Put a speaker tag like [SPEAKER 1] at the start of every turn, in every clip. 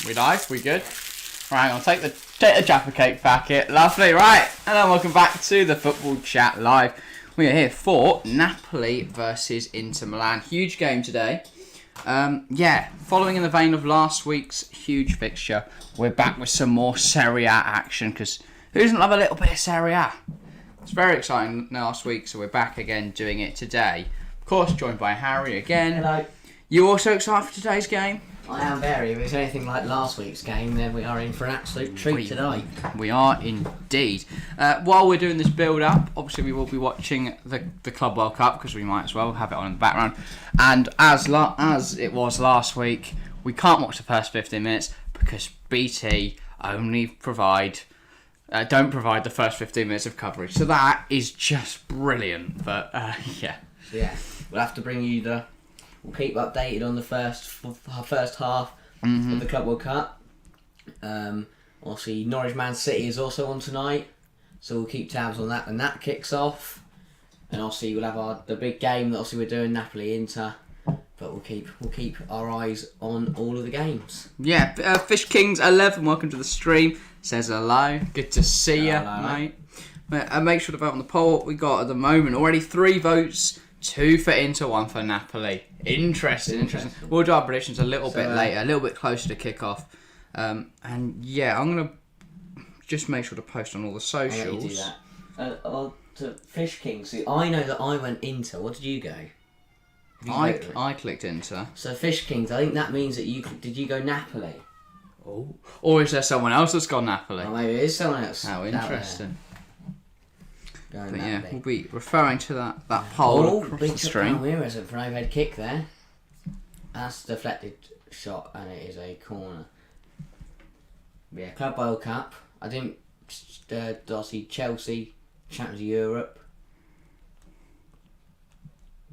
[SPEAKER 1] We live? We good? Right, I'll take the Jaffa Cake packet. Lovely, right. Hello, welcome back to the Football Chat Live. We are here for Napoli versus Inter Milan. Huge game today. Following in the vein of last week's huge fixture, we're back with some more Serie A action, because who doesn't love a little bit of Serie A? It's very exciting last week, so we're back again doing it today. Of course, joined by Harry again.
[SPEAKER 2] Hello.
[SPEAKER 1] You also excited for today's game?
[SPEAKER 2] I am very. If it's anything like last week's game, then we are in for an absolute treat today.
[SPEAKER 1] We are indeed. While we're doing this build-up, obviously we will be watching the Club World Cup, because we might as well have it on in the background. And as it was last week, we can't watch the first 15 minutes because BT only don't provide the first 15 minutes of coverage. So that is just brilliant. But yeah,
[SPEAKER 2] we'll have to bring you We'll keep updated on the first half of the Club World Cup. Obviously, Norwich Man City is also on tonight, so we'll keep tabs on that when that kicks off. And obviously, we'll have the big game that obviously we're doing, Napoli Inter. But we'll keep our eyes on all of the games. Yeah,
[SPEAKER 1] Fish Kings 11, welcome to the stream. Says hello, good to see you, mate. Make sure to vote on the poll. We got at the moment already 3 votes. 2 for Inter, 1 for Napoli. Interesting. We'll do our predictions a little bit later, a little bit closer to kick-off. And yeah, I'm going to just make sure to post on all the socials.
[SPEAKER 2] I'll let you do that. To Fish King, see, I know that I went Inter. What did you go?
[SPEAKER 1] I clicked Inter.
[SPEAKER 2] So Fish Kings, I think that means that did you go Napoli?
[SPEAKER 1] Oh. Or is there someone else that's gone Napoli?
[SPEAKER 2] Oh, maybe it is someone else.
[SPEAKER 1] How interesting.
[SPEAKER 2] But
[SPEAKER 1] yeah, we'll be referring to that poll across the stream.
[SPEAKER 2] Palmeiras for an overhead kick there. That's a deflected shot and it is a corner. Yeah, Club World Cup. I didn't see Chelsea, Champions of Europe.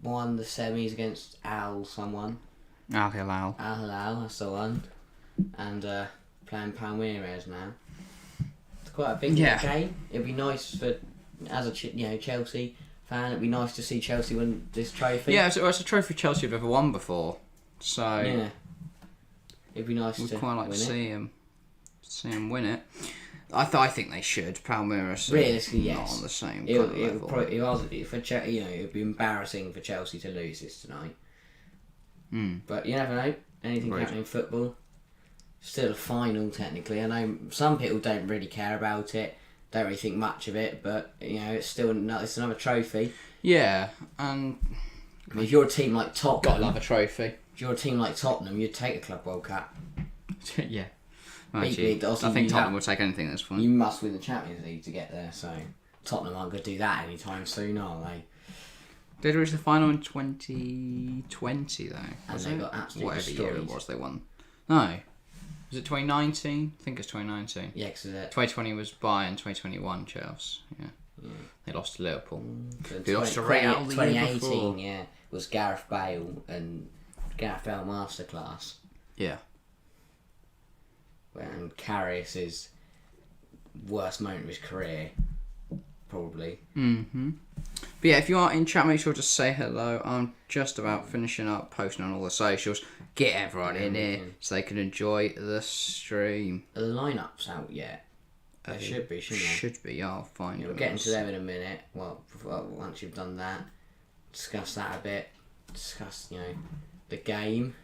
[SPEAKER 2] Won the semis against Al Hilal. Al Hilal, that's the one. And playing Palmeiras now. It's quite a big game. It'd be nice for... As a Chelsea fan, it'd be nice to see Chelsea win this trophy.
[SPEAKER 1] Yeah, it's a trophy Chelsea have ever won before, so
[SPEAKER 2] yeah, it'd be nice.
[SPEAKER 1] We'd quite like to see him win it. I think they should. Palmeiras,
[SPEAKER 2] realistically,
[SPEAKER 1] not
[SPEAKER 2] yes,
[SPEAKER 1] on the same
[SPEAKER 2] level. It'd be embarrassing for Chelsea to lose this tonight. But you never know. Anything can happen in football. Still a final, technically. I know some people don't really care about it. Don't really think much of it, but it's another trophy.
[SPEAKER 1] Yeah, and
[SPEAKER 2] if you're a team like Tottenham,
[SPEAKER 1] gotta love a trophy.
[SPEAKER 2] If you're a team like Tottenham, you'd take a Club World Cup.
[SPEAKER 1] Yeah,
[SPEAKER 2] I
[SPEAKER 1] think Tottenham will take anything at this point.
[SPEAKER 2] You must win the Champions League to get there, so Tottenham aren't going to do that anytime soon, are they?
[SPEAKER 1] Did they reach the final in 2020 though?
[SPEAKER 2] And they got absolutely
[SPEAKER 1] whatever
[SPEAKER 2] destroyed.
[SPEAKER 1] year it was they won. No. Was it 2019? I think it's 2019.
[SPEAKER 2] Yeah, because
[SPEAKER 1] 2020 was Bayern, 2021 Chelsea. Yeah. They lost to Liverpool.
[SPEAKER 2] They lost to Real. 2018, was Gareth Bale and Gareth Bale masterclass.
[SPEAKER 1] Yeah.
[SPEAKER 2] And Karius's worst moment of his career, probably.
[SPEAKER 1] But yeah, if you are in chat, make sure to say hello. I'm just about finishing up posting on all the socials. Get everyone in here so they can enjoy the stream.
[SPEAKER 2] Are the lineups out yet? They should be, shouldn't they?
[SPEAKER 1] Should be, I'll find
[SPEAKER 2] We'll get into them in a minute. Well, once you've done that, discuss that a bit. Discuss, the game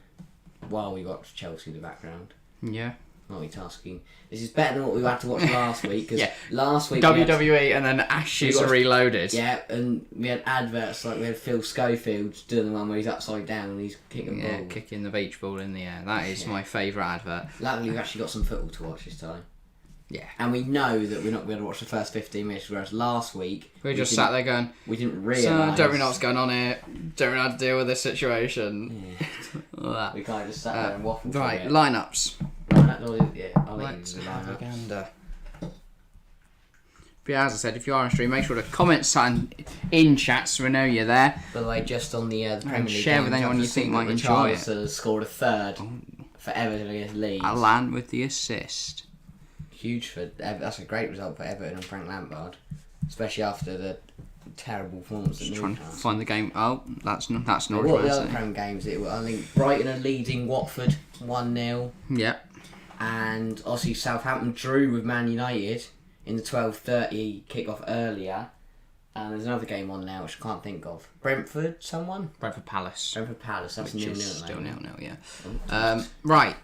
[SPEAKER 2] while we watch Chelsea in the background.
[SPEAKER 1] Yeah.
[SPEAKER 2] Multitasking. This is better than what we had to watch last week, because last week
[SPEAKER 1] WWE and then Ashes Reloaded.
[SPEAKER 2] Yeah, and we had adverts, like we had Phil Schofield doing the one where he's upside down and he's kicking the ball.
[SPEAKER 1] Kicking the beach ball in the air. That is my favourite advert.
[SPEAKER 2] Luckily we've actually got some football to watch this time.
[SPEAKER 1] Yeah.
[SPEAKER 2] And we know that we're not going to watch the first 15 minutes, whereas last week...
[SPEAKER 1] We just sat there going...
[SPEAKER 2] We didn't realise...
[SPEAKER 1] So, don't really know what's going on here. Don't really know how to deal with this situation.
[SPEAKER 2] Yeah. We kind of just sat there and waffled.
[SPEAKER 1] Right, lineups.
[SPEAKER 2] I'll
[SPEAKER 1] Let's have a gander. But yeah, as I said, if you are on stream, make sure to comment something in chat so we know you're there.
[SPEAKER 2] By the way, just on the Premier League,
[SPEAKER 1] share with anyone you think might enjoy it.
[SPEAKER 2] Has scored a third for Everton against Leeds.
[SPEAKER 1] Alan with the assist.
[SPEAKER 2] Huge for that's a great result for Everton and Frank Lampard, especially after the terrible performance.
[SPEAKER 1] Just trying to find the game. Oh, that's not.
[SPEAKER 2] What were the other Prem games? I think Brighton are leading Watford 1-0.
[SPEAKER 1] Yeah.
[SPEAKER 2] And obviously Southampton drew with Man United in the 12:30 kick-off earlier. And there's another game on now which I can't think of. Brentford, someone?
[SPEAKER 1] Brentford Palace.
[SPEAKER 2] Brentford Palace, that's
[SPEAKER 1] Which
[SPEAKER 2] 0-0.
[SPEAKER 1] is still
[SPEAKER 2] mate.
[SPEAKER 1] 0-0, yeah. Right.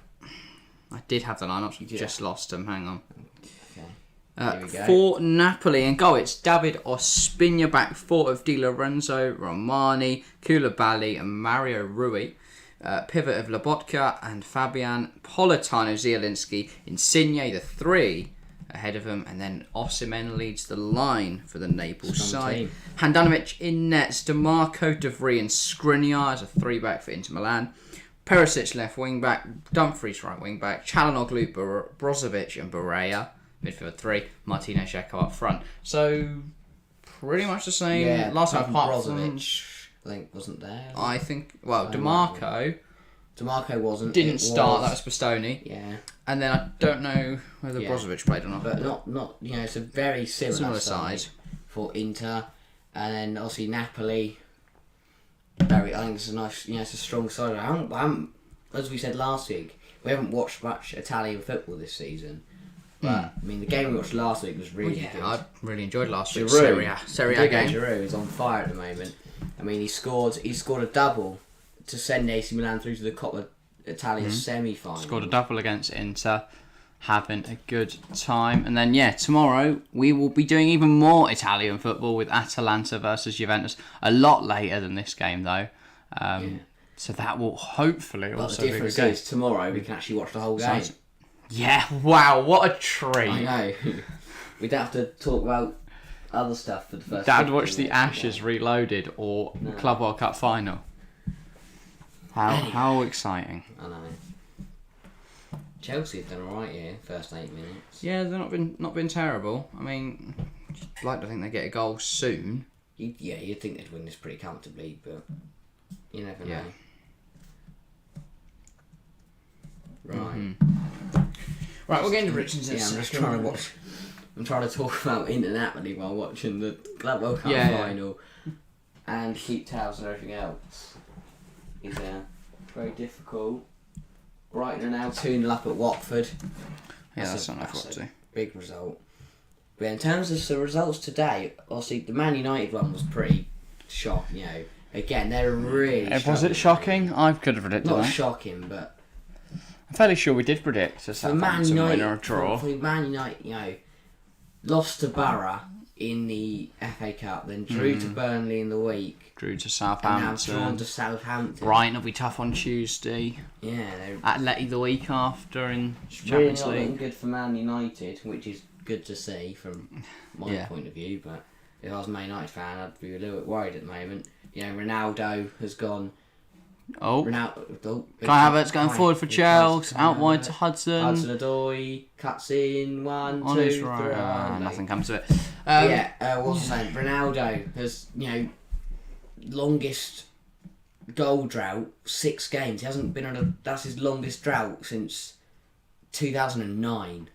[SPEAKER 1] I did have the lineups, just lost them. Hang on.
[SPEAKER 2] Okay. Here we go.
[SPEAKER 1] For Napoli and goal, it's David Ospina, back four of Di Lorenzo, Romani, Koulibaly and Mario Rui. Pivot of Lobotka and Fabian, Politano, Zielinski, Insigne, the three ahead of him, and then Osimhen leads the line for the Naples side.
[SPEAKER 2] Team.
[SPEAKER 1] Handanovic in nets, DeMarco, De Vrij and Skriniar as a three-back for Inter Milan. Perisic left wing-back, Dumfries right wing-back, Chalanoglu, Brozovic and Barea, midfield three, Martinez, Xhaka up front. So, pretty much the same.
[SPEAKER 2] Yeah,
[SPEAKER 1] last time apart
[SPEAKER 2] Brozovic, I think, wasn't there.
[SPEAKER 1] I think, well, DeMarco
[SPEAKER 2] wasn't.
[SPEAKER 1] didn't start, that was Bastoni.
[SPEAKER 2] Yeah.
[SPEAKER 1] And then I don't know whether Brozovic played or not.
[SPEAKER 2] But not it's a very similar
[SPEAKER 1] size
[SPEAKER 2] for Inter. And then obviously Napoli. I think it's a nice, it's a strong side. I haven't, as we said last week, we haven't watched much Italian football this season. But I mean, the game we watched last week was really good.
[SPEAKER 1] I really enjoyed last week's Serie A game.
[SPEAKER 2] Giroud is on fire at the moment. I mean, he scored a double to send AC Milan through to the Coppa Italia semi-final.
[SPEAKER 1] Scored a double against Inter, having a good time. And then, tomorrow we will be doing even more Italian football with Atalanta versus Juventus. A lot later than this game, though. So that will hopefully also be a good game.
[SPEAKER 2] The difference is tomorrow we can actually watch the whole game.
[SPEAKER 1] Yeah, wow, what a treat.
[SPEAKER 2] I know. We don't have to talk about other stuff for the first.
[SPEAKER 1] Dad watched the Ashes Reloaded or Club World Cup final. How exciting.
[SPEAKER 2] I know. Chelsea have done alright here, first 8 minutes.
[SPEAKER 1] Yeah, they've not been terrible. I mean, I'd like to think they get a goal soon.
[SPEAKER 2] You'd think they'd win this pretty comfortably, but you never know. Right.
[SPEAKER 1] Right, we're getting to Richards.
[SPEAKER 2] I'm just trying to watch. I'm trying to talk about Inter Napoli while watching the Club World Cup final and keep tabs and everything else. Is very difficult. Brighton are now 2-0 up at Watford.
[SPEAKER 1] Yeah, that's not enough what to.
[SPEAKER 2] Big result. But in terms of the results today, obviously the Man United one was pretty shocking. Again, they're really.
[SPEAKER 1] Was it shocking? I could have predicted
[SPEAKER 2] Not
[SPEAKER 1] that.
[SPEAKER 2] shocking, but
[SPEAKER 1] I'm fairly sure we did predict a Southampton win or a draw.
[SPEAKER 2] For Man United, lost to Borough in the FA Cup, then drew to Burnley in the week.
[SPEAKER 1] Drew to
[SPEAKER 2] And
[SPEAKER 1] Southampton.
[SPEAKER 2] now drawn to Southampton.
[SPEAKER 1] Brighton will be tough on Tuesday.
[SPEAKER 2] Yeah, they're
[SPEAKER 1] Atleti the week after in
[SPEAKER 2] really
[SPEAKER 1] Champions
[SPEAKER 2] not looking
[SPEAKER 1] League.
[SPEAKER 2] good for Man United, which is good to see from my point of view. But if I was a Man United fan, I'd be a little bit worried at the moment. Ronaldo has gone.
[SPEAKER 1] Oh,
[SPEAKER 2] Ronaldo.
[SPEAKER 1] Kai Havertz going forward for Chelsea. Out wide to Hudson.
[SPEAKER 2] Hudson-Odoi cuts in 1,
[SPEAKER 1] On
[SPEAKER 2] 2,
[SPEAKER 1] his
[SPEAKER 2] 3.
[SPEAKER 1] right. Nothing comes to it.
[SPEAKER 2] What's his name? Ronaldo has longest goal drought, 6 games. He hasn't been on that's his longest drought since 2009.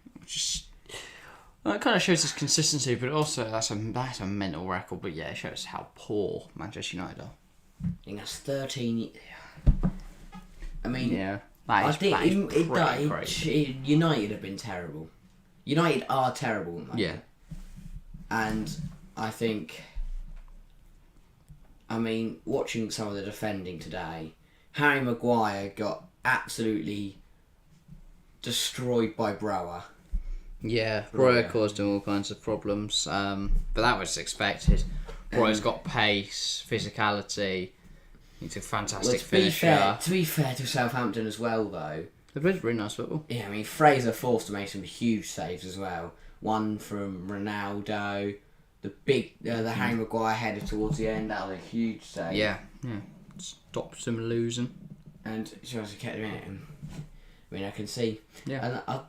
[SPEAKER 1] It kind of shows his consistency, but also that's a mental record. But it shows how poor Manchester United are.
[SPEAKER 2] I think that's 13. I mean,
[SPEAKER 1] that is pretty crazy.
[SPEAKER 2] United have been terrible. United are terrible at the moment.
[SPEAKER 1] Yeah.
[SPEAKER 2] And I think, watching some of the defending today, Harry Maguire got absolutely destroyed by Brower.
[SPEAKER 1] Yeah, Brower caused him all kinds of problems, but that was expected. Brower's got pace, physicality. He's a fantastic finisher.
[SPEAKER 2] To be fair to Southampton as well, though.
[SPEAKER 1] They've played really nice football.
[SPEAKER 2] Yeah, Fraser forced to make some huge saves as well. One from Ronaldo, the Harry Maguire header towards the end. That was a huge save.
[SPEAKER 1] Yeah. Stopped him losing.
[SPEAKER 2] And she also kept doing it. I can see.
[SPEAKER 1] Yeah.
[SPEAKER 2] And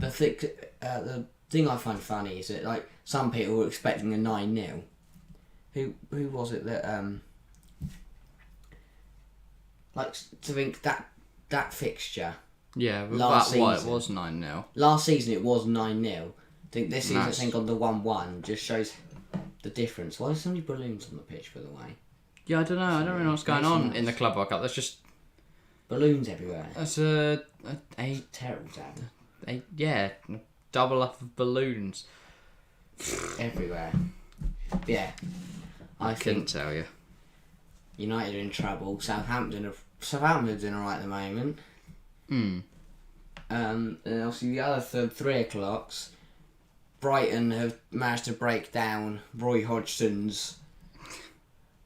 [SPEAKER 2] the thing I find funny is that some people were expecting a 9-0. Who was it that to think that fixture?
[SPEAKER 1] Yeah, but
[SPEAKER 2] last
[SPEAKER 1] it
[SPEAKER 2] season
[SPEAKER 1] was 9-0.
[SPEAKER 2] Last season it was 9-0. I think this season on the 1-1 just shows the difference. Why are so many balloons on the pitch, by the way?
[SPEAKER 1] Yeah, I don't know. I don't really know what's going on in the Club World Cup. There's just
[SPEAKER 2] balloons everywhere.
[SPEAKER 1] That's a
[SPEAKER 2] terrible sound.
[SPEAKER 1] double up of balloons.
[SPEAKER 2] Everywhere. Yeah. I
[SPEAKER 1] Couldn't
[SPEAKER 2] think
[SPEAKER 1] tell you.
[SPEAKER 2] United are in trouble. Southampton's in alright at the moment. And obviously the other 3 o'clocks, Brighton have managed to break down Roy Hodgson's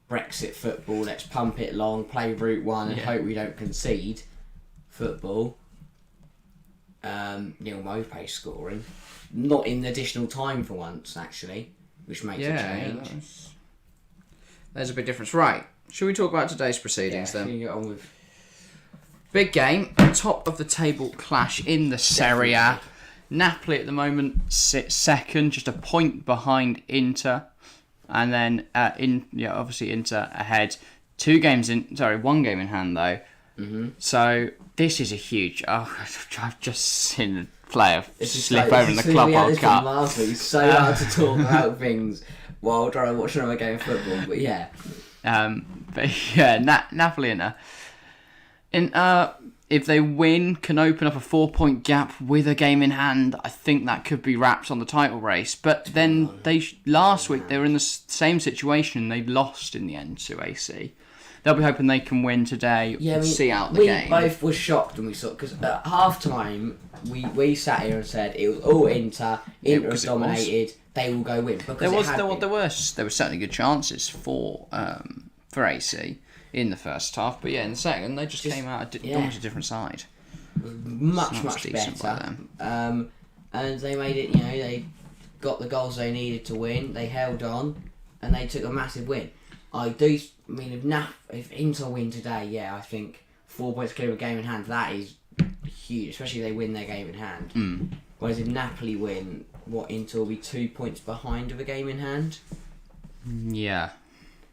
[SPEAKER 2] Brexit football. Let's pump it long, play Route 1 and hope we don't concede football. Neil Maupay scoring. Not in additional time for once, actually, which makes a change.
[SPEAKER 1] There's a big difference. Right, should we talk about today's proceedings then?
[SPEAKER 2] You get on with...
[SPEAKER 1] Big game, a top of the table clash in the Serie A. Napoli at the moment sits second, just a point behind Inter, and then obviously Inter ahead. 1 game in hand though. So this is a huge. I've just seen a player slip over in the Club World Cup.
[SPEAKER 2] Last week, it's so hard to talk about things while trying to watch another game of football. But yeah,
[SPEAKER 1] Napoli Inter. If they win, can open up a 4-point gap with a game in hand. I think that could be wrapped on the title race. But then last week they were in the same situation. They lost in the end to AC. They'll be hoping they can win today. See out the game.
[SPEAKER 2] We both were shocked when we saw, because at half time we sat here and said it was all Inter. Inter was dominated. They will go win. There
[SPEAKER 1] were certainly good chances for AC in the first half, but in the second they just came out almost a different side.
[SPEAKER 2] Much better. And they made it. They got the goals they needed to win. They held on, and they took a massive win. If Inter win today, I think 4 points clear of a game in hand. That is huge, especially if they win their game in hand. Whereas if Napoli win, Inter will be 2 points behind of a game in hand.
[SPEAKER 1] Yeah.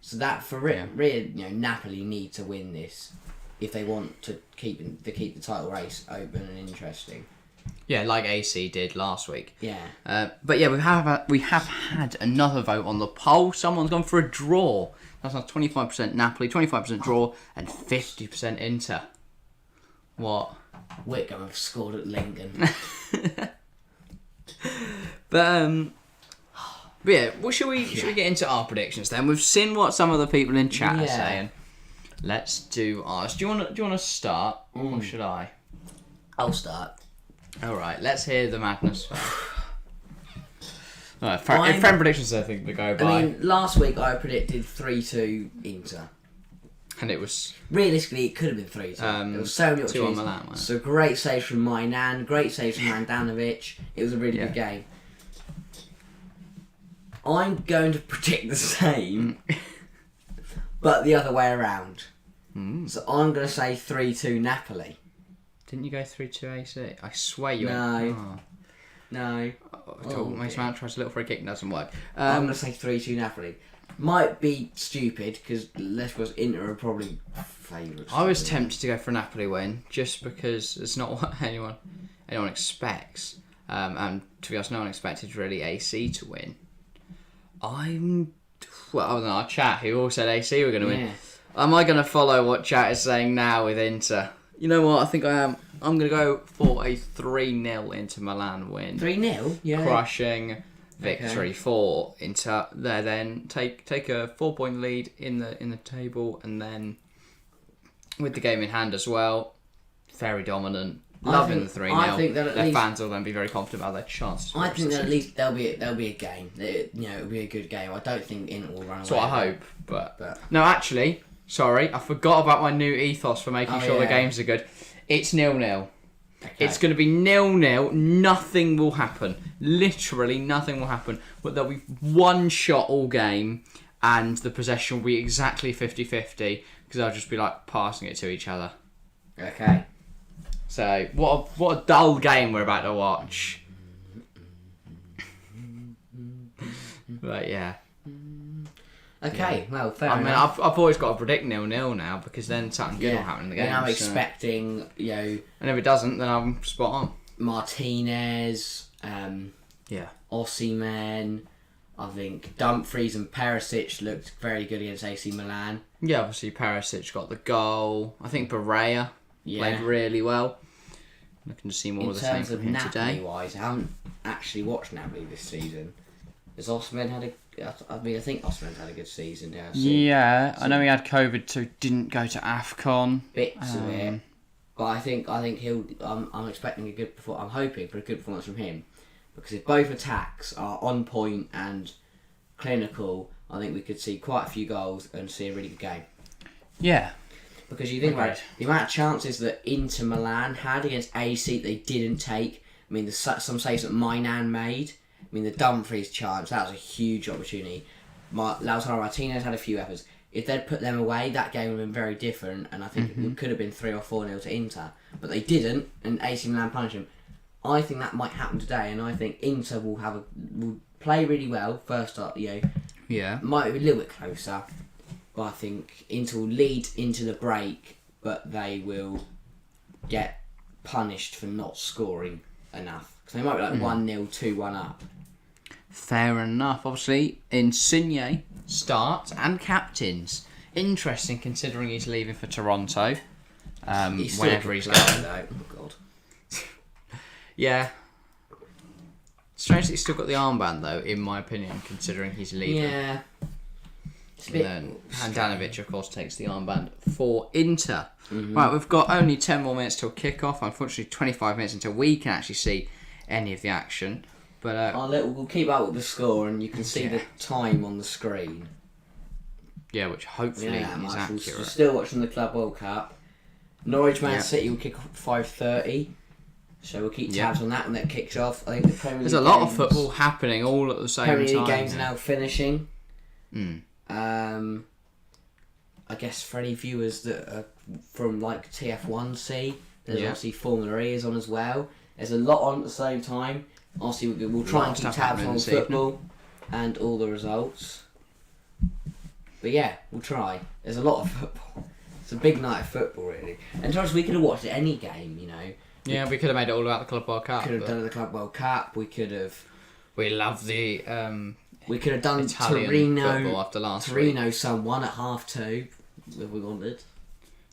[SPEAKER 2] So that really, Napoli need to win this if they want to keep the title race open and interesting.
[SPEAKER 1] Yeah, like AC did last week.
[SPEAKER 2] Yeah.
[SPEAKER 1] But we have had another vote on the poll. Someone's gone for a draw. That's not 25% Napoli, 25% draw, and 50% Inter. What?
[SPEAKER 2] Wickham have scored at Lincoln.
[SPEAKER 1] Should we get into our predictions then? We've seen what some of the people in chat are saying. Let's do ours. Do you want to start, or should I?
[SPEAKER 2] I'll start.
[SPEAKER 1] All right. Let's hear the madness first. Friend predictions, I think, to go by.
[SPEAKER 2] Last week I predicted 3-2 Inter.
[SPEAKER 1] And it was...
[SPEAKER 2] Realistically, it could have been 3-2. There was so many opportunities.
[SPEAKER 1] 2 on Milan,
[SPEAKER 2] So great saves from Milan, great saves from Handanovic. It was a really good game. I'm going to predict the same, but the other way around. So I'm going to say 3-2 Napoli.
[SPEAKER 1] Didn't you go 3-2 AC? I swear you
[SPEAKER 2] No.
[SPEAKER 1] Mason Mount tries a little free kick, doesn't work.
[SPEAKER 2] I'm going to say 3-2 Napoli. Might be stupid, because let's suppose Inter are probably favourites.
[SPEAKER 1] I was tempted to go for a Napoli win, just because it's not what anyone expects. And to be honest, no one expected really AC to win. Other than our chat, who all said AC were going to win. Am I going to follow what chat is saying now with Inter? You know what? I think I am. I'm going to go for a 3-0 Inter Milan win.
[SPEAKER 2] 3-0? Yeah.
[SPEAKER 1] Crushing victory for Inter. They then take a 4-point lead in the table, and then with the game in hand as well, very dominant. Loving the 3-0.
[SPEAKER 2] I think that
[SPEAKER 1] their fans will then be very confident about their chances.
[SPEAKER 2] I think that at least there'll be a game. It'll be a good game. I don't think Inter will run away.
[SPEAKER 1] That's what I hope. But no, actually, sorry, I forgot about my new ethos for making sure the games are good. It's 0-0. Okay. It's going to be 0-0. Nothing will happen. Literally nothing will happen. But there'll be one shot all game, and the possession will be exactly 50-50, because I'll just be passing it to each other.
[SPEAKER 2] Okay.
[SPEAKER 1] So what a dull game we're about to watch. But yeah.
[SPEAKER 2] Okay, well, fair enough.
[SPEAKER 1] I mean, I've always got to predict 0-0 now, because then something good will happen in the game.
[SPEAKER 2] And I'm expecting,
[SPEAKER 1] And if it doesn't, then I'm spot on.
[SPEAKER 2] Martinez, Osimhen, I think Dumfries and Perisic looked very good against AC Milan.
[SPEAKER 1] Yeah, obviously Perisic got the goal. I think Barea played really well. Looking to see more
[SPEAKER 2] in
[SPEAKER 1] of the same
[SPEAKER 2] terms
[SPEAKER 1] from
[SPEAKER 2] of
[SPEAKER 1] him
[SPEAKER 2] Napoli
[SPEAKER 1] today.
[SPEAKER 2] wise, I haven't actually watched Napoli this season. Has Osimhen had a? I think Osimhen's had a good season.
[SPEAKER 1] Yeah, I know he had COVID, so didn't go to AFCON.
[SPEAKER 2] Bits of it, but I think he'll. I'm expecting a good performance. I'm hoping for a good performance from him, because if both attacks are on point and clinical, I think we could see quite a few goals and see a really good game.
[SPEAKER 1] Yeah.
[SPEAKER 2] Because you think about the amount of chances that Inter Milan had against AC they didn't take. I mean, some saves that Milan made. I mean, the Dumfries chance, that was a huge opportunity. Lautaro Martinez had a few efforts. If they'd put them away, that game would have been very different, and I think it could have been 3 or 4-0 to Inter. But they didn't, and AC Milan punished them. I think that might happen today, and I think Inter will play really well first start.
[SPEAKER 1] Yeah.
[SPEAKER 2] Might be a little bit closer. But I think Inter will lead into the break, but they will get punished for not scoring enough. Because they might be like 1-0, 2-1 up.
[SPEAKER 1] Fair enough. Obviously, Insigne starts and captains. Interesting considering he's leaving for Toronto. Whenever he's going.
[SPEAKER 2] Though. Oh, God.
[SPEAKER 1] Yeah. Strange that he's still got the armband, though, in my opinion, considering he's leaving.
[SPEAKER 2] Yeah.
[SPEAKER 1] And then Handanovic, of course, takes the armband for Inter. Right, we've got only 10 more minutes till kick-off. Unfortunately, 25 minutes until we can actually see any of the action. But
[SPEAKER 2] we'll keep up with the score, and you can see the time on the screen.
[SPEAKER 1] Yeah, which hopefully is accurate.
[SPEAKER 2] We're still watching the Club World Cup. Norwich Man City will kick off at 5:30. So we'll keep tabs on that when that kicks off. I think the Premier League
[SPEAKER 1] There's a lot of football happening all at the same time.
[SPEAKER 2] Premier League games are now finishing. I guess for any viewers that are from like TF1C, there's obviously Formula E is on as well. There's a lot on at the same time. Obviously, we'll try and keep tabs on football and all the results. But yeah, we'll try. There's a lot of football. It's a big night of football, really. And to us, we could have watched any game, you know.
[SPEAKER 1] Yeah, we could have made it all about the Club World Cup.
[SPEAKER 2] Could have done the Club World Cup. We could have.
[SPEAKER 1] We love the.
[SPEAKER 2] We could have done
[SPEAKER 1] Italian football after last
[SPEAKER 2] Torino
[SPEAKER 1] week.
[SPEAKER 2] Sun-1 at 2:30 if we wanted.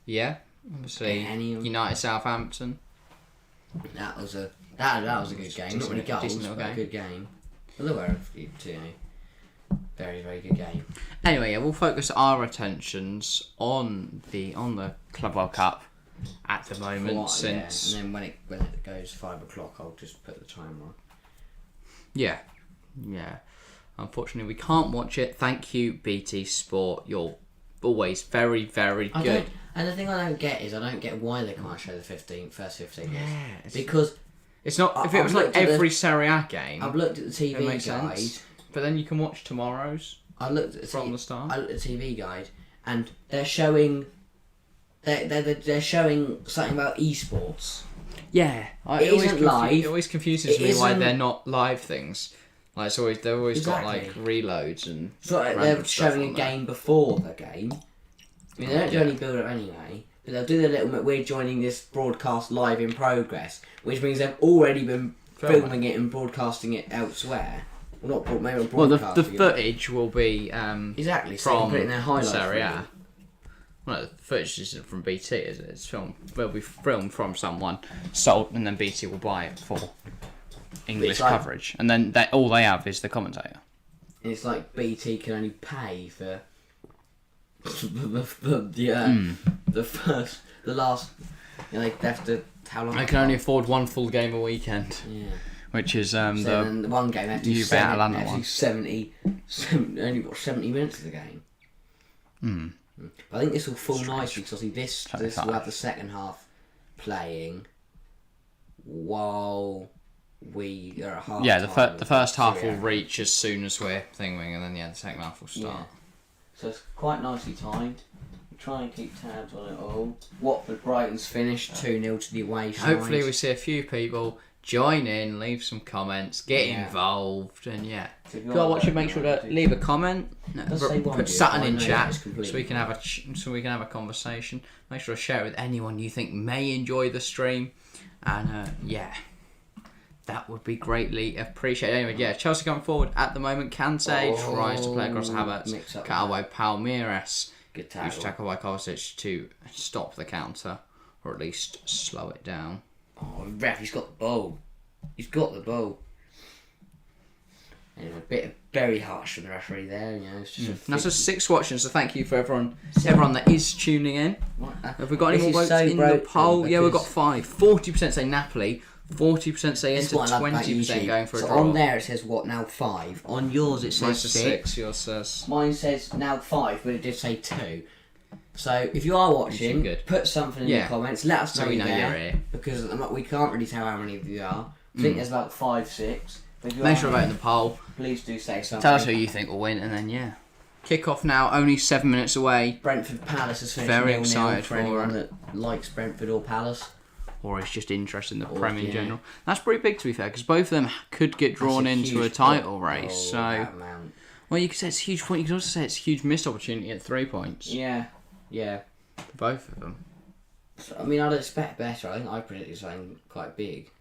[SPEAKER 1] Yeah, obviously United Southampton.
[SPEAKER 2] That was a good game. Not many goals, but a good game. Well, there were two. Very, very good game.
[SPEAKER 1] Anyway, yeah, we'll focus our attentions on the Club World Cup at the moment. Since
[SPEAKER 2] and then when it goes 5 o'clock, I'll just put the timer on.
[SPEAKER 1] Yeah. Unfortunately, we can't watch it. Thank you, BT Sport. You're always very, very good.
[SPEAKER 2] And the thing I don't get is I don't get why they can't show the first 15 minutes.
[SPEAKER 1] Yeah,
[SPEAKER 2] because
[SPEAKER 1] it's not. If it was like every Serie A game,
[SPEAKER 2] I've looked at the TV guide.
[SPEAKER 1] Sense. But then you can watch tomorrow's.
[SPEAKER 2] I looked at
[SPEAKER 1] from the start.
[SPEAKER 2] I looked at the TV guide, and they're showing. They're showing something about esports.
[SPEAKER 1] Yeah, it always confuses me why they're not live things. Like they've always got like reloads and.
[SPEAKER 2] It's like they're showing a game before the game. I mean, they don't do any build up anyway. But they'll do the little bit. We're joining this broadcast live in progress, which means they've already been filming it and broadcasting it elsewhere. Well,
[SPEAKER 1] the footage will be
[SPEAKER 2] exactly
[SPEAKER 1] from
[SPEAKER 2] so put it in their highlight
[SPEAKER 1] Serie A. Well, the footage isn't from BT, is it? It's filmed. Will be filmed from someone, sold, and then BT will buy it for English coverage, and then all they have is the commentator.
[SPEAKER 2] It's like BT can only pay for the last. You know, they have to. How long?
[SPEAKER 1] They can only afford one full game a weekend.
[SPEAKER 2] Yeah.
[SPEAKER 1] Which is
[SPEAKER 2] the one game they have to do 70 minutes of the game. I think this will fall nicely because this will have the second half playing while we are at half.
[SPEAKER 1] Yeah, the first half will reach as soon as we're thinking, and then the second half will start.
[SPEAKER 2] Yeah. So it's quite nicely timed. We'll try and keep tabs on it all. Watford Brighton's finished 2-0 to the away side.
[SPEAKER 1] Hopefully we see a few people join in, leave some comments, get involved, and if you are watching, make sure to leave a comment, put something in chat, so we can have a conversation. Make sure to share it with anyone you think may enjoy the stream, and that would be greatly appreciated. Anyway, Chelsea going forward at the moment. Kante tries to play across Havertz, cut away Palmeiras.
[SPEAKER 2] Good tackle.
[SPEAKER 1] Huge tackle by Kovacic to stop the counter, or at least slow it down.
[SPEAKER 2] Oh, ref, he's got the ball. He's got the ball. And a bit very harsh from the referee there. You know, it's just
[SPEAKER 1] That's just 6 watching, so thank you for everyone that is tuning in. Have we got any more votes in the poll? Yeah, we've got 5. 40% say Napoli, 40% say Inter, 20% going for a
[SPEAKER 2] so
[SPEAKER 1] draw.
[SPEAKER 2] On there it says what now 5. On yours it says 6.
[SPEAKER 1] Yours says.
[SPEAKER 2] Mine says now 5, but it did say 2. So if you are watching, put something in the comments. Let us know you're there, because we can't really tell how many of you are. I think there's about 5, 6.
[SPEAKER 1] Make sure to vote in the poll.
[SPEAKER 2] Please do say something.
[SPEAKER 1] Tell us who you think will win, and then kick off now. Only 7 minutes away.
[SPEAKER 2] Brentford Palace is finished.
[SPEAKER 1] Very excited
[SPEAKER 2] for anyone that likes Brentford or Palace,
[SPEAKER 1] or is just interested in the Prem in general. That's pretty big, to be fair, because both of them could get drawn into a title race. Well, you could say it's a huge point. You could also say it's a huge missed opportunity at 3 points.
[SPEAKER 2] Yeah.
[SPEAKER 1] For both of them.
[SPEAKER 2] So, I mean, I'd expect better. I think I predicted something quite big.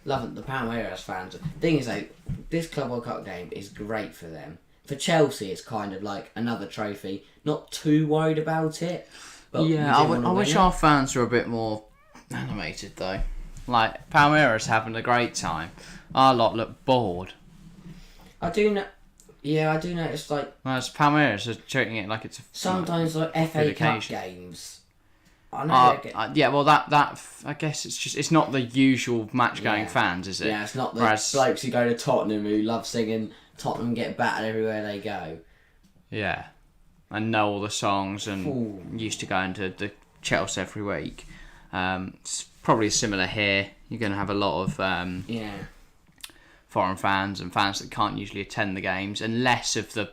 [SPEAKER 2] Love the Palmeiras fans. The thing is, though, this Club World Cup game is great for them. For Chelsea, it's kind of like another trophy. Not too worried about it. But
[SPEAKER 1] I wish our fans were a bit more animated, though. Like, Palmeiras having a great time. Our lot look bored.
[SPEAKER 2] I do know. Yeah, I do notice, like...
[SPEAKER 1] Whereas Palmeiras are treating it like it's a...
[SPEAKER 2] Sometimes, like, FA Cup games... I know
[SPEAKER 1] well, that I guess it's not the usual match-going fans, is it?
[SPEAKER 2] Yeah, it's not the blokes who go to Tottenham who love singing Tottenham get battered everywhere they go.
[SPEAKER 1] Yeah, and know all the songs and used to going to the Chelsea every week. It's probably similar here. You're going to have a lot of foreign fans and fans that can't usually attend the games, and less of the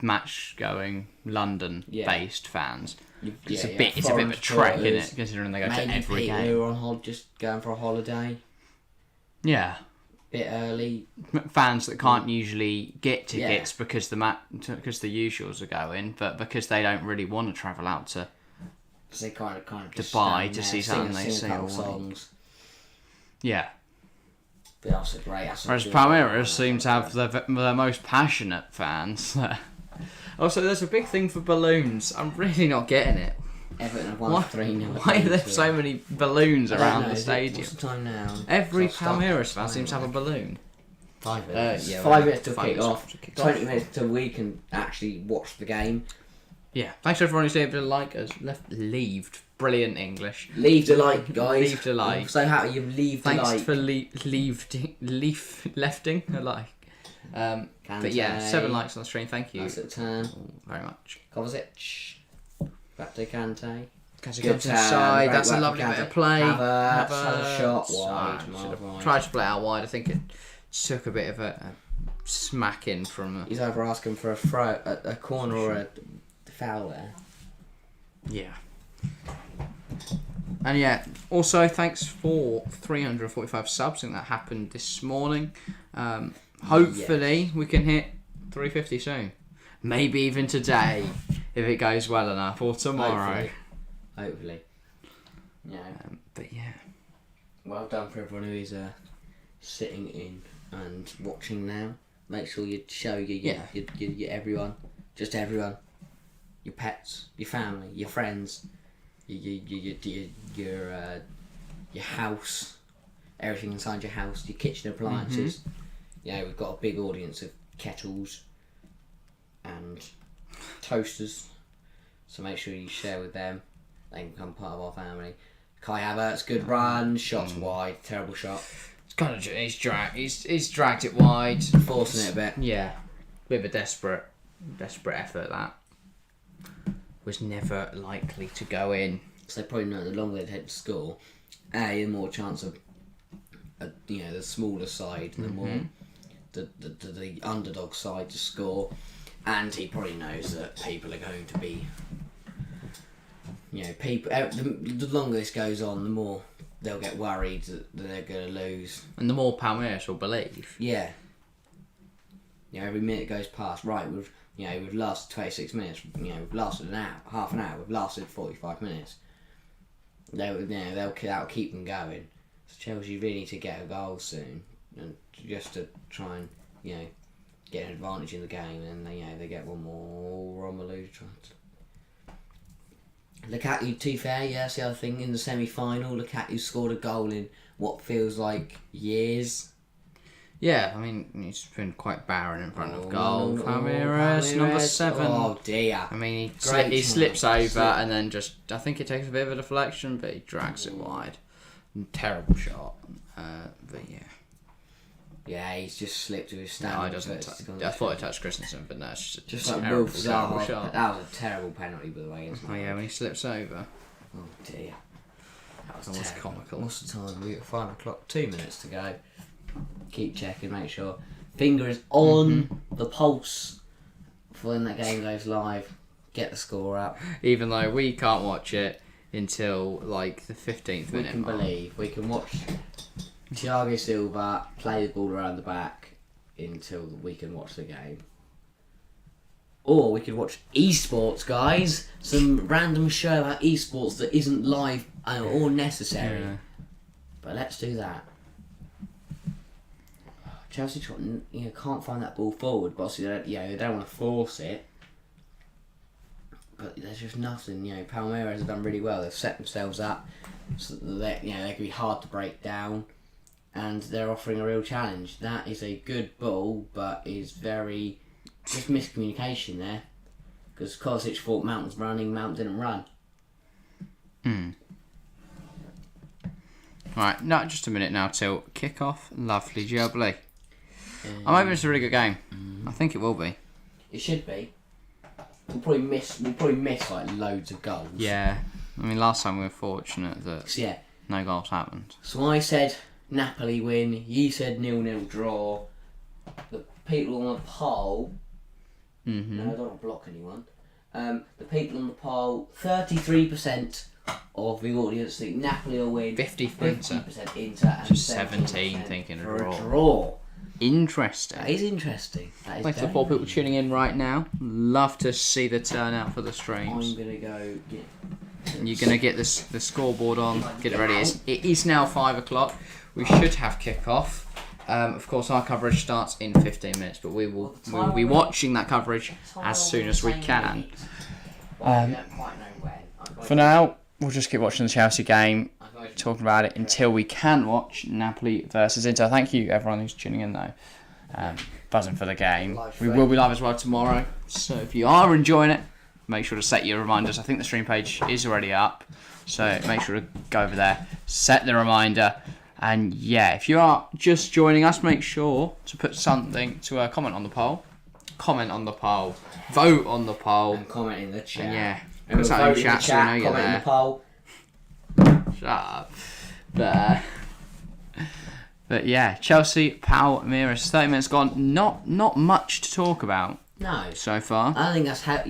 [SPEAKER 1] match-going London-based fans. It's a bit of a trek, isn't it? Considering they go to every game.
[SPEAKER 2] Who are on just going for a holiday.
[SPEAKER 1] Yeah.
[SPEAKER 2] Bit early.
[SPEAKER 1] Fans that can't usually get tickets because the usuals are going, but because they don't really want to travel out to.
[SPEAKER 2] Because they kind of
[SPEAKER 1] Dubai to see something they see all
[SPEAKER 2] songs.
[SPEAKER 1] Yeah.
[SPEAKER 2] But that's a great.
[SPEAKER 1] Whereas Palmeiras seem to have the most passionate fans. Also, there's a big thing for balloons. I'm really not getting it.
[SPEAKER 2] Everton have won 3-0.
[SPEAKER 1] Why are there so many balloons around the stadium?
[SPEAKER 2] What's the time now?
[SPEAKER 1] Every Palmeiras fan seems to have a balloon.
[SPEAKER 2] 5 minutes. 5 minutes to kick off. 20 minutes till we can actually watch the game.
[SPEAKER 1] Yeah. Thanks to everyone who's able to like us. Leaved. Brilliant English.
[SPEAKER 2] Leave a like, guys.
[SPEAKER 1] Leave a like.
[SPEAKER 2] I'm so happy you've leaved a like.
[SPEAKER 1] Thanks for lefting a like. But yeah, 7 likes on the stream. Thank you.
[SPEAKER 2] That's a turn.
[SPEAKER 1] Very much.
[SPEAKER 2] Kovacic. Back to Kante.
[SPEAKER 1] Kante comes inside. That's a lovely bit of play.
[SPEAKER 2] Have a shot wide.
[SPEAKER 1] Tried to play out wide. I think it took a bit of a smacking from.
[SPEAKER 2] He's either asking for a corner or a foul there.
[SPEAKER 1] Yeah. And also thanks for 345 subs. I think that happened this morning. Hopefully we can hit 350 soon. Maybe even today, if it goes well enough, or tomorrow.
[SPEAKER 2] Hopefully. Yeah.
[SPEAKER 1] But yeah.
[SPEAKER 2] Well done for everyone who is sitting in and watching now. Make sure you show your everyone, just everyone, your pets, your family, your friends, your house, everything inside your house, your kitchen appliances. Yeah, we've got a big audience of kettles and toasters, so make sure you share with them. They can become part of our family. Kai Havertz, good run, shots wide, terrible shot.
[SPEAKER 1] It's kind of he's dragged it wide,
[SPEAKER 2] forcing it a bit.
[SPEAKER 1] Yeah, bit of a desperate effort. That was never likely to go in.
[SPEAKER 2] So they probably know the longer they take to score, the more chance of the smaller side, the more the underdog side to score, and he probably knows that people are going to be, people. The longer this goes on, the more they'll get worried that they're going to lose,
[SPEAKER 1] and the more Palmeiras will believe.
[SPEAKER 2] Yeah. Every minute goes past. Right, we've lasted 26 minutes. We've lasted an hour, half an hour. We've lasted 45 minutes. That'll keep them going. So Chelsea really need to get a goal soon, and just to try and get an advantage in the game. And they get one more. Romelu trying to. Lukaku, to be fair, yeah, that's the other thing. In the semi-final, Lukaku scored a goal in what feels like years.
[SPEAKER 1] Yeah, I mean, he's been quite barren in front of goal.
[SPEAKER 2] No,
[SPEAKER 1] Palmeiras, number 7.
[SPEAKER 2] Oh, dear.
[SPEAKER 1] I mean,
[SPEAKER 2] Great
[SPEAKER 1] he slips
[SPEAKER 2] chance.
[SPEAKER 1] over and then just... I think it takes a bit of a deflection, but he drags it wide. Terrible shot. But yeah.
[SPEAKER 2] Yeah, he's just slipped with his stand.
[SPEAKER 1] No, I thought it touched Christensen, but no, it's just
[SPEAKER 2] like
[SPEAKER 1] terrible,
[SPEAKER 2] Wolf
[SPEAKER 1] terrible
[SPEAKER 2] Zaha.
[SPEAKER 1] shot.
[SPEAKER 2] That was a terrible penalty, by the way. Isn't it?
[SPEAKER 1] Oh yeah, when he slips over.
[SPEAKER 2] Oh dear. That was
[SPEAKER 1] Almost
[SPEAKER 2] terrible.
[SPEAKER 1] comical.
[SPEAKER 2] What's the time? We're at 5 o'clock. 2 minutes to go. Keep checking, make sure. Finger is on the pulse for when that game goes live. Get the score up.
[SPEAKER 1] Even though we can't watch it until like the 15th minute.
[SPEAKER 2] We can watch Thiago Silva play the ball around the back until we can watch the game. Or we could watch esports, guys. Some random show about esports that isn't live or necessary.
[SPEAKER 1] Yeah.
[SPEAKER 2] But let's do that. Chelsea can't find that ball forward, but obviously they don't want to force it. But there's just nothing. Palmeiras have done really well. They've set themselves up so that they can be hard to break down, and they're offering a real challenge. That is a good ball, but is very just miscommunication there, because Kovacic thought Mount was running, Mount didn't run.
[SPEAKER 1] Right, no, just a minute now till kick-off. Lovely jubbly. I'm hoping it's a really good game. I think it will be.
[SPEAKER 2] It should be. We'll probably miss like loads of goals.
[SPEAKER 1] Yeah. I mean, last time we were fortunate that
[SPEAKER 2] So, yeah.
[SPEAKER 1] no goals happened.
[SPEAKER 2] So I said Napoli win. You said 0-0 draw. The people on the poll. No, I don't want to block anyone. The people on the poll, 33% of the audience think Napoli will win. 50% Inter, and
[SPEAKER 1] Just 17 thinking a
[SPEAKER 2] for
[SPEAKER 1] draw.
[SPEAKER 2] a draw.
[SPEAKER 1] Interesting.
[SPEAKER 2] That is interesting. That is
[SPEAKER 1] Thanks to the 4 people tuning in right now. Love to see the turnout for the streams.
[SPEAKER 2] I'm gonna go get.
[SPEAKER 1] You're going to get the scoreboard on. Get it ready. It is now 5 o'clock. We should have kick-off. Of course, our coverage starts in 15 minutes, but we'll be watching that coverage as soon as we can. For now, we'll just keep watching the Chelsea game, talking about it until we can watch Napoli versus Inter. Thank you, everyone who's tuning in, though. Buzzing for the game. We will be live as well tomorrow, so if you are enjoying it, make sure to set your reminders. I think the stream page is already up, so make sure to go over there, set the reminder. And yeah, if you are just joining us, make sure to put something to comment on the poll. Comment on the poll. Vote on the poll.
[SPEAKER 2] And comment in the chat.
[SPEAKER 1] And yeah, put something in the chat so we know you're
[SPEAKER 2] comment
[SPEAKER 1] there.
[SPEAKER 2] in the poll.
[SPEAKER 1] Shut up. But yeah, Chelsea, Palmeiras, 30 minutes gone. Not much to talk about
[SPEAKER 2] No.
[SPEAKER 1] so far.
[SPEAKER 2] I think that's how,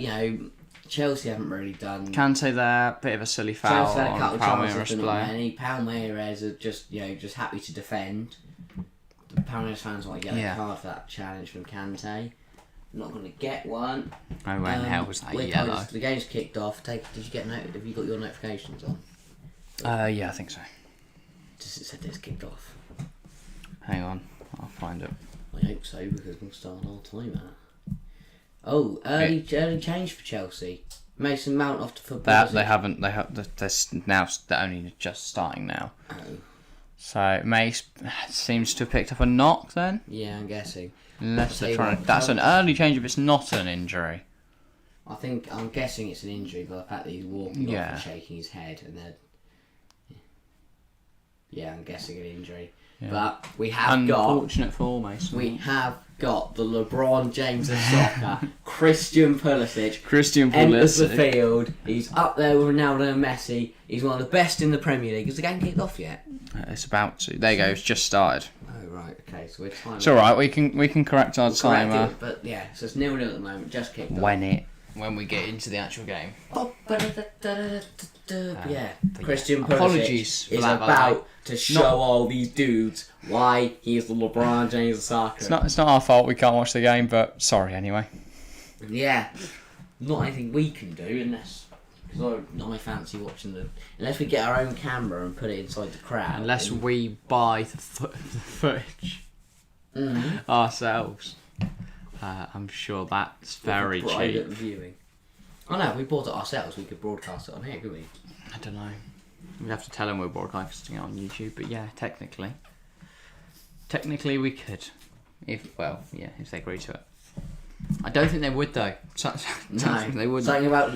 [SPEAKER 2] Chelsea haven't really done.
[SPEAKER 1] Kante there, bit of a silly foul
[SPEAKER 2] Chelsea had a
[SPEAKER 1] on
[SPEAKER 2] couple of chances,
[SPEAKER 1] Palmeiras
[SPEAKER 2] but not
[SPEAKER 1] player.
[SPEAKER 2] many. Palmeiras are just happy to defend. The Palmeiras fans want to get a card for that challenge from Kante. Not going to get one.
[SPEAKER 1] Oh, where the hell was that yellow?
[SPEAKER 2] The game's kicked off. Did you get have you got your notifications on?
[SPEAKER 1] Yeah, I think so.
[SPEAKER 2] Just it said it's kicked off.
[SPEAKER 1] Hang on, I'll find it.
[SPEAKER 2] I hope so, because we'll start our time at. Oh, early change for Chelsea. Mason Mount off to football.
[SPEAKER 1] They haven't. They're now. They're only just starting now.
[SPEAKER 2] Oh.
[SPEAKER 1] So Mace seems to have picked up a knock then.
[SPEAKER 2] Yeah, I'm guessing.
[SPEAKER 1] Unless they're trying to. That's an early change if it's not an injury.
[SPEAKER 2] I'm guessing it's an injury by the fact that he's walking off and shaking his head, and then. Yeah, I'm guessing an injury. Yeah. But we have
[SPEAKER 1] unfortunate for Mason.
[SPEAKER 2] We have got the LeBron James of soccer, Christian Pulisic. Enters the field. He's up there with Ronaldo and Messi. He's one of the best in the Premier League. Has the game kicked off yet?
[SPEAKER 1] It's about to. There you go. It's just started.
[SPEAKER 2] Oh right, okay. So we're timing.
[SPEAKER 1] It's all right. We can correct our timer.
[SPEAKER 2] But yeah, so it's 0-0 at the moment. Just kicked off.
[SPEAKER 1] When we get into the actual game.
[SPEAKER 2] Yeah, Christian
[SPEAKER 1] Apologies
[SPEAKER 2] Pulisic is about to show all these dudes why he is the LeBron James of soccer.
[SPEAKER 1] It's not our fault we can't watch the game, but sorry anyway.
[SPEAKER 2] Yeah, not anything we can do unless because I fancy watching unless we get our own camera and put it inside the crowd.
[SPEAKER 1] Unless we buy the footage ourselves. I'm sure that's very cheap.
[SPEAKER 2] Viewing. Oh no, if we bought it ourselves, we could broadcast it on here, could we?
[SPEAKER 1] I don't know. We'd have to tell them we're broadcasting it on YouTube, but yeah, technically we could. If they agree to it. I don't think they would though.
[SPEAKER 2] No,
[SPEAKER 1] they wouldn't.
[SPEAKER 2] Something about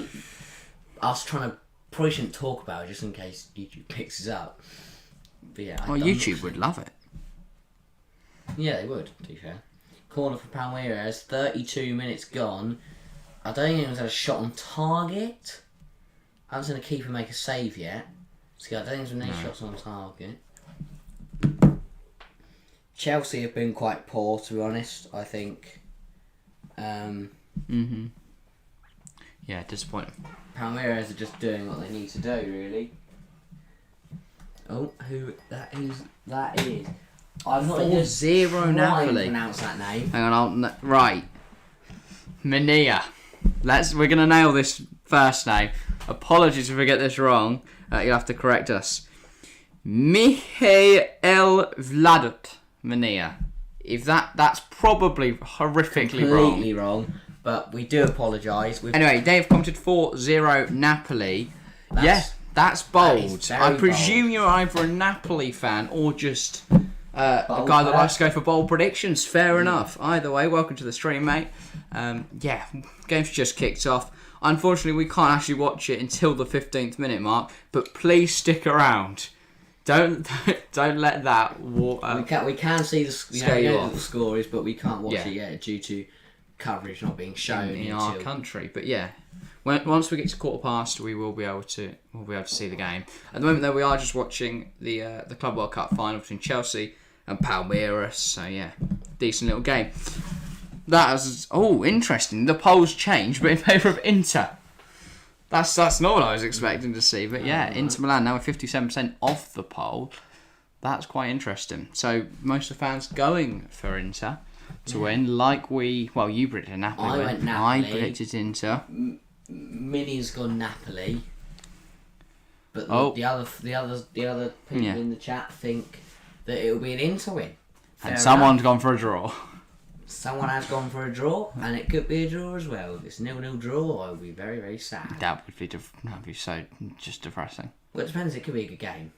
[SPEAKER 2] us trying to probably shouldn't talk about it just in case YouTube picks us up. But yeah,
[SPEAKER 1] YouTube would love it.
[SPEAKER 2] Yeah, they would. To be fair, corner for Palmeiras. 32 minutes gone. I don't think anyone's had a shot on target. I haven't seen a keeper make a save yet. So I don't think there's been any shots on target. Chelsea have been quite poor, to be honest. I think.
[SPEAKER 1] Yeah, disappointing.
[SPEAKER 2] Palmeiras are just doing what they need to do, really. Oh, who that is? That is. I'm not
[SPEAKER 1] 4-0 Napoli.
[SPEAKER 2] Pronounce that name.
[SPEAKER 1] Hang on, right. Mania. We're gonna nail this first name. Apologies if we get this wrong. You'll have to correct us. Michael Vladut Mania. If that's probably horrifically
[SPEAKER 2] Completely wrong. But we do apologise.
[SPEAKER 1] Anyway, they've commented 4-0 Napoli. That's bold. I presume you're either a Napoli fan or just a guy that likes to go for bold predictions. Fair enough. Either way, welcome to the stream, mate. Game's just kicked off. Unfortunately, we can't actually watch it until the 15th minute mark, but please stick around. Don't let that
[SPEAKER 2] we can see the score is, but we can't watch it yet due to coverage not being shown
[SPEAKER 1] in our country. But yeah, once we get to quarter past, we will be able to see the game. At the moment, though, we are just watching the Club World Cup final between Chelsea and Palmeiras. So yeah, decent little game. That was interesting. The polls changed, but in favour of Inter. That's not what I was expecting to see. But yeah, Inter Milan now with 57% of the poll. That's quite interesting. So most of the fans going for Inter to win, you predicted Napoli.
[SPEAKER 2] I went Napoli.
[SPEAKER 1] I predicted Inter.
[SPEAKER 2] Minnie's gone Napoli. But the other people in the chat think that it will be an Inter win.
[SPEAKER 1] And someone's gone for a draw.
[SPEAKER 2] Someone has gone for a draw, and it could be a draw as well. If it's a 0-0 draw, I will be very, very sad.
[SPEAKER 1] That would be so just depressing.
[SPEAKER 2] Well, it depends. It could be a good game.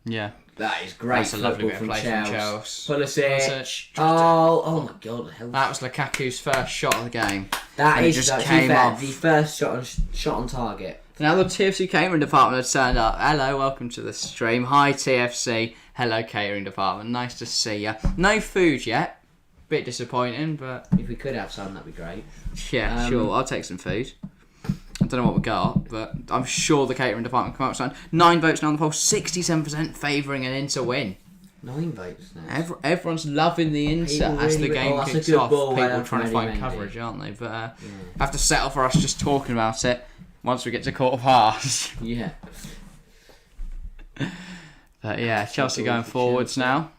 [SPEAKER 1] Yeah.
[SPEAKER 2] That is great.
[SPEAKER 1] That's a lovely bit of play from Chelsea.
[SPEAKER 2] Pulisic. Oh my god.
[SPEAKER 1] That was Lukaku's first shot of the game.
[SPEAKER 2] That is just came off. The first shot on target.
[SPEAKER 1] Now the TFC catering department has turned up. Hello, welcome to the stream. Hi TFC. Hello catering department. Nice to see you. No food yet. Bit disappointing, but
[SPEAKER 2] if we could have some, that'd be great.
[SPEAKER 1] Yeah, sure. I'll take some food. I don't know what we got, but I'm sure the catering department will come up with something. 9 votes now on the poll. 67% favouring an Inter win.
[SPEAKER 2] 9 votes now.
[SPEAKER 1] Everyone's loving the Inter as the game kicks off. People trying to find coverage, aren't they? But have to settle for us just talking about it once we get to quarter past.
[SPEAKER 2] Yeah.
[SPEAKER 1] But yeah, Chelsea going forwards now.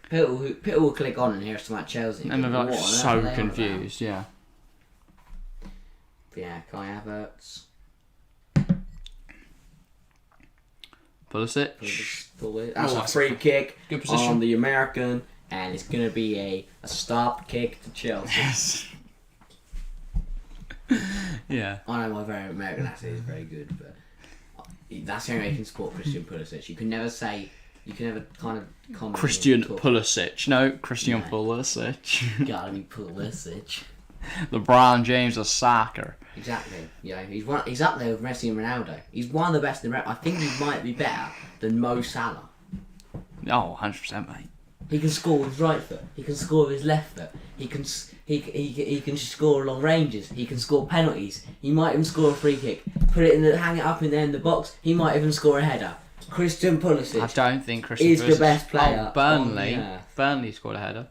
[SPEAKER 2] People will click on and hear us about Chelsea.
[SPEAKER 1] And they're so confused, yeah.
[SPEAKER 2] Yeah, Kai Havertz.
[SPEAKER 1] Pulisic.
[SPEAKER 2] That's a free kick.
[SPEAKER 1] Good position
[SPEAKER 2] on the American, and it's going to be a stop kick to Chelsea.
[SPEAKER 1] Yes. Yeah.
[SPEAKER 2] I know my very American accent is very good, but that's the only way you can support Christian Pulisic. You can never kind of comment.
[SPEAKER 1] Christian Pulisic. No, Christian Pulisic.
[SPEAKER 2] Gotta be Pulisic.
[SPEAKER 1] LeBron James of soccer.
[SPEAKER 2] Exactly. Yeah, he's up there with Messi and Ronaldo. He's one of the best in I think he might be better than Mo Salah.
[SPEAKER 1] Oh, 100%, mate.
[SPEAKER 2] He can score with his right foot. He can score with his left foot. He can score long ranges. He can score penalties. He might even score a free kick. Hang it up in the box. He might even score a header. Christian Pulisic.
[SPEAKER 1] I don't think Christian Pulisic
[SPEAKER 2] is the best player.
[SPEAKER 1] Burnley scored a header.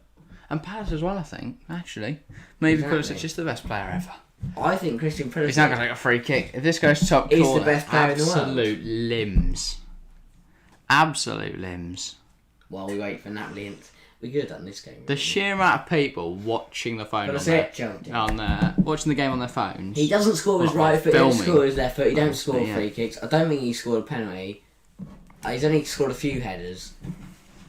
[SPEAKER 1] And Palace as well, I think, actually. Maybe Pulisic is the best player ever.
[SPEAKER 2] I think Christian Pulisic...
[SPEAKER 1] He's not going to take a free kick. If this goes to top corner...
[SPEAKER 2] He's the best player in the world.
[SPEAKER 1] Absolute limbs. Absolute limbs.
[SPEAKER 2] While we wait for Napoli and... We could have done this game.
[SPEAKER 1] The sheer amount of people watching the phone on there, watching the game on their phones...
[SPEAKER 2] He doesn't score with his right foot, he doesn't score with his left foot, he don't score free kicks. I don't think he scored a penalty. He's only scored a few headers.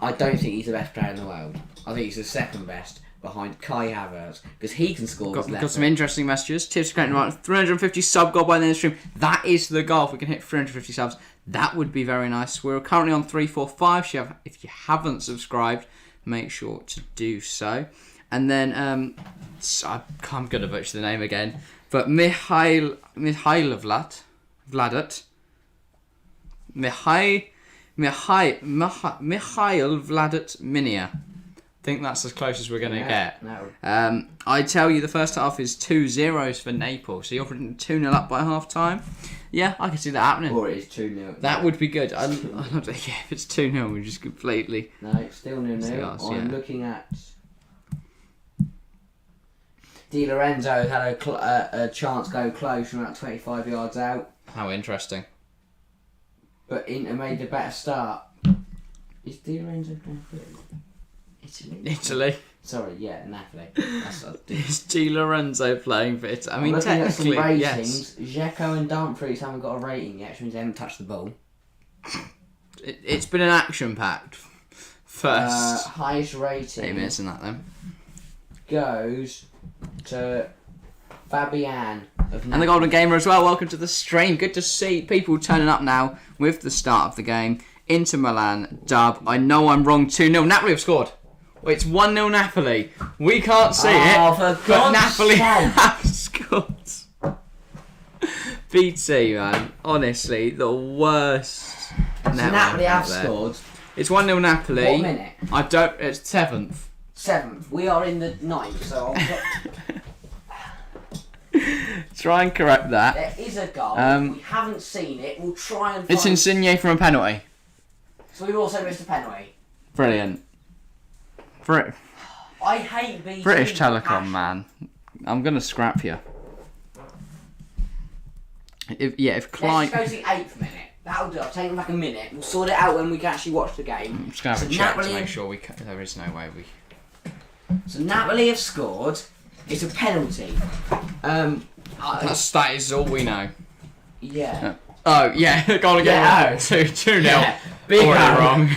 [SPEAKER 2] I don't think he's the best player in the world. I think he's the second best. behind Kai Havertz because he can score.
[SPEAKER 1] Got some interesting messages. Tips currently right 350 sub goal by the end of the stream. That is the goal. If we can hit 350 subs, that would be very nice. We're currently on 345. So if you haven't subscribed, make sure to do so. And then I'm going to butcher the name again, but Mihail Vladat. Mihail Vladat Minia. I think that's as close as we're going to get.
[SPEAKER 2] No.
[SPEAKER 1] I tell you, the first half is 2-0 for Napoli. So you're 2-0 up by half time. Yeah, I can see that happening.
[SPEAKER 2] Or it is 2-0.
[SPEAKER 1] That would be good. I love to, if it's 2-0, we're just completely...
[SPEAKER 2] No, it's still 0-0. I'm looking at... Di Lorenzo had a chance go close from about 25 yards out.
[SPEAKER 1] How interesting.
[SPEAKER 2] But Inter made a better start. Is Di Lorenzo playing for
[SPEAKER 1] Italy?
[SPEAKER 2] Sorry, yeah, Napoli.
[SPEAKER 1] Is Di Lorenzo playing for Italy? I mean, technically,
[SPEAKER 2] at some
[SPEAKER 1] yes.
[SPEAKER 2] ratings, Dzeko and Dumfries haven't got a rating yet, which means they haven't touched the ball.
[SPEAKER 1] It's been an action-packed first
[SPEAKER 2] highest rating
[SPEAKER 1] 8 minutes in that, then.
[SPEAKER 2] Goes to Fabian of
[SPEAKER 1] And the Golden Gamer as well. Welcome to the stream. Good to see people turning up now with the start of the game. Inter Milan, dub. I know I'm wrong. 2-0. Napoli have scored. It's 1-0 Napoli. We can't see it,
[SPEAKER 2] for
[SPEAKER 1] but
[SPEAKER 2] God's
[SPEAKER 1] Napoli
[SPEAKER 2] sake.
[SPEAKER 1] have scored. BT, man. Honestly, the worst.
[SPEAKER 2] So Napoli have scored.
[SPEAKER 1] It's 1-0 Napoli.
[SPEAKER 2] What minute?
[SPEAKER 1] I don't. It's 7th.
[SPEAKER 2] 7th. We are in the 9th, so
[SPEAKER 1] Try and correct that.
[SPEAKER 2] there is a goal. We haven't seen it. We'll try and find...
[SPEAKER 1] It's Insigne from a penalty.
[SPEAKER 2] So we've also missed a penalty.
[SPEAKER 1] Brilliant.
[SPEAKER 2] I hate BT.
[SPEAKER 1] British Telecom, man. I'm gonna scrap you. If Clyde...
[SPEAKER 2] Let's just go to the 8th minute. That'll do. I'll take them back a minute. We'll sort it out when we can actually watch the game.
[SPEAKER 1] I'm just gonna have a check to make sure there is no way we...
[SPEAKER 2] So Napoli have scored. It's a penalty.
[SPEAKER 1] That is all we know.
[SPEAKER 2] Yeah.
[SPEAKER 1] Oh, yeah. Goal again.
[SPEAKER 2] Yeah.
[SPEAKER 1] 2-0.
[SPEAKER 2] Yeah. Big
[SPEAKER 1] Already wrong.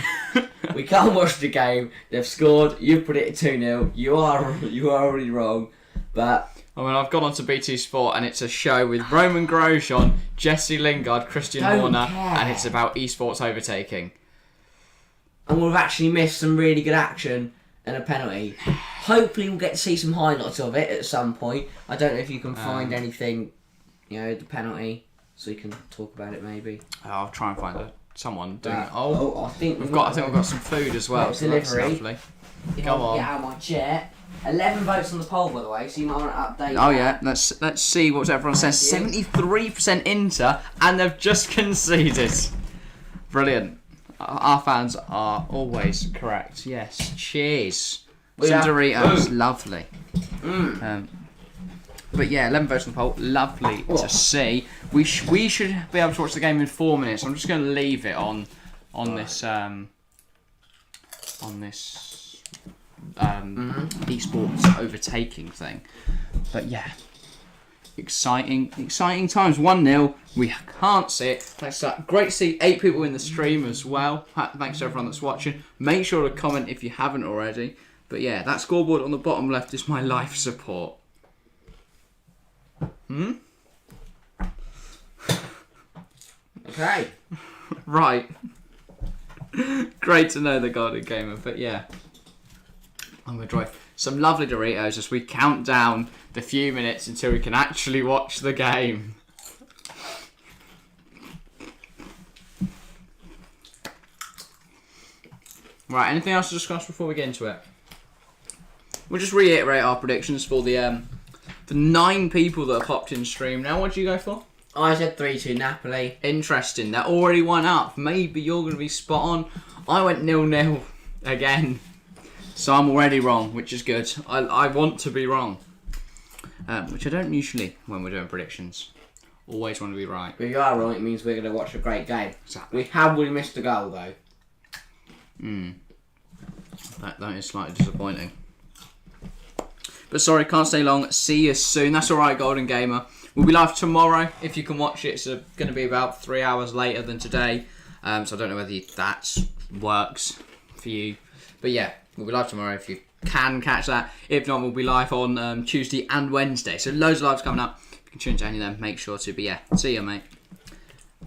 [SPEAKER 2] We can't watch the game. They've scored. You've put it at 2-0. You are already wrong. But
[SPEAKER 1] I mean, I've gone on to BT Sport and it's a show with Roman Grosjean, Jesse Lingard, Christian Horner, and it's about esports overtaking.
[SPEAKER 2] And we've actually missed some really good action and a penalty. Hopefully we'll get to see some highlights of it at some point. I don't know if you can find anything, the penalty, so you can talk about it maybe.
[SPEAKER 1] I'll try and find someone doing it.
[SPEAKER 2] I think we've
[SPEAKER 1] got some food as well. So that's lovely.
[SPEAKER 2] Go on. Get out of my chair. 11 votes on the poll, by the way, so you might want to update.
[SPEAKER 1] Oh yeah, let's see what everyone says. 73% Inter, and they've just conceded. Brilliant. Our fans are always correct. Yes. Cheers. Some Doritos, lovely. But yeah, 11 votes on the poll, lovely to see. We should be able to watch the game in 4 minutes. I'm just going to leave it on this esports overtaking thing. But yeah, exciting times. 1-0. We can't see it. Thanks to that. Great to see 8 people in the stream as well. Thanks to everyone that's watching. Make sure to comment if you haven't already. But yeah, that scoreboard on the bottom left is my life support.
[SPEAKER 2] Okay.
[SPEAKER 1] Right. Great to know the Golden Gamer, but yeah. I'm going to drive some lovely Doritos as we count down the few minutes until we can actually watch the game. Right, anything else to discuss before we get into it? We'll just reiterate our predictions for the 9 people that have popped in stream. Now, what do you go for?
[SPEAKER 2] I said 3-2 Napoli.
[SPEAKER 1] Interesting. They're already 1 up. Maybe you're going to be spot on. I went 0-0 again. So I'm already wrong, which is good. I want to be wrong. Which I don't usually when we're doing predictions. Always want to be right.
[SPEAKER 2] But if you are wrong, it means we're going to watch a great game.
[SPEAKER 1] Exactly.
[SPEAKER 2] We have really missed a goal, though.
[SPEAKER 1] That is slightly disappointing. But sorry, can't stay long. See you soon. That's alright, Golden Gamer. We'll be live tomorrow if you can watch it. It's going to be about 3 hours later than today. So I don't know whether that works for you. But yeah, We'll be live tomorrow if you can catch that. If not, we'll be live on Tuesday and Wednesday. So loads of lives coming up. If you can tune into any of them, make sure to. But yeah, see you, mate.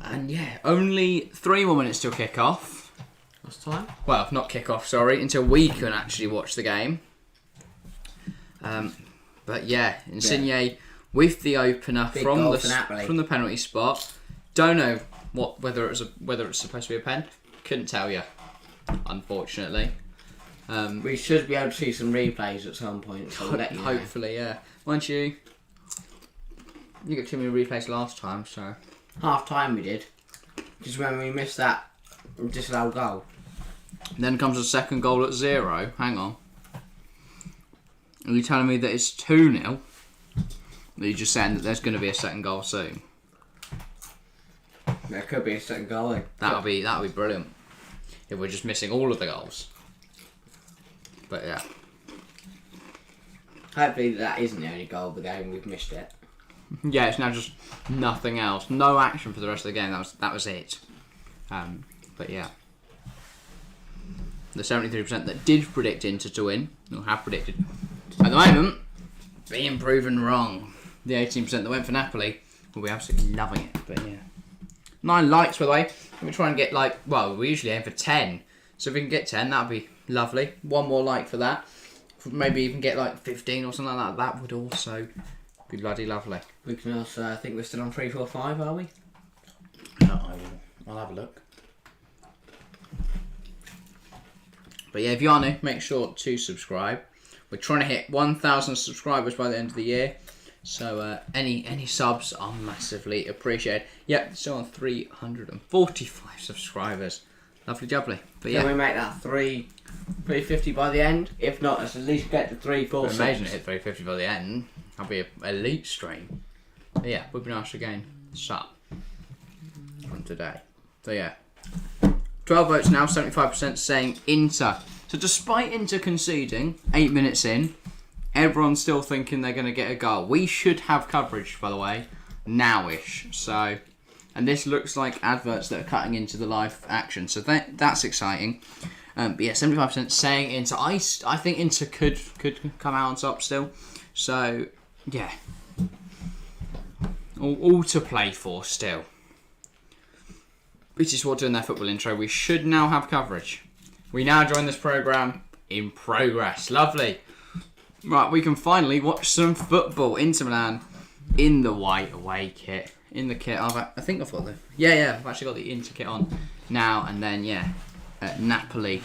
[SPEAKER 1] And yeah, only 3 more minutes till kick-off.
[SPEAKER 2] What's the time?
[SPEAKER 1] Well, not kick-off, sorry, until we can actually watch the game. But yeah, Insigne with the opener from the penalty spot. Don't know whether it's supposed to be a pen. Couldn't tell you, unfortunately.
[SPEAKER 2] We should be able to see some replays at some point. So we'll let you know.
[SPEAKER 1] Hopefully, yeah. Weren't you? You got too many replays last time, so.
[SPEAKER 2] Half time we did, because when we missed that disallowed goal.
[SPEAKER 1] Then comes the second goal at 0. Hang on. Are you telling me that it's 2-0? Or are you just saying that there's going to be a second goal soon?
[SPEAKER 2] There could be a second goal.
[SPEAKER 1] That'll be brilliant. If we're just missing all of the goals. But yeah.
[SPEAKER 2] Hopefully that isn't the only goal of the game. We've missed it.
[SPEAKER 1] Yeah, it's now just nothing else. No action for the rest of the game. That was it. But yeah. The 73% that did predict Inter to win, or have predicted, at the moment, being proven wrong. The 18% that went for Napoli will be absolutely loving it. But yeah. 9 likes, by the way. We're trying to get we usually aim for 10. So if we can get 10, that'd be lovely. 1 more like for that. Maybe even get 15 or something like that. That would also be bloody lovely.
[SPEAKER 2] We can also, I think we're still on 3, 4, 5, are we?
[SPEAKER 1] I'll have a look. But yeah, if you are new, make sure to subscribe. We're trying to hit 1,000 subscribers by the end of the year. So any subs are massively appreciated. Yep, still on 345 subscribers. Lovely jubbly. But yeah.
[SPEAKER 2] Can we make that 350 by the end? If not, let's at least get to 3, 4, 6.
[SPEAKER 1] Imagine it hit 350 by the end. That'll be an elite stream. But yeah, we'll be nice again. Shut from today. So yeah. 12 votes now, 75% saying Inter. So despite Inter conceding 8 minutes in, everyone's still thinking they're going to get a goal. We should have coverage, by the way, nowish. So, and this looks like adverts that are cutting into the live action. So that's exciting. But yeah, 75% saying Inter. I think Inter could come out on top still. So yeah, all to play for still. Which is what doing their football intro. We should now have coverage. We now join this programme in progress. Lovely. Right, we can finally watch some football. Inter Milan in the white away kit. In the kit. I think I've got the... Yeah, I've actually got the Inter kit on now. And then, Napoli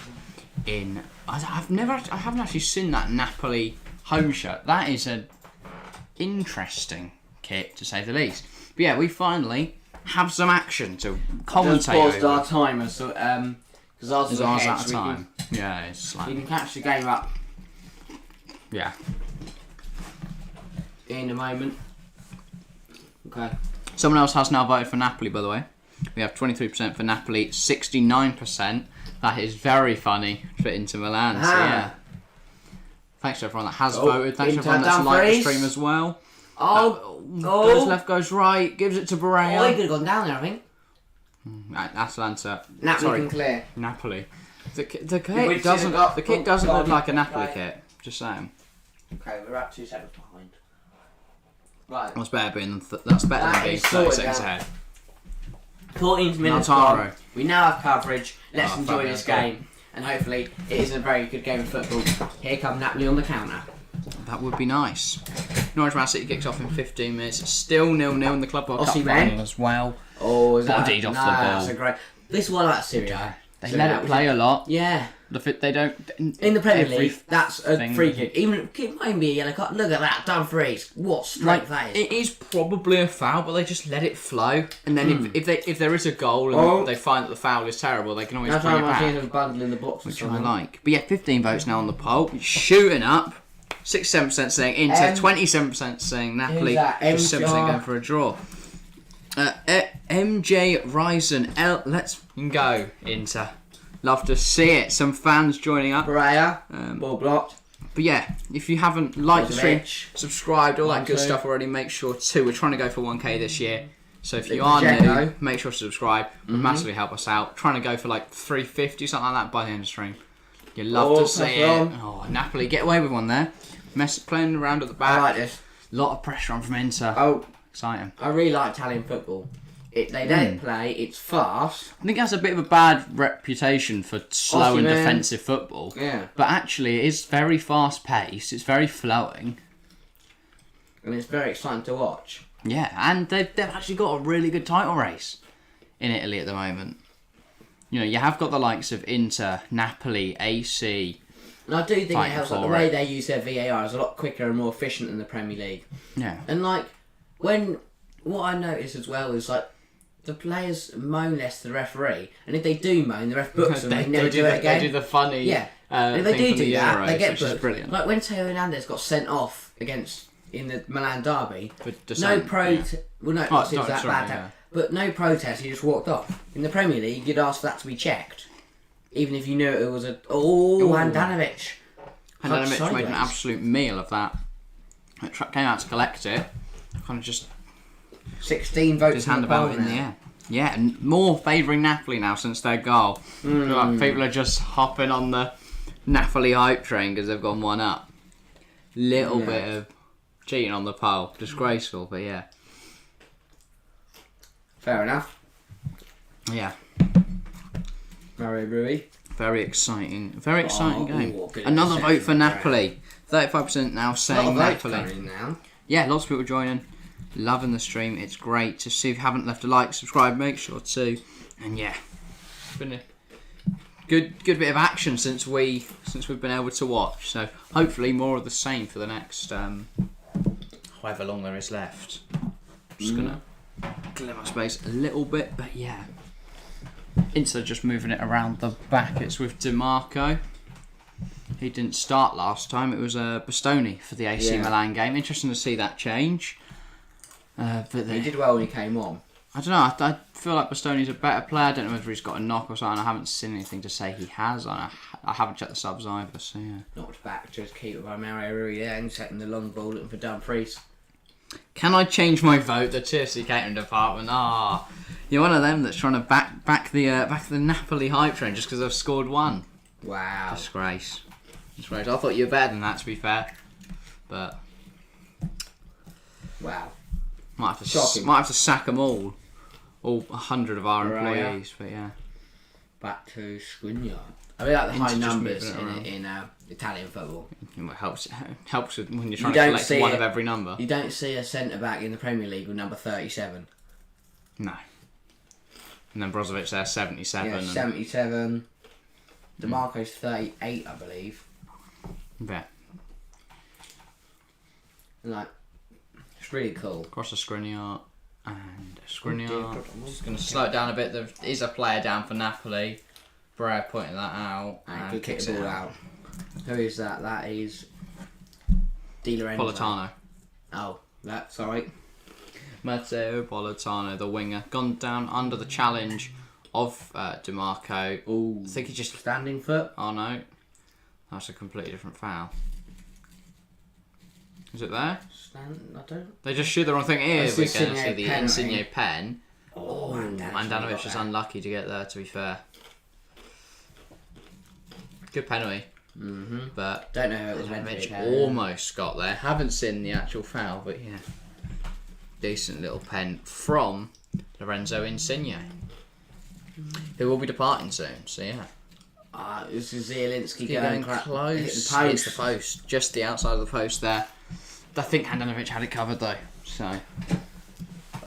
[SPEAKER 1] in... I haven't actually seen that Napoli home shirt. That is an interesting kit, to say the least. But yeah, we finally... have some action to commentate.
[SPEAKER 2] Just paused our timer, so because ours is
[SPEAKER 1] ours at a time. Yeah, it's like
[SPEAKER 2] you can catch the game up.
[SPEAKER 1] Yeah.
[SPEAKER 2] In a moment. Okay.
[SPEAKER 1] Someone else has now voted for Napoli, by the way. We have 23% for Napoli, 69%. That is very funny for Inter Milan. So yeah. Thanks to everyone that has voted. Thanks to everyone that's liked the stream as well. Goes left, goes right, gives it to Barea.
[SPEAKER 2] Oh, he could have gone down there, I think.
[SPEAKER 1] Atalanta.
[SPEAKER 2] Napoli can clear.
[SPEAKER 1] Napoli. The kit doesn't look like a Napoli kit. Just saying.
[SPEAKER 2] Okay, we're at 2 seconds behind. Right.
[SPEAKER 1] That's better than being 30 seconds ahead.
[SPEAKER 2] 14 minutes
[SPEAKER 1] Lautaro.
[SPEAKER 2] gone. We now have coverage. Let's enjoy this
[SPEAKER 1] Fabian's
[SPEAKER 2] game. And hopefully it is a very good game of football. Here comes Napoli on the counter.
[SPEAKER 1] That would be nice. Norwich Man City kicks off in 15 minutes. It's still 0-0 in the Club World Cup final as well.
[SPEAKER 2] Oh, is that...
[SPEAKER 1] Bodied off the ball.
[SPEAKER 2] That's a great... This is what I like Serie A.
[SPEAKER 1] They let it play a lot.
[SPEAKER 2] Yeah.
[SPEAKER 1] They don't...
[SPEAKER 2] In the Premier League, that's a free kick. Even it might be a yellow card. Look at that, done freeze. What strength that is.
[SPEAKER 1] It is probably a foul, but they just let it flow. And then if there is a goal and they find that the foul is terrible, they can always bring it back.
[SPEAKER 2] Martinez bundle in the box,
[SPEAKER 1] which I like. But yeah, 15 votes now on the poll. Shooting up. 67% saying Inter, 27% saying Napoli, 7% going for a draw. MJ Ryzen, let's go Inter. Love to see it. Some fans joining up.
[SPEAKER 2] Barea, ball blocked.
[SPEAKER 1] But yeah, if you haven't liked the stream, subscribed, all that good stuff already, make sure to. We're trying to go for 1k this year. So if you are new, make sure to subscribe. It would massively help us out. Trying to go for 350, something like that by the end of the stream. You love to
[SPEAKER 2] pass
[SPEAKER 1] see
[SPEAKER 2] it
[SPEAKER 1] it.
[SPEAKER 2] on.
[SPEAKER 1] Oh, Napoli get away with one there. Messi playing around at the back.
[SPEAKER 2] I like this.
[SPEAKER 1] Lot of pressure on from Inter.
[SPEAKER 2] Oh,
[SPEAKER 1] Exciting.
[SPEAKER 2] I really like Italian football. They don't play. It's fast.
[SPEAKER 1] I think it has a bit of a bad reputation for slow and defensive football.
[SPEAKER 2] Yeah.
[SPEAKER 1] But actually, it is very fast paced. It's very flowing.
[SPEAKER 2] And it's very exciting to watch.
[SPEAKER 1] Yeah, and they've actually got a really good title race in Italy at the moment. You know, you have got the likes of Inter, Napoli, AC.
[SPEAKER 2] And I do think it
[SPEAKER 1] Fighting
[SPEAKER 2] helps. Like,
[SPEAKER 1] for
[SPEAKER 2] the way
[SPEAKER 1] it.
[SPEAKER 2] they use their VAR is a lot quicker and more efficient than the Premier League.
[SPEAKER 1] Yeah.
[SPEAKER 2] And like what I notice as well is like the players moan less to the referee, and if they do moan, the ref books them. They never do it again.
[SPEAKER 1] They do the funny.
[SPEAKER 2] Yeah. And if they
[SPEAKER 1] thing
[SPEAKER 2] do
[SPEAKER 1] from the
[SPEAKER 2] that,
[SPEAKER 1] Euros,
[SPEAKER 2] they get
[SPEAKER 1] which is
[SPEAKER 2] booked.
[SPEAKER 1] brilliant.
[SPEAKER 2] Like when Teo Hernandez got sent off in the Milan derby,
[SPEAKER 1] For
[SPEAKER 2] no
[SPEAKER 1] dissent,
[SPEAKER 2] protest.
[SPEAKER 1] yeah.
[SPEAKER 2] Well, no,
[SPEAKER 1] Oh,
[SPEAKER 2] it was that
[SPEAKER 1] sorry,
[SPEAKER 2] bad.
[SPEAKER 1] yeah.
[SPEAKER 2] But no protest. He just walked off. In the Premier League, you'd ask for that to be checked, even if you knew it was Handanovic.
[SPEAKER 1] Handanovic made an
[SPEAKER 2] Sideways.
[SPEAKER 1] absolute meal of that. It came out to collect it. Kind of just
[SPEAKER 2] 16 votes
[SPEAKER 1] his
[SPEAKER 2] in
[SPEAKER 1] hand
[SPEAKER 2] the
[SPEAKER 1] about
[SPEAKER 2] poll
[SPEAKER 1] in the
[SPEAKER 2] now.
[SPEAKER 1] air. Yeah, and more favouring Napoli now since their goal. I feel like people are just hopping on the Napoli hype train because they've gone one up. Little bit of cheating on the poll. Disgraceful, but yeah.
[SPEAKER 2] Fair enough.
[SPEAKER 1] Yeah,
[SPEAKER 2] Mario Rui.
[SPEAKER 1] very exciting game.
[SPEAKER 2] Good
[SPEAKER 1] Another vote for
[SPEAKER 2] interception,
[SPEAKER 1] Napoli. 35% now saying Napoli.
[SPEAKER 2] Now.
[SPEAKER 1] Yeah, lots of people joining. Loving the stream. It's great to see. If you haven't left a like, subscribe, make sure to. And yeah, it's been a good bit of action since we've been able to watch. So hopefully more of the same for the next however long there is left. Just gonna clear my space a little bit, but yeah. Inter just moving it around the back. It's with DiMarco. He didn't start last time. It was Bastoni for the AC Milan game. Interesting to see that change. But
[SPEAKER 2] He did well when he came on.
[SPEAKER 1] I don't know. I feel like Bastoni's a better player. I don't know whether he's got a knock or something. I haven't seen anything to say he has. I haven't checked the subs either. So yeah.
[SPEAKER 2] Knocked back, just keep it by Mario Rui there and setting the long ball looking for Dumfries.
[SPEAKER 1] Can I change my vote? The TFC catering department. You're one of them that's trying to back the Napoli hype train just because I've scored one.
[SPEAKER 2] Wow.
[SPEAKER 1] Disgrace. I thought you were better than that, to be fair. But
[SPEAKER 2] Wow.
[SPEAKER 1] might have
[SPEAKER 2] Shocking.
[SPEAKER 1] to sack them all 100 of our
[SPEAKER 2] Right,
[SPEAKER 1] employees. But yeah.
[SPEAKER 2] Back to Skriniar. I really like the
[SPEAKER 1] Inter
[SPEAKER 2] high
[SPEAKER 1] just
[SPEAKER 2] numbers
[SPEAKER 1] moving it
[SPEAKER 2] in Italian football.
[SPEAKER 1] It helps with when you're trying
[SPEAKER 2] You
[SPEAKER 1] to
[SPEAKER 2] don't
[SPEAKER 1] collect
[SPEAKER 2] see
[SPEAKER 1] one
[SPEAKER 2] it.
[SPEAKER 1] of every number.
[SPEAKER 2] You don't see a centre back in the Premier League with number 37.
[SPEAKER 1] No. And then Brozovic there, 77.
[SPEAKER 2] Yeah, 77. DiMarco's 38, I believe.
[SPEAKER 1] Yeah.
[SPEAKER 2] And like, it's really cool.
[SPEAKER 1] Across the Skriniar. And Skriniar. Just going to slow it down a bit. There is a player down for Napoli. Brea pointing that out.
[SPEAKER 2] And
[SPEAKER 1] And
[SPEAKER 2] good kick
[SPEAKER 1] kicks
[SPEAKER 2] the
[SPEAKER 1] it
[SPEAKER 2] ball
[SPEAKER 1] out.
[SPEAKER 2] out. Who is that? That is Di Lorenzo.
[SPEAKER 1] Politano.
[SPEAKER 2] Oh, that's alright.
[SPEAKER 1] Matteo Politano, the winger. Gone down under the challenge of DiMarco.
[SPEAKER 2] Ooh.
[SPEAKER 1] I think he just...
[SPEAKER 2] Standing foot.
[SPEAKER 1] Oh no. That's a completely different foul. Is it there?
[SPEAKER 2] I don't.
[SPEAKER 1] They just shoot the wrong thing. Here
[SPEAKER 2] That's
[SPEAKER 1] we
[SPEAKER 2] the
[SPEAKER 1] can see
[SPEAKER 2] Insigne
[SPEAKER 1] the
[SPEAKER 2] pen,
[SPEAKER 1] Insigne
[SPEAKER 2] right?
[SPEAKER 1] pen.
[SPEAKER 2] Oh,
[SPEAKER 1] Mandanovic is unlucky to get there, to be fair. Good penalty.
[SPEAKER 2] Mm-hmm.
[SPEAKER 1] But
[SPEAKER 2] Don't know who it was meant to be.
[SPEAKER 1] Mandanovic almost got there. Haven't seen the actual foul, but yeah. Decent little pen from Lorenzo Insigne. Who will be departing soon, so yeah.
[SPEAKER 2] This is Zielinski
[SPEAKER 1] Going
[SPEAKER 2] going
[SPEAKER 1] close.
[SPEAKER 2] Hit the post.
[SPEAKER 1] It's the post. Just the outside of the post there. I think Handanovic had it covered though, so...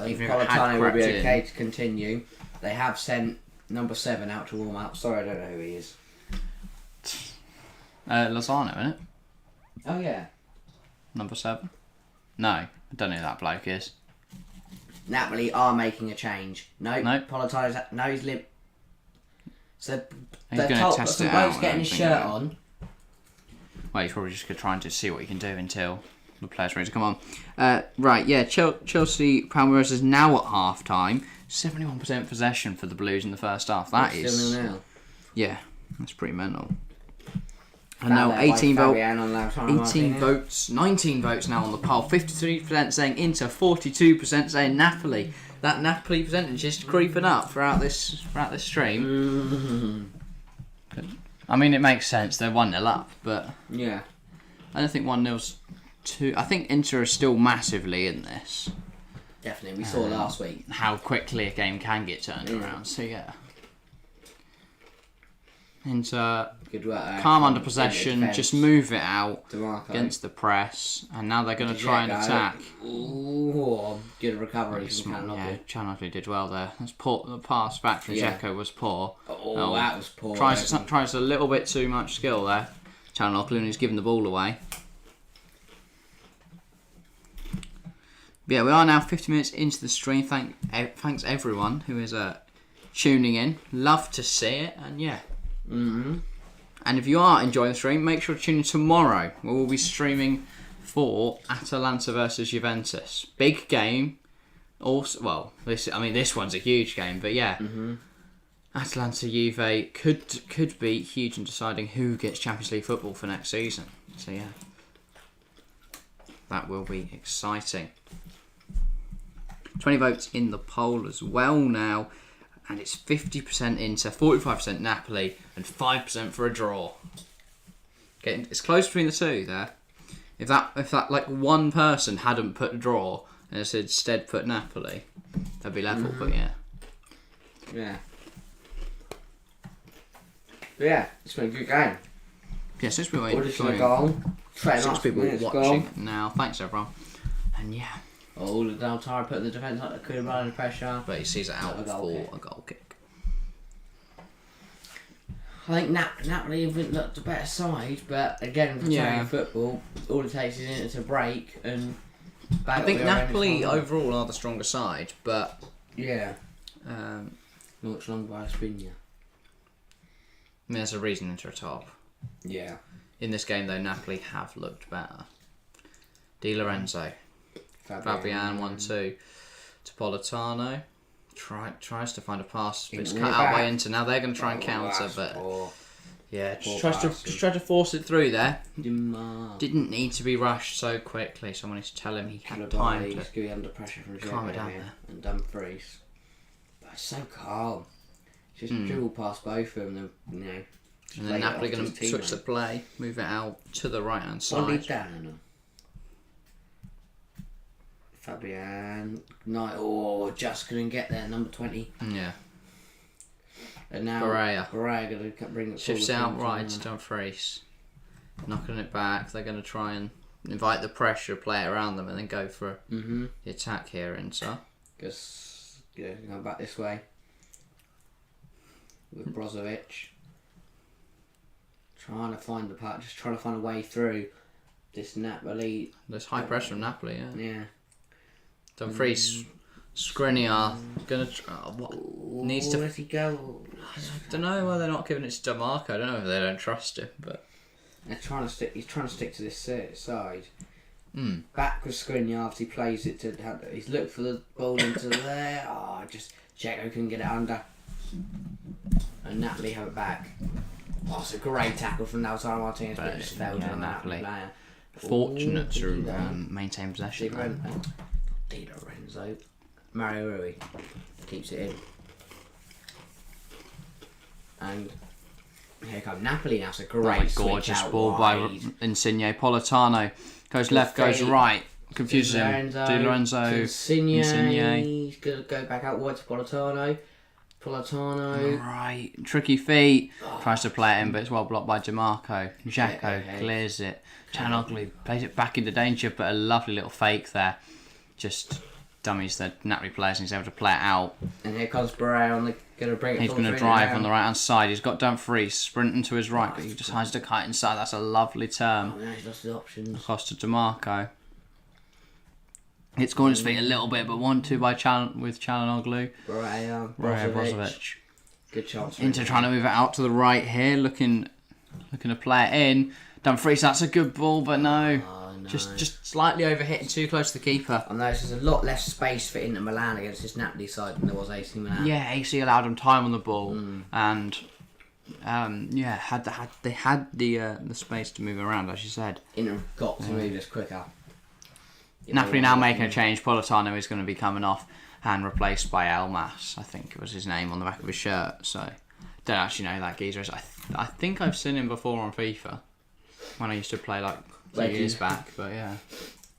[SPEAKER 1] Even if it had
[SPEAKER 2] Politano will be
[SPEAKER 1] crept in.
[SPEAKER 2] okay to continue. They have sent number 7 out to warm up. Sorry, I don't know who he is.
[SPEAKER 1] Lozano, isn't it?
[SPEAKER 2] Oh yeah.
[SPEAKER 1] Number 7? No, I don't know who that bloke is.
[SPEAKER 2] Napoli are making a change. No,
[SPEAKER 1] Nope.
[SPEAKER 2] Politano's no, he's limp. So
[SPEAKER 1] He's
[SPEAKER 2] they're
[SPEAKER 1] gonna
[SPEAKER 2] told
[SPEAKER 1] test
[SPEAKER 2] some
[SPEAKER 1] it
[SPEAKER 2] bloke's
[SPEAKER 1] out,
[SPEAKER 2] getting
[SPEAKER 1] I
[SPEAKER 2] his
[SPEAKER 1] think,
[SPEAKER 2] shirt
[SPEAKER 1] yeah.
[SPEAKER 2] on.
[SPEAKER 1] Well, he's probably just trying to see what he can do until the players ready to come on. Right, yeah, Chelsea Palmeiras is now at half time. 71% possession for the Blues in the first half. That
[SPEAKER 2] Still
[SPEAKER 1] is,
[SPEAKER 2] 0-0.
[SPEAKER 1] yeah, that's pretty mental. And
[SPEAKER 2] Foul
[SPEAKER 1] now
[SPEAKER 2] there by
[SPEAKER 1] 18
[SPEAKER 2] Fabian on Lautaro
[SPEAKER 1] 18
[SPEAKER 2] Martinez.
[SPEAKER 1] votes, 19 votes now on the poll. 53% saying Inter, 42% saying Napoli. That Napoli percentage is creeping up throughout this stream. I mean, it makes sense. They're 1-0 up, but
[SPEAKER 2] Yeah.
[SPEAKER 1] I don't think 1-0's too... I think Inter is still massively in this.
[SPEAKER 2] Definitely. We saw last week.
[SPEAKER 1] How quickly a game can get turned around. So, yeah. Inter...
[SPEAKER 2] Good work.
[SPEAKER 1] Calm under possession, just move it out
[SPEAKER 2] DeMarco.
[SPEAKER 1] against the press, and now they're going to try and attack.
[SPEAKER 2] Ooh, good recovery from Chalanoglu.
[SPEAKER 1] Yeah, Chalanoglu did well there. That's poor. The pass back from Dzeko was poor.
[SPEAKER 2] Oh, that was poor.
[SPEAKER 1] Tries a little bit too much skill there. Chalanoglu, and he's giving the ball away. Yeah, we are now 50 minutes into the stream. Thanks everyone who is tuning in. Love to see it, and yeah.
[SPEAKER 2] Mm-hmm.
[SPEAKER 1] And if you are enjoying the stream, make sure to tune in tomorrow, where we'll be streaming for Atalanta versus Juventus. Big game. Also, well, this one's a huge game, but yeah, Atalanta Juve could be huge in deciding who gets Champions League football for next season. So yeah, that will be exciting. 20 votes in the poll as well now. And it's 50% Inter, 45% Napoli, and 5% for a draw. It's close between the two there. If that like one person hadn't put a draw and instead put Napoli, they'd be level. But yeah.
[SPEAKER 2] Yeah. But yeah, it's been a good game.
[SPEAKER 1] Yeah, since we were waiting for
[SPEAKER 2] six
[SPEAKER 1] people watching it now. Thanks everyone. And yeah.
[SPEAKER 2] Oh, Lautaro putting the defence like they could have under pressure.
[SPEAKER 1] But he sees it out for a goal kick.
[SPEAKER 2] I think Napoli have looked a better side, but again, for playing football, all it takes is Inter to break and...
[SPEAKER 1] I think Napoli overall are the stronger side, but...
[SPEAKER 2] Yeah. Watchalong by Spinja.
[SPEAKER 1] I mean, there's a reason Inter are top.
[SPEAKER 2] Yeah.
[SPEAKER 1] In this game, though, Napoli have looked better. Di Lorenzo. Fabian 1-2 to Politano. Tries to find a pass, but it's cut out by Inter. Now they're going to try and counter, but just tried to force it through there. Didn't need to be rushed so quickly. Someone needs to tell him he had time to
[SPEAKER 2] He's going to be under pressure from
[SPEAKER 1] calm it down there.
[SPEAKER 2] And Dumfries. But it's so calm. Just dribble past both of them,
[SPEAKER 1] and then Napoli going to switch the play, move it out to the right hand side.
[SPEAKER 2] Fabian, just couldn't get there. Number 20.
[SPEAKER 1] Yeah.
[SPEAKER 2] And now
[SPEAKER 1] Correa
[SPEAKER 2] going to bring it.
[SPEAKER 1] Shifts out right to Dumfries, knocking it back. They're going to try and invite the pressure, play it around them, and then go for the attack here. Inter.
[SPEAKER 2] Just going back this way with Brozovic, trying to find the part, just trying to find a way through this Napoli.
[SPEAKER 1] There's high pressure from Napoli.
[SPEAKER 2] Yeah.
[SPEAKER 1] Dumfries, Skriniar, needs to.
[SPEAKER 2] Where's he go?
[SPEAKER 1] I don't know why they're not giving it to DeMarco. I don't know if they don't trust him, but
[SPEAKER 2] they're trying to stick. He's trying to stick to this side. Back with Skriniar after he plays it to. He's looked for the ball into there. Just Dzeko can get it under, and Napoli have it back. It's a great tackle from Lautaro Martinez, but it just failed on Napoli.
[SPEAKER 1] Fortunate to maintain possession.
[SPEAKER 2] Di Lorenzo. Mario Rui keeps it in. And here comes Napoli now. It's a great
[SPEAKER 1] gorgeous ball by Insigne. Politano goes left, goes right. Confuses him. Di Lorenzo.
[SPEAKER 2] Insigne. He's going to go back out wide to Politano.
[SPEAKER 1] Right. Tricky feet. Tries to play it in, but it's well blocked by DeMarco. Dzeko clears it. Chalanoglu plays it back into danger, but a lovely little fake there. Just dummies the Napoli players and he's able to play it out.
[SPEAKER 2] And here comes Barrea going to bring it.
[SPEAKER 1] He's going to drive on the right hand side. He's got Dumfries sprinting to his right, but he just decides to cut inside. That's a lovely turn.
[SPEAKER 2] Now he's lost his options.
[SPEAKER 1] Across to DeMarco. It's going his feet a little bit, but 1-2 by with Chalanoglu.
[SPEAKER 2] Barrea,
[SPEAKER 1] Brozovic.
[SPEAKER 2] Good chance.
[SPEAKER 1] Inter trying to move it out to the right here, looking to play it in. Dumfries, that's a good ball, but no. Just slightly overhit, too close to the keeper.
[SPEAKER 2] I know there's a lot less space for Inter Milan against this Napoli side than there was AC Milan.
[SPEAKER 1] Yeah, AC allowed them time on the ball, and they had the space to move around, as you said.
[SPEAKER 2] Inter got to move this quicker.
[SPEAKER 1] Napoli now making a change. Politano is going to be coming off and replaced by Elmas. I think it was his name on the back of his shirt. So don't actually know who that geezer is. I think I've seen him before on FIFA when I used to play like 2 years back. But yeah,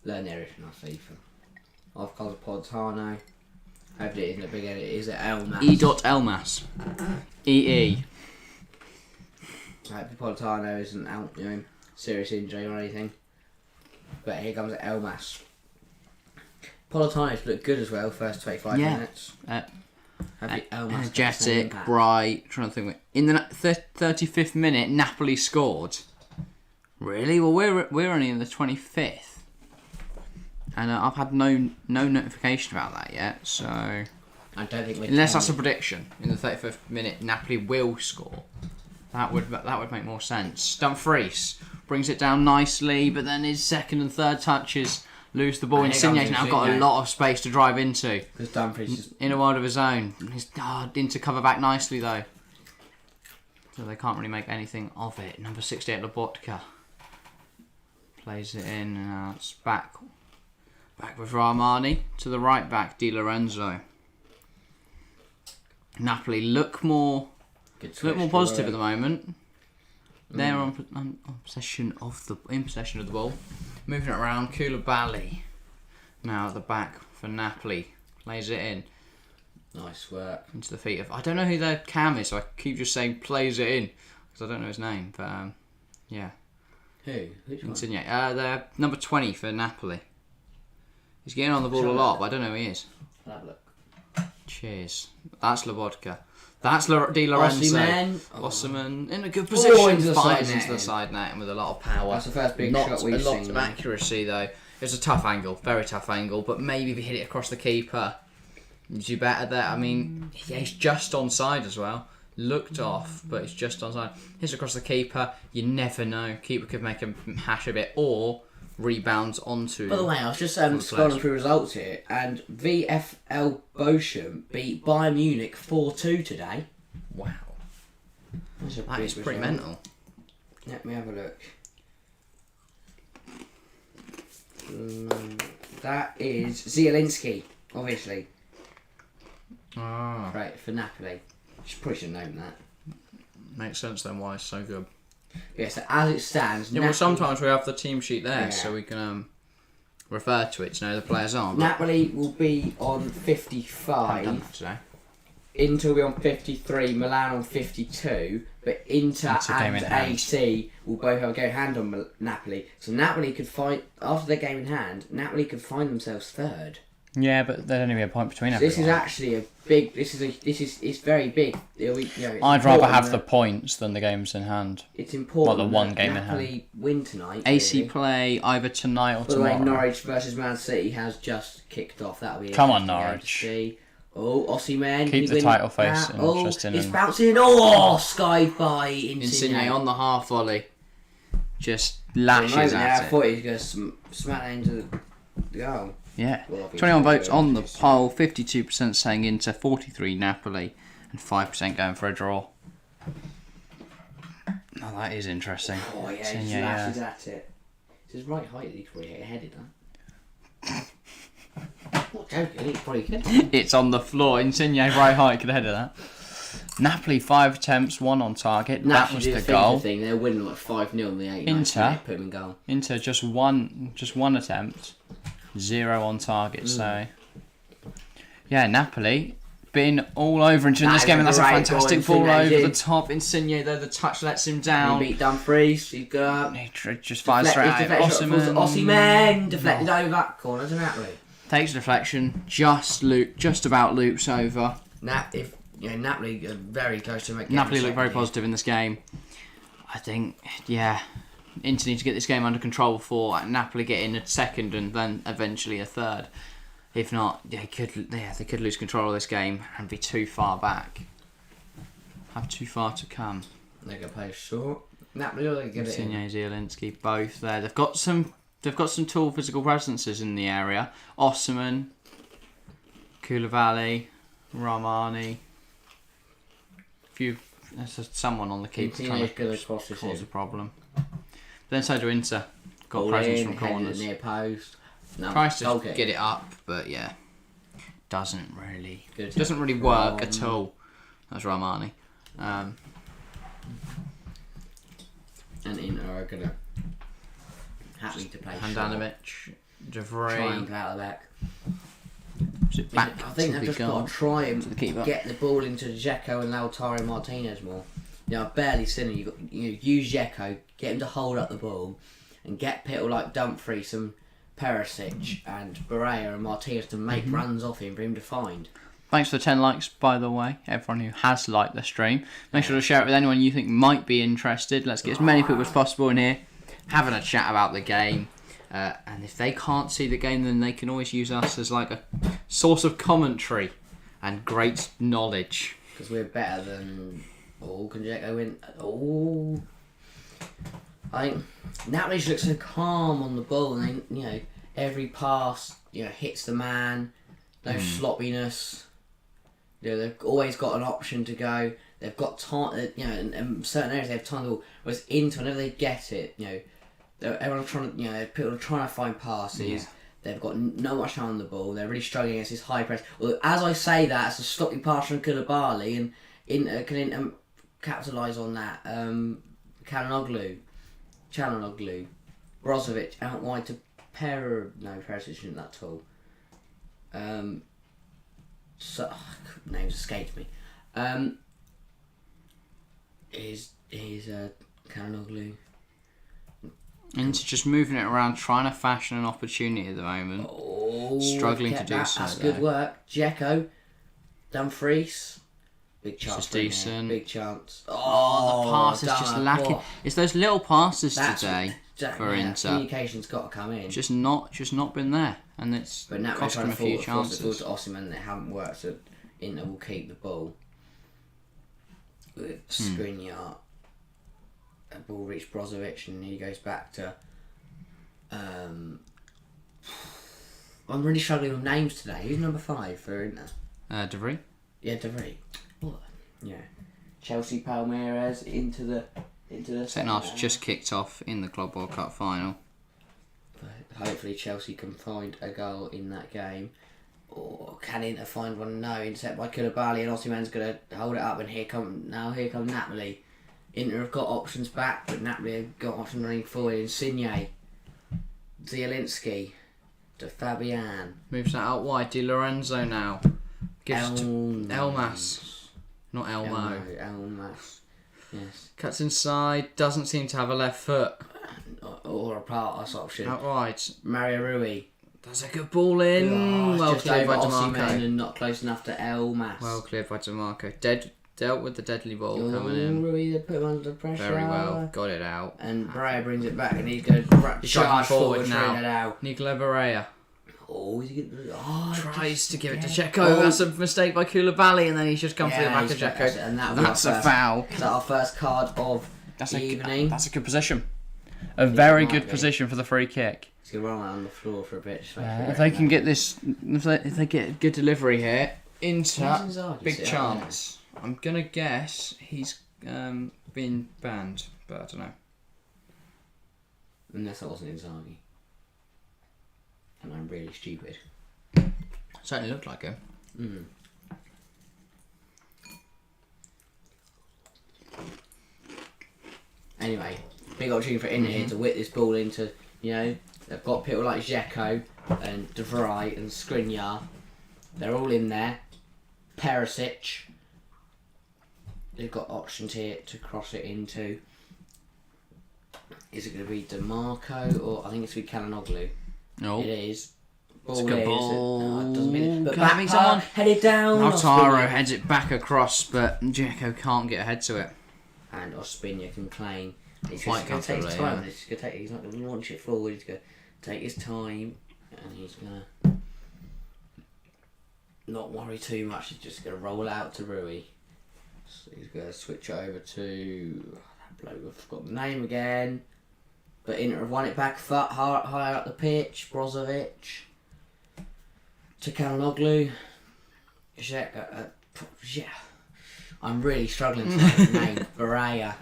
[SPEAKER 2] learn everything off FIFA. I've called Politano. Hopefully it isn't a big edit. Is it Elmas?
[SPEAKER 1] E.Elmas. EE.
[SPEAKER 2] Hopefully Politano isn't out, serious injury or anything. But here comes Elmas. Politano's looked good as well, first 25 minutes.
[SPEAKER 1] Energetic, bright. Trying to think. In the 35th minute, Napoli scored. Really? Well, we're only in the 25th, and I've had no notification about that yet. So
[SPEAKER 2] I don't think
[SPEAKER 1] unless that's a prediction, in the 35th minute, Napoli will score. That would make more sense. Dumfries brings it down nicely, but then his second and third touches lose the ball. Insigne's now got a lot of space to drive into.
[SPEAKER 2] Because Dumfries is
[SPEAKER 1] in a world of his own. He's into cover back nicely though. So they can't really make anything of it. Number 68, Lobotka. Plays it in, and now it's back with Rahmani to the right back, Di Lorenzo. Napoli look more positive at the moment. They're in possession of the ball. Moving it around, Koulibaly now at the back for Napoli. Plays it in.
[SPEAKER 2] Nice work.
[SPEAKER 1] Into the feet of... I don't know who their cam is, so I keep just saying plays it in. Because I don't know his name, but yeah.
[SPEAKER 2] Who? Which one?
[SPEAKER 1] Insigne. They're number 20 for Napoli. He's getting on the ball a lot, but I don't know who he is.
[SPEAKER 2] I'll have a look.
[SPEAKER 1] Cheers. That's Lobotka. That's Di Lorenzo. Osimhen in a good position. Fires into the side net and with a lot of power.
[SPEAKER 2] That's the first big shot we've seen.
[SPEAKER 1] A lot of accuracy though. It was a tough angle, very tough angle. But maybe if he hit it across the keeper, you do better there. I mean, yeah, he's just onside as well. Looked off, but it's just onside. Hits across the keeper. You never know. Keeper could make him hash a bit or rebounds onto.
[SPEAKER 2] By the way, I was just scrolling through results here, and VfL Bochum beat Bayern Munich 4-2 today.
[SPEAKER 1] Wow, that is pretty mental.
[SPEAKER 2] Let me have a look. That is Zielinski, obviously. Right, for Napoli. Probably should have known that.
[SPEAKER 1] Makes sense then why it's so good.
[SPEAKER 2] Yeah, so as it stands...
[SPEAKER 1] Yeah, well, sometimes we have the team sheet there, so we can refer to it to know the players on.
[SPEAKER 2] Napoli will be on 55.
[SPEAKER 1] Today.
[SPEAKER 2] Inter will be on 53, Milan on 52, but Inter and AC will both have a go hand on Napoli. So Napoli could find, after their game in hand, Napoli could find themselves third.
[SPEAKER 1] Yeah, but there'd only be a point between everyone.
[SPEAKER 2] This is actually a big. It's very big.
[SPEAKER 1] I'd rather have the points than the games in hand.
[SPEAKER 2] It's important.
[SPEAKER 1] Well, the one game
[SPEAKER 2] Napoli
[SPEAKER 1] in hand.
[SPEAKER 2] Win tonight.
[SPEAKER 1] AC play either tonight or tomorrow.
[SPEAKER 2] By the way, Norwich versus Man City has just kicked off. That'll be.
[SPEAKER 1] Come on, Norwich.
[SPEAKER 2] Oh, Osimhen.
[SPEAKER 1] Keep the title face interesting.
[SPEAKER 2] It's bouncing. Oh, skied by Insigne
[SPEAKER 1] on the half volley. Just lashes at it.
[SPEAKER 2] I thought he was going to smack that into the goal.
[SPEAKER 1] Yeah, 21 votes on the poll, 52% saying Inter, 43 Napoli, and 5% going for a draw. Oh, that is interesting.
[SPEAKER 2] Oh yeah, he just lashes at it. It's his right height that he could probably hit headed, huh? Not joking, he probably could.
[SPEAKER 1] It's on the floor, Insigne right height could have headed that. Napoli 5 attempts, 1 on target. That was the goal.
[SPEAKER 2] They're winning like 5-0 in the 8th.
[SPEAKER 1] Inter,
[SPEAKER 2] put him in goal.
[SPEAKER 1] Inter just one attempt. 0 on target, so yeah, Napoli been all over into this game, and that's a fantastic ball over the top. Insigne though, the touch lets him down.
[SPEAKER 2] He beat Dumfries. He's good.
[SPEAKER 1] He just fires straight out.
[SPEAKER 2] Osimhen deflected over corner to Napoli.
[SPEAKER 1] Takes a deflection, just about loops over.
[SPEAKER 2] Napoli are very close to making.
[SPEAKER 1] Napoli look very positive in this game. I think, yeah. Inter need to get this game under control before Napoli get in a second and then eventually a third. If not, they could lose control of this game and be too far back. Have too far to come.
[SPEAKER 2] They're gonna play short. Napoli will get it in.
[SPEAKER 1] Zielinski, both there. They've got some tall physical presences in the area. Osimhen, Koulibaly, Rahmani. There's someone on the keeper trying to cause a problem. Then so do Inter. Got presence from corners.
[SPEAKER 2] Near post. No,
[SPEAKER 1] Tries to get it up, but yeah, doesn't really work at all. That's Rahmani. Um,
[SPEAKER 2] And Inter are gonna happy to play
[SPEAKER 1] Handanovic, De
[SPEAKER 2] try and
[SPEAKER 1] Vrij.
[SPEAKER 2] play out the back.
[SPEAKER 1] Back
[SPEAKER 2] I think
[SPEAKER 1] to
[SPEAKER 2] they've
[SPEAKER 1] the
[SPEAKER 2] just
[SPEAKER 1] goal.
[SPEAKER 2] got to try and
[SPEAKER 1] To the keeper.
[SPEAKER 2] get the ball into Dzeko and Lautaro and Martinez more. I've barely seen him. You use Dzeko, get him to hold up the ball, and get people like Dumfries and Perisic and Barrea and Martinez to make runs off him for him to find.
[SPEAKER 1] Thanks for the 10 likes, by the way, everyone who has liked the stream. Make sure to share it with anyone you think might be interested. Let's get as many people as possible in here, having a chat about the game. And if they can't see the game, then they can always use us as like a source of commentary and great knowledge.
[SPEAKER 2] Because we're better than... Oh, can Dzeko win? Oh... I think Napoli just looks so calm on the ball, and they, every pass, hits the man. No sloppiness. They've always got an option to go. They've got time. In certain areas they have time to go. Whereas Inter, whenever they get it, everyone's trying to, people are trying to find passes. Yeah. They've got no much time on the ball. They're really struggling against this high press. Well, as I say that, it's a sloppy pass from Koulibaly, and Inter can capitalise on that. Chalanoglu, Brozovic out wide to Perisic isn't that tall. Names escaped me. Is Chalanoglu.
[SPEAKER 1] Into just moving it around, trying to fashion an opportunity at the moment.
[SPEAKER 2] Oh,
[SPEAKER 1] struggling to do
[SPEAKER 2] that.
[SPEAKER 1] so.
[SPEAKER 2] That's good work. Dzeko, Dumfries, big chance.
[SPEAKER 1] Just decent.
[SPEAKER 2] Big chance.
[SPEAKER 1] The pass is just lacking.
[SPEAKER 2] Oh.
[SPEAKER 1] It's those little passes today for Inter.
[SPEAKER 2] Communication's got to come in.
[SPEAKER 1] Just not been there, and it's cost them a few chances.
[SPEAKER 2] But now to Osimhen, they haven't worked, so Inter will keep the ball. With Skriniar, a ball reached Brozovic, and he goes back to. I'm really struggling with names today. Who's number 5 for Inter?
[SPEAKER 1] De Vrij.
[SPEAKER 2] Yeah, De Vrij. What? Yeah. Chelsea Palmeiras into the
[SPEAKER 1] Second half's just kicked off in the Club World Cup final.
[SPEAKER 2] But hopefully Chelsea can find a goal in that game. Or can Inter find one? No, intercept by Koulibaly, and Osimhen's going to hold it up, and here come Napoli. Inter have got options back, but Napoli have got options running forward. Insigne, Zielinski, to Fabian.
[SPEAKER 1] Moves that out wide. Di Lorenzo now. Gives to Elmas. Not Elmo.
[SPEAKER 2] Elmas. Yes.
[SPEAKER 1] Cuts inside. Doesn't seem to have a left foot.
[SPEAKER 2] Or a pass option.
[SPEAKER 1] Out wide.
[SPEAKER 2] Mario Rui.
[SPEAKER 1] That's a good ball in. Well cleared by DeMarco.
[SPEAKER 2] And not close enough to Elmas.
[SPEAKER 1] Well cleared by DeMarco. Dealt with the deadly ball coming in.
[SPEAKER 2] Rui, they put him under pressure.
[SPEAKER 1] Very well. Got it out.
[SPEAKER 2] And Barrea brings it back, and he's going to charge forward now.
[SPEAKER 1] Nicola Barrea.
[SPEAKER 2] Oh, is he going
[SPEAKER 1] tries to give it to Dzeko. That's a mistake by Koulibaly, and then he's just come through the back of Dzeko.
[SPEAKER 2] And
[SPEAKER 1] that's a foul.
[SPEAKER 2] Is that our first card of the evening?
[SPEAKER 1] That's a good position. A very good position for the free kick.
[SPEAKER 2] He's going to roll out on the floor for a bit.
[SPEAKER 1] If they can get this, if they get a good delivery here, Inter, big chance. I'm going to guess he's been banned, but I don't know.
[SPEAKER 2] Unless that wasn't Inzaghi. And I'm really stupid.
[SPEAKER 1] Certainly looked like him.
[SPEAKER 2] Anyway, big opportunity for Inter here to whip this ball into, they've got people like Dzeko and De Vrij and Skriniar. They're all in there. Perisic. They've got options here to cross it into. Is it going to be DeMarco or I think it's going to be Chalanoglu?
[SPEAKER 1] No.
[SPEAKER 2] It is.
[SPEAKER 1] It's a good ball.
[SPEAKER 2] No, it doesn't mean it. But
[SPEAKER 1] Can I meet someone?
[SPEAKER 2] Headed down.
[SPEAKER 1] Lautaro heads it back across, but Dzeko can't get ahead to it.
[SPEAKER 2] And Ospina can claim. He's
[SPEAKER 1] Quite
[SPEAKER 2] going to take his time.
[SPEAKER 1] yeah.
[SPEAKER 2] He's not going to launch it forward. He's going to take his time, and he's going to not worry too much. He's just going to roll out to Rui. So he's going to switch over to that bloke. I forgot the name again. But Inter have won it back higher up the pitch. Brozovic to Chalanoglu. I'm really struggling to know the name. Barrea.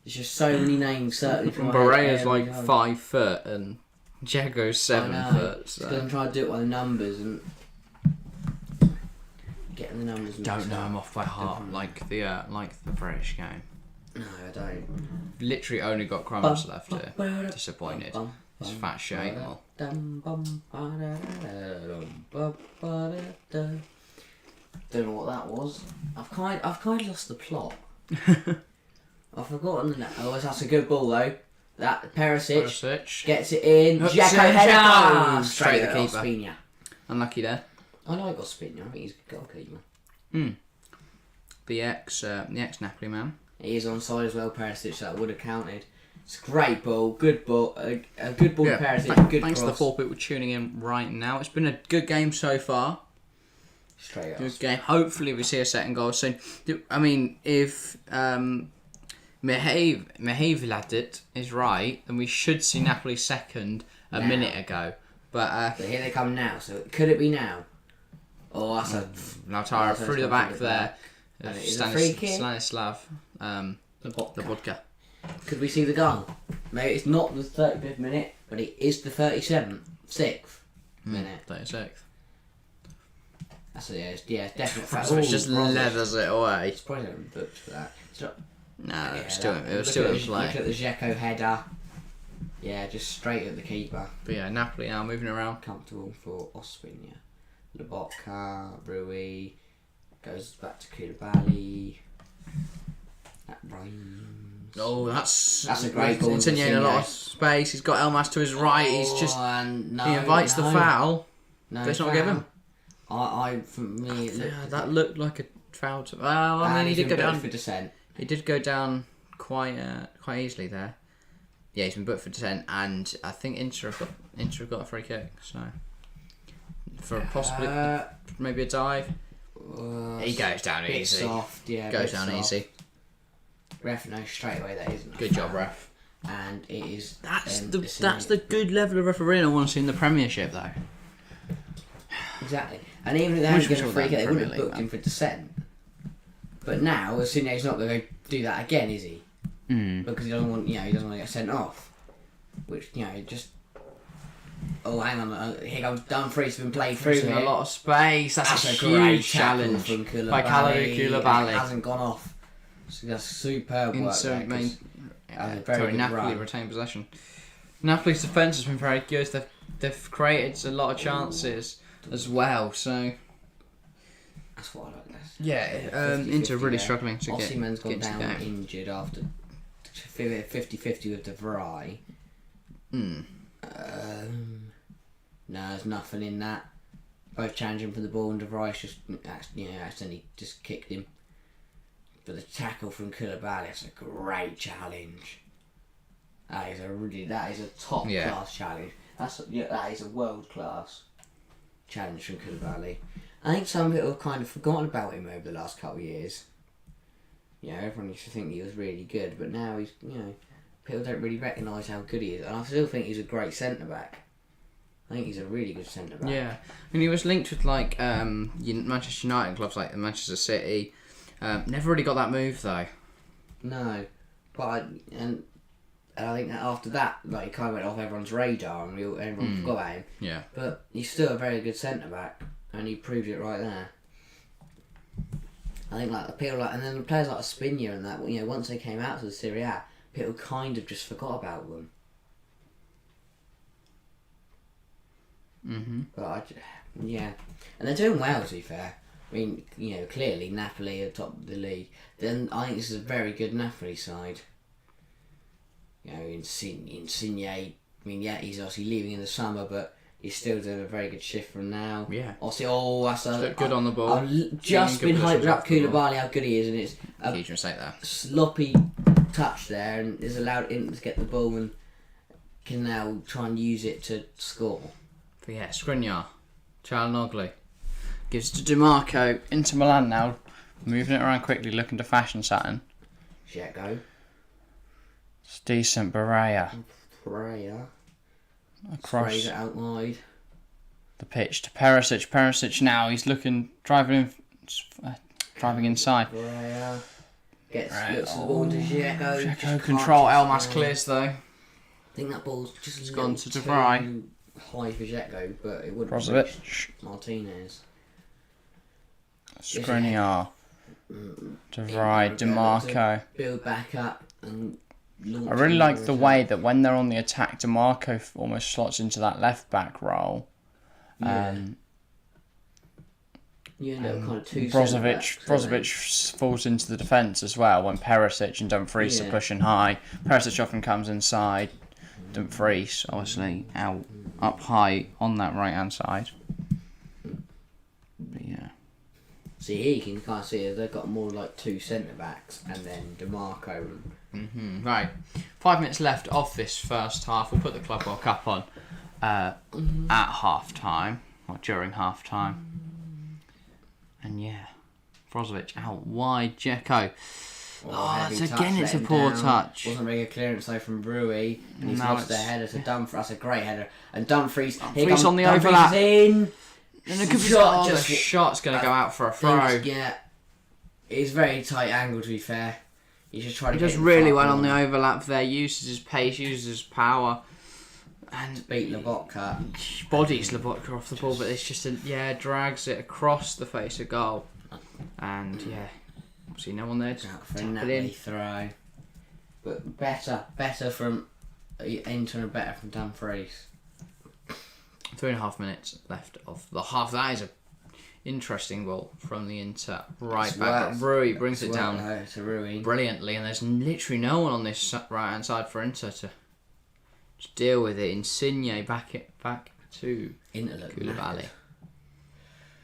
[SPEAKER 2] There's just so many names certainly from
[SPEAKER 1] Barrea's like 5 foot and Dzeko's 7 foot. So.
[SPEAKER 2] I'm trying to do it by the numbers and getting the numbers mixed
[SPEAKER 1] Don't know
[SPEAKER 2] up.
[SPEAKER 1] them off by heart like the British game.
[SPEAKER 2] No, I don't.
[SPEAKER 1] Literally only got crumbs left here. Disappointed. It's fat shit, ain't all.
[SPEAKER 2] Don't know what that was. I've kind of lost the plot. I've forgotten that. Oh, that's a good ball though. That Perisic gets it in. Jacko header straight at the keeper. Ospina.
[SPEAKER 1] Unlucky there.
[SPEAKER 2] I like Ospina. I think he's a good goalkeeper.
[SPEAKER 1] The ex Napoli man.
[SPEAKER 2] He is onside as well, Perisic. So that would have counted. It's a great ball. Good ball. A good ball to Perisic. Good
[SPEAKER 1] Thanks
[SPEAKER 2] cross.
[SPEAKER 1] to the 4 people tuning in right now. It's been a good game so far.
[SPEAKER 2] Straight up.
[SPEAKER 1] Good game. Hopefully we see a second goal soon. I mean, if Mihajlovic is right, then we should see Napoli second a minute ago. But
[SPEAKER 2] here they come now. So could it be now? Oh, that's a
[SPEAKER 1] Lautaro through the back there.
[SPEAKER 2] Stanislav.
[SPEAKER 1] The vodka.
[SPEAKER 2] Could we see the goal? Maybe it's not the 35th minute, but it is the 37th, 6th minute.
[SPEAKER 1] 36th.
[SPEAKER 2] That's it's definitely.
[SPEAKER 1] So it just leathers it away.
[SPEAKER 2] It's probably not booked for that.
[SPEAKER 1] No, it was still in play.
[SPEAKER 2] Look at the Dzeko header. Yeah, just straight at the keeper.
[SPEAKER 1] But yeah, Napoli now moving around.
[SPEAKER 2] Comfortable for Ospina. Lobotka, Rui, goes back to Koulibaly. That rhymes.
[SPEAKER 1] Oh, that's
[SPEAKER 2] a great ball.
[SPEAKER 1] Insigne in a lot of space. He's got Elmas to his right. He's just he invites the foul.
[SPEAKER 2] No,
[SPEAKER 1] but it's not given.
[SPEAKER 2] For me,
[SPEAKER 1] that looked like a foul. Well, I mean, he did go down
[SPEAKER 2] for dissent.
[SPEAKER 1] He did go down quite easily there. Yeah, he's been booked for dissent, and I think Inter have got a free kick. So for possibly maybe a dive, he goes down easy.
[SPEAKER 2] Soft, yeah.
[SPEAKER 1] Goes down easy.
[SPEAKER 2] Ref knows straight away that isn't.
[SPEAKER 1] Good job, ref.
[SPEAKER 2] And it is.
[SPEAKER 1] That's the good level of refereeing I want to see in the Premiership, though.
[SPEAKER 2] Exactly, and even if they hadn't given a free kick, they wouldn't have booked him for dissent. But now, Insigne's not going to do that again, is he? Because he doesn't want, he doesn't want to get sent off. Which, just. Oh, hang on, here goes Dumfries been played through here.
[SPEAKER 1] A lot of space. That's a
[SPEAKER 2] great
[SPEAKER 1] huge challenge
[SPEAKER 2] from Koulibaly.
[SPEAKER 1] by Koulibaly.
[SPEAKER 2] Hasn't gone off. So that's superb work there.
[SPEAKER 1] Napoli retained possession. Napoli's defence has been very good. They've created a lot of chances as well. So
[SPEAKER 2] that's what I like.
[SPEAKER 1] Yeah, Inter really struggling to get.
[SPEAKER 2] Osimhen's gone down injured after 50-50 with De Vrij. No, there's nothing in that. Both challenging for the ball, and De Vrij just accidentally just kicked him. But the tackle from Koulibaly, that's a great challenge. That is a top class challenge. That is a world class challenge from Koulibaly. I think some people have kind of forgotten about him over the last couple of years. Everyone used to think he was really good, but now he's people don't really recognise how good he is, and I still think he's a great centre back. I think he's a really good centre back. Yeah,
[SPEAKER 1] and he was linked with Manchester United clubs like Manchester City. Never really got that move though.
[SPEAKER 2] No, but I think that after that, he kind of went off everyone's radar and everyone forgot about him.
[SPEAKER 1] Yeah,
[SPEAKER 2] but he's still a very good centre back, and he proved it right there. I think and then the players like Ospina and that, once they came out to the Serie A, people kind of just forgot about them. But and they're doing well, to be fair. I mean, clearly Napoli are top of the league. Then I think this is a very good Napoli side. Insigne. I mean, he's obviously leaving in the summer, but he's still doing a very good shift from now.
[SPEAKER 1] Yeah.
[SPEAKER 2] That's
[SPEAKER 1] good on the ball.
[SPEAKER 2] I've just been hyped up Koulibaly, how good he is, and it's a
[SPEAKER 1] huge mistake there.
[SPEAKER 2] Sloppy touch there, and is allowed him to get the ball and can now try and use it to score.
[SPEAKER 1] But yeah, Skriniar, Chalanoglu gives to DiMarco. Into Milan now, moving it around quickly, looking to fashion Saturn.
[SPEAKER 2] Dzeko.
[SPEAKER 1] It's decent. Baraya. Across
[SPEAKER 2] it out wide.
[SPEAKER 1] The pitch to Perisic. Perisic now, he's driving inside.
[SPEAKER 2] Baraya looks the ball to Dzeko.
[SPEAKER 1] Dzeko control. Elmas clears though.
[SPEAKER 2] I think that ball's just
[SPEAKER 1] gone to De Vrij.
[SPEAKER 2] High for Dzeko, but it wouldn't
[SPEAKER 1] Brozovic.
[SPEAKER 2] Martinez.
[SPEAKER 1] Skriniar. De Vrij, DeMarco.
[SPEAKER 2] Build back up and launch.
[SPEAKER 1] I really like the way that when they're on the attack, DeMarco almost slots into that left back role. Brozovic falls into the defence as well when Perisic and Dumfries are pushing high. Perisic often comes inside. Dumfries obviously up high on that right hand side. But yeah.
[SPEAKER 2] See, here you can kind of see they've got more like two centre backs and then DeMarco.
[SPEAKER 1] Right, 5 minutes left of this first half. We'll put the Club World Cup on at half time or during half time. And yeah, Brozovic out wide. Dzeko. It's a poor touch.
[SPEAKER 2] Wasn't really a clearance though from Rui, and he's lost their header to Dumfries. That's a great header. And Dumfries here comes
[SPEAKER 1] on the
[SPEAKER 2] Dumfries
[SPEAKER 1] overlap.
[SPEAKER 2] In.
[SPEAKER 1] And the shot's going to go out for a throw.
[SPEAKER 2] Yeah, it's very tight angle to be fair. You just try to.
[SPEAKER 1] He does really well on the overlap there. Uses his pace, uses his power, and
[SPEAKER 2] beat Lobotka.
[SPEAKER 1] Bodies Lobotka off the ball, but it's just drags it across the face of goal, and obviously no one there to
[SPEAKER 2] tap
[SPEAKER 1] it in.
[SPEAKER 2] Throw, but better from Inter and better from Dumfries.
[SPEAKER 1] 3.5 minutes left of the half. That is a interesting ball from the Inter right back. Rui brings it down
[SPEAKER 2] to Rui
[SPEAKER 1] brilliantly, and there's literally no one on this right hand side for Inter to deal with it. Insigne back to Koulibaly.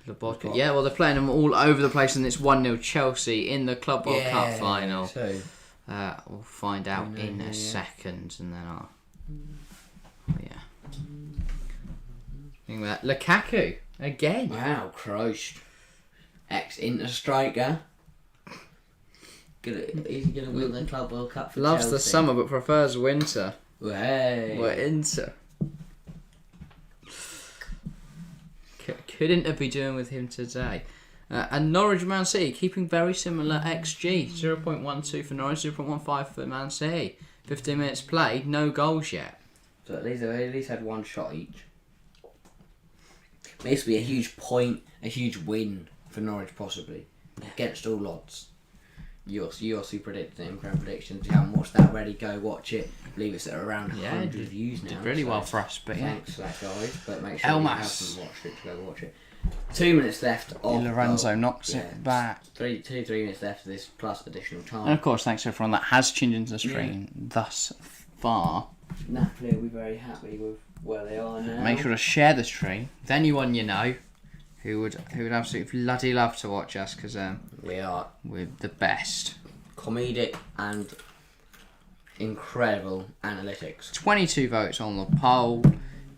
[SPEAKER 1] Lobotka. Yeah, well they're playing them all over the place, and it's 1-0 Chelsea in the Club World Cup final. We'll find out in a second, and then Lukaku again.
[SPEAKER 2] Wow, Christ. Ex-Inter striker. He's going to win the Club World Cup for
[SPEAKER 1] Loves
[SPEAKER 2] Chelsea.
[SPEAKER 1] the summer but prefers winter.
[SPEAKER 2] Hey.
[SPEAKER 1] We're Inter. Could Inter be doing with him today? And Norwich Man City keeping very similar XG. 0.12 for Norwich, 0.15 for Man City. 15 minutes played, no goals yet.
[SPEAKER 2] So at least had one shot each. This will be a huge point, a huge win for Norwich possibly. Against all odds. You also predicted in Grand Predictions. If you haven't watched that already, go watch it. I believe it's at around 100 views now.
[SPEAKER 1] Did really well for us, but
[SPEAKER 2] thanks for that, guys. But make sure you haven't watched it to go watch it. 2 minutes left of
[SPEAKER 1] Lorenzo knocks it back.
[SPEAKER 2] 3 minutes left of this plus additional time.
[SPEAKER 1] And of course, thanks to everyone that has tuned into the stream thus far.
[SPEAKER 2] Napoli will be very happy with where they are now.
[SPEAKER 1] Make sure to share the stream with anyone you know who would absolutely bloody love to watch us, because we're the best.
[SPEAKER 2] Comedic and incredible analytics.
[SPEAKER 1] 22 votes on the poll,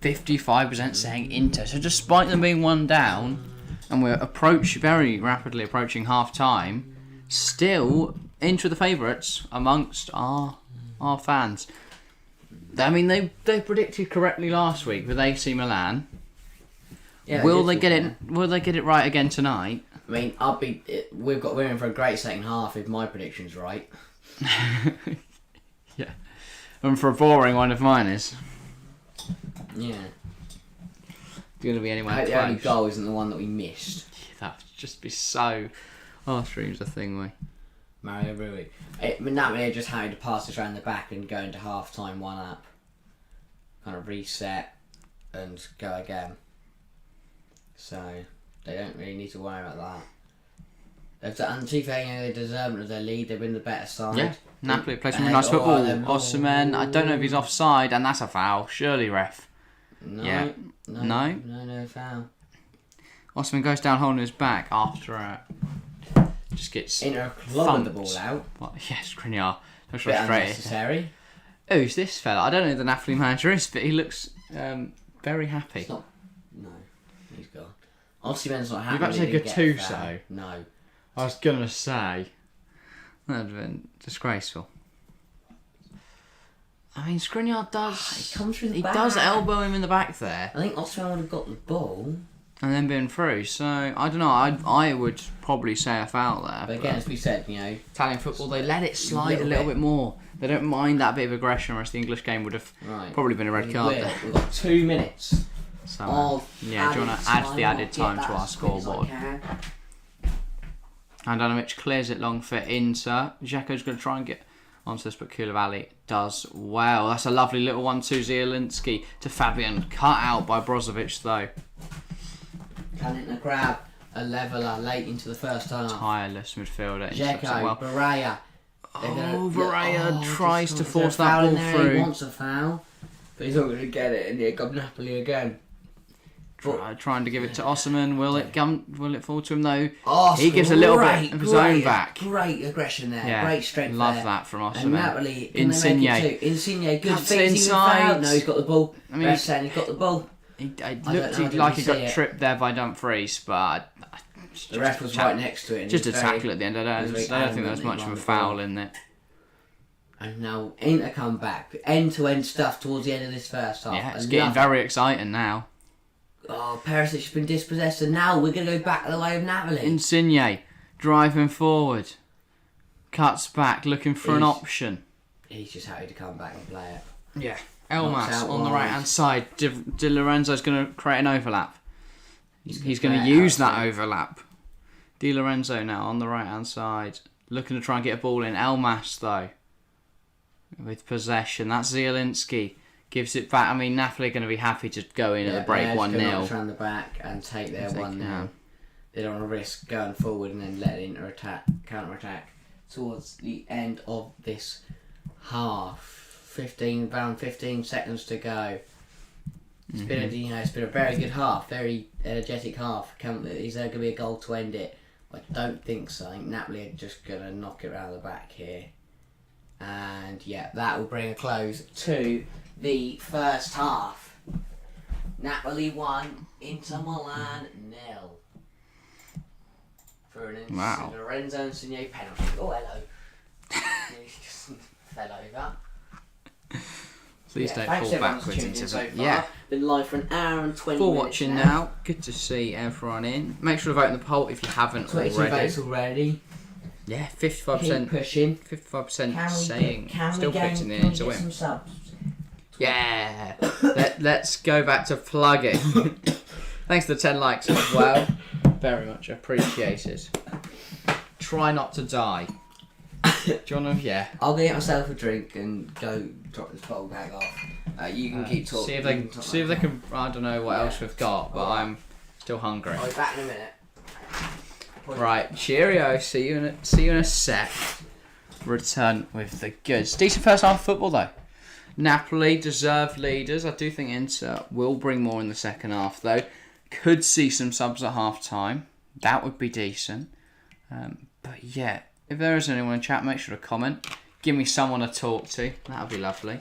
[SPEAKER 1] 55% saying Inter. So despite them being one down, and we're very rapidly approaching half time, still Inter the favourites amongst our fans. I mean, they predicted correctly last week with AC Milan.
[SPEAKER 2] Yeah,
[SPEAKER 1] Will they get it right again tonight?
[SPEAKER 2] I mean, we're in for a great second half if my prediction's right.
[SPEAKER 1] Yeah, and for a boring one if mine is.
[SPEAKER 2] Yeah,
[SPEAKER 1] It's gonna be anywhere close.
[SPEAKER 2] The only goal isn't the one that we missed.
[SPEAKER 1] That would just be so. Our stream's a thing, we.
[SPEAKER 2] Mario Rui. Napoli just having to pass this around the back and go into half time 1-up. Kind of reset and go again. So they don't really need to worry about that. And to be fair, they deserve it of their lead. They've been the better side.
[SPEAKER 1] Yeah, Napoli plays some nice football. Osimhen, I don't know if he's offside, and that's a foul. Surely, ref.
[SPEAKER 2] No foul.
[SPEAKER 1] Osimhen goes down holding his back after just gets
[SPEAKER 2] clubbing the ball out.
[SPEAKER 1] Yes, Skriniar.
[SPEAKER 2] Bit unnecessary.
[SPEAKER 1] Who's this fella? I don't know who the Napoli manager is, but he looks very happy.
[SPEAKER 2] No, he's gone. Osimhen's not happy.
[SPEAKER 1] You've actually Gattuso.
[SPEAKER 2] No.
[SPEAKER 1] I was gonna say that'd have been disgraceful. I mean, Skriniar does.
[SPEAKER 2] He comes through the back.
[SPEAKER 1] He does elbow him in the back there.
[SPEAKER 2] I think Osimhen would have got the ball
[SPEAKER 1] and then been through. So I don't know. I would probably say a foul there.
[SPEAKER 2] But again, as we said,
[SPEAKER 1] Italian football, they let it slide a little bit more. They don't mind that bit of aggression, whereas the English game would have probably been a red card there.
[SPEAKER 2] We've got 2 minutes.
[SPEAKER 1] So, do you want to add the added time to our scoreboard? Handanovic clears it long for Inter. Dzeko's going to try and get onto this, but Koulibaly does well. That's a lovely little 1-2 Zielinski to Fabian. Cut out by Brozovic, though.
[SPEAKER 2] Cannon grab a leveller late into the first half.
[SPEAKER 1] Tireless midfielder.
[SPEAKER 2] Dzeko, Baraya.
[SPEAKER 1] Baraya tries to force that ball through.
[SPEAKER 2] He wants a foul, but he's not going to get it, and here comes Napoli again.
[SPEAKER 1] Trying to give it to Osman. Will it fall to him though?
[SPEAKER 2] Oh,
[SPEAKER 1] he gives a little bit of his own back.
[SPEAKER 2] Great aggression there. Great strength
[SPEAKER 1] love
[SPEAKER 2] there.
[SPEAKER 1] that from Osman.
[SPEAKER 2] And Napoli,
[SPEAKER 1] Insigne.
[SPEAKER 2] Good
[SPEAKER 1] Cuts
[SPEAKER 2] feet
[SPEAKER 1] inside.
[SPEAKER 2] No, he's got the ball.
[SPEAKER 1] I mean,
[SPEAKER 2] he's got the ball.
[SPEAKER 1] It looked like he got tripped there by Dumfries, but
[SPEAKER 2] the ref was right next to it.
[SPEAKER 1] Just a tackle at the end. I don't think there was much of a foul in there.
[SPEAKER 2] And now Inter come back. End-to-end stuff towards the end of this first half.
[SPEAKER 1] Yeah, it's getting very exciting now.
[SPEAKER 2] Oh, Perisic has been dispossessed, and now we're going to go back the way of Napoli.
[SPEAKER 1] Insigne driving forward, cuts back, looking for an option.
[SPEAKER 2] He's just happy to come back and play it.
[SPEAKER 1] Yeah, Elmas on the right hand side. Di Lorenzo's going to create an overlap. He's going to use that overlap. Di Lorenzo now on the right hand side, looking to try and get a ball in. Elmas though, with possession. That's Zielinski. Gives it back. I mean, Napoli are going to be happy to go in at the break 1-0.
[SPEAKER 2] Around the back and take their 1-0. They don't want to risk going forward and then letting Inter counter attack towards the end of this half. Around 15 seconds to go. It's been a very good half, very energetic half. Is there going to be a goal to end it? I don't think so. I think Napoli are just going to knock it around the back here. And yeah, that will bring a close to the first half. Napoli 1, Inter Milan 0. For an Lorenzo Insigne penalty. Oh, hello. He just fell over.
[SPEAKER 1] Please don't fall backwards into
[SPEAKER 2] so
[SPEAKER 1] it.
[SPEAKER 2] Been live for an hour and 20
[SPEAKER 1] for
[SPEAKER 2] minutes
[SPEAKER 1] watching now. Good to see everyone in. Make sure to vote in the poll if you haven't
[SPEAKER 2] 22
[SPEAKER 1] already.
[SPEAKER 2] votes already.
[SPEAKER 1] Yeah, 55%.
[SPEAKER 2] Keep pushing.
[SPEAKER 1] 55% saying
[SPEAKER 2] can
[SPEAKER 1] still
[SPEAKER 2] we
[SPEAKER 1] picking the
[SPEAKER 2] get
[SPEAKER 1] to win.
[SPEAKER 2] some subs?
[SPEAKER 1] Yeah. Let's go back to plugging. Thanks for the 10 likes as well. Very much appreciated. Try not to die. Do you want to? Yeah.
[SPEAKER 2] I'll go get myself a drink and go drop this bowl bag off. You can keep talking.
[SPEAKER 1] See if they can. I don't know what else we've got, but I'm still hungry.
[SPEAKER 2] I'll be back in a minute.
[SPEAKER 1] Right, cheerio. See you in a sec. Return with the goods. Decent first half of football though. Napoli deserved leaders. I do think Inter will bring more in the second half though. Could see some subs at half time. That would be decent. But yeah, if there is anyone in chat, make sure to comment. Give me someone to talk to. That would be lovely.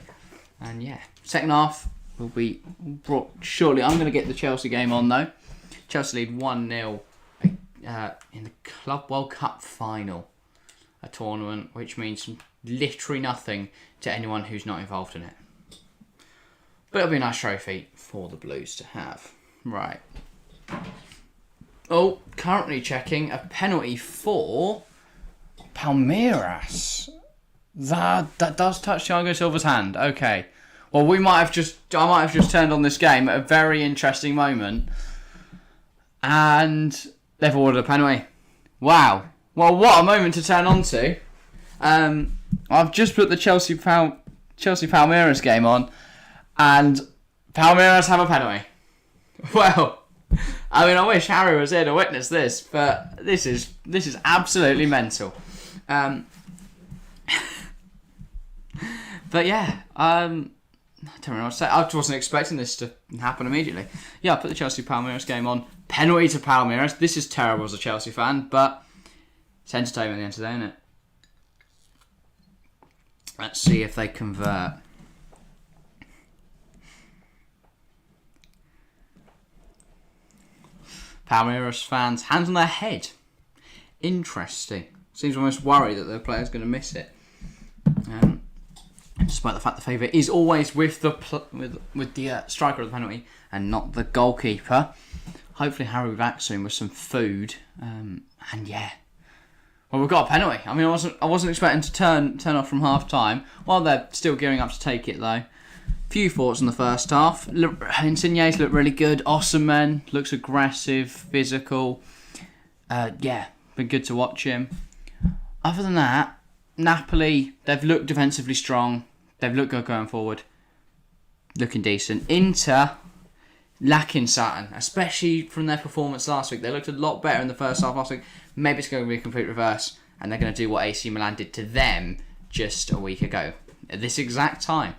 [SPEAKER 1] And yeah, second half will be brought shortly. I'm going to get the Chelsea game on though. Chelsea lead 1-0 in the Club World Cup final. A tournament which means literally nothing to anyone who's not involved in it. But it'll be a nice trophy for the Blues to have. Right. Oh, currently checking a penalty for Palmeiras. That does touch Thiago Silva's hand. Okay. Well, I might have just turned on this game at a very interesting moment, and they've ordered a penalty. Wow. Well, what a moment to turn on to. I've just put the Chelsea Palmeiras game on, and Palmeiras have a penalty. Well, I mean, I wish Harry was here to witness this, but this is absolutely mental. But yeah, I don't know what to say. I wasn't expecting this to happen immediately. Yeah, I put the Chelsea Palmeiras game on. Penalty to Palmeiras. This is terrible as a Chelsea fan, but it's entertainment at the end of the day, isn't it? Let's see if they convert. Palmeiras fans, hands on their head. Interesting. Seems almost worried that the player's going to miss it. Despite the fact the favour is always with the striker of the penalty and not the goalkeeper. Hopefully Harry will be back soon with some food. And yeah. Well, we've got a penalty. I mean, I wasn't expecting to turn off from half time. While they're still gearing up to take it though. Few thoughts on the first half. Insigne's look really good. Osimhen looks aggressive, physical. Yeah, Been good to watch him. Other than that, Napoli, they've looked defensively strong. They've looked good going forward. Looking decent. Inter, lacking something, especially from their performance last week. They looked a lot better in the first half last week. Maybe it's going to be a complete reverse, and they're going to do what AC Milan did to them just a week ago, at this exact time.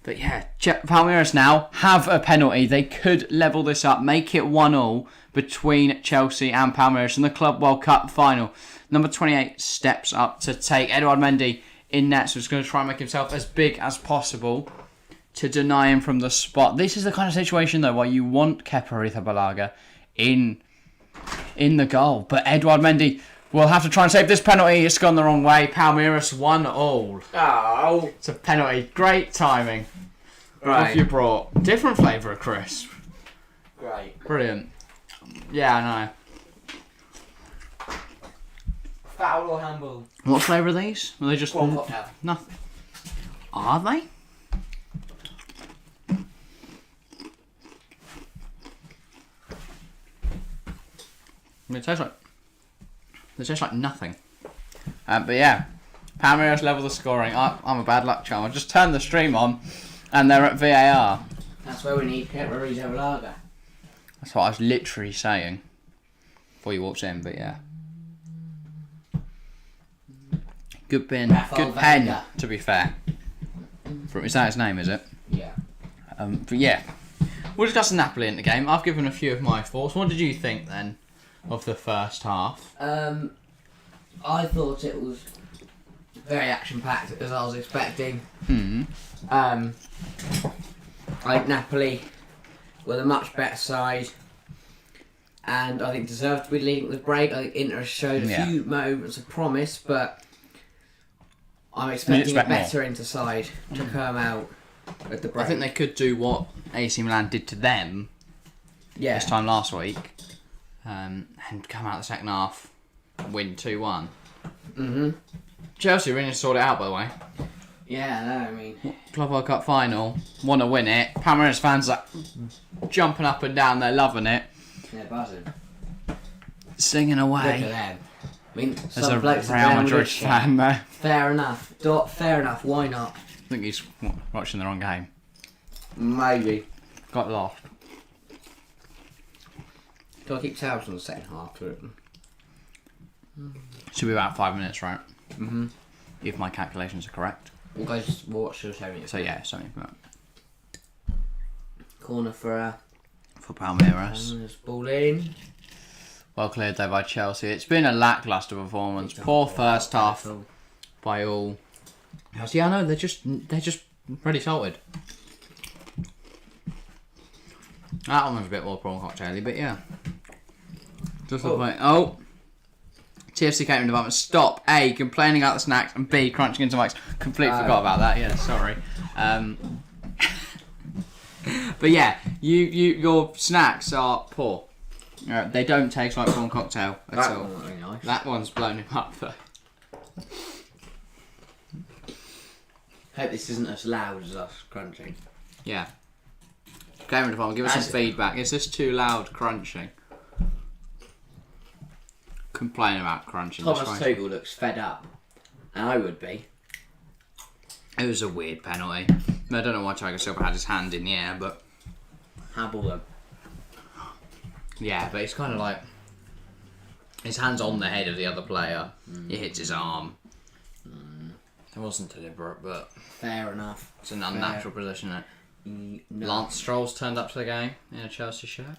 [SPEAKER 1] But yeah, Palmeiras now have a penalty. They could level this up, make it 1-1 between Chelsea and Palmeiras in the Club World Cup final. Number 28 steps up to take Eduard Mendy in net, so he's going to try and make himself as big as possible to deny him from the spot. This is the kind of situation, though, where you want Kepa Arrizabalaga in the goal. But Eduard Mendy will have to try and save this penalty. It's gone the wrong way. Palmeiras 1-1.
[SPEAKER 2] Oh.
[SPEAKER 1] It's a penalty. Great timing.
[SPEAKER 2] Right.
[SPEAKER 1] Off you brought. Different flavour of crisp.
[SPEAKER 2] Great.
[SPEAKER 1] Brilliant. Yeah, I know.
[SPEAKER 2] Foul or handball?
[SPEAKER 1] What flavour are these? Are they just...
[SPEAKER 2] One cocktail.
[SPEAKER 1] Nothing. Are they? It tastes like nothing. But yeah, Palmeiras level the scoring. I'm a bad luck charm. I just turned the stream on, and they're at VAR.
[SPEAKER 2] That's where we need Kepa Arrizabalaga.
[SPEAKER 1] That's what I was literally saying before you walked in. But yeah, good pen, good pen. To be fair, is that his name? Is it?
[SPEAKER 2] Yeah.
[SPEAKER 1] But yeah, we'll discuss Napoli in the game. I've given a few of my thoughts. What did you think then of the first half?
[SPEAKER 2] I thought it was very action-packed, as I was expecting. I think Napoli were the much better side, and I think deserved to be leading the break. I think Inter showed a few moments of promise, but I'm expecting a better Inter side to come out at the break.
[SPEAKER 1] I think they could do what AC Milan did to them this time last week, and come out the second half, win 2-1. Chelsea really need to sort it out, by the way.
[SPEAKER 2] Yeah, no, I mean...
[SPEAKER 1] Club World Cup final, want to win it. Palmeiras fans are jumping up and down, they're loving it.
[SPEAKER 2] Yeah, buzzing.
[SPEAKER 1] Singing away.
[SPEAKER 2] Look at them. I mean,
[SPEAKER 1] there's a Real Madrid fan there.
[SPEAKER 2] Fair enough. Fair enough, why not?
[SPEAKER 1] I think he's watching the wrong game.
[SPEAKER 2] Maybe.
[SPEAKER 1] Got lost.
[SPEAKER 2] Do I keep tabs on the second half to it?
[SPEAKER 1] Should be about 5 minutes, right? If my calculations are correct.
[SPEAKER 2] We'll go watch the 7 minutes.
[SPEAKER 1] So yeah, something like that.
[SPEAKER 2] Corner for
[SPEAKER 1] Palmeiras.
[SPEAKER 2] Ball in.
[SPEAKER 1] Well cleared though by Chelsea. It's been a lacklustre performance. Poor first half by all. Yeah, I know they're just pretty salted. That one was a bit more prawn cocktaily, but yeah. Just the point. Oh. TFC catering department. Stop. A, complaining about the snacks, and B, crunching into mics. Completely forgot about that. Yeah, sorry. But yeah, your snacks are poor. They don't taste like prawn cocktail at all.
[SPEAKER 2] Very nice.
[SPEAKER 1] That one's blown him up though.
[SPEAKER 2] Hope this isn't as loud as us crunching.
[SPEAKER 1] Yeah. Catering department, give us some feedback. Is this too loud crunching? Complain about crunching.
[SPEAKER 2] Thomas Tuchel looks fed up, and I would be.
[SPEAKER 1] It was a weird penalty. I don't know why Thiago Silva had his hand in the air, but
[SPEAKER 2] handball them.
[SPEAKER 1] Yeah, but it's kind of like his hand's on the head of the other player. He hits his arm. It wasn't deliberate, but
[SPEAKER 2] fair enough.
[SPEAKER 1] It's an unnatural position, isn't it?
[SPEAKER 2] No.
[SPEAKER 1] Lance Stroll's turned up to the game in a Chelsea shirt.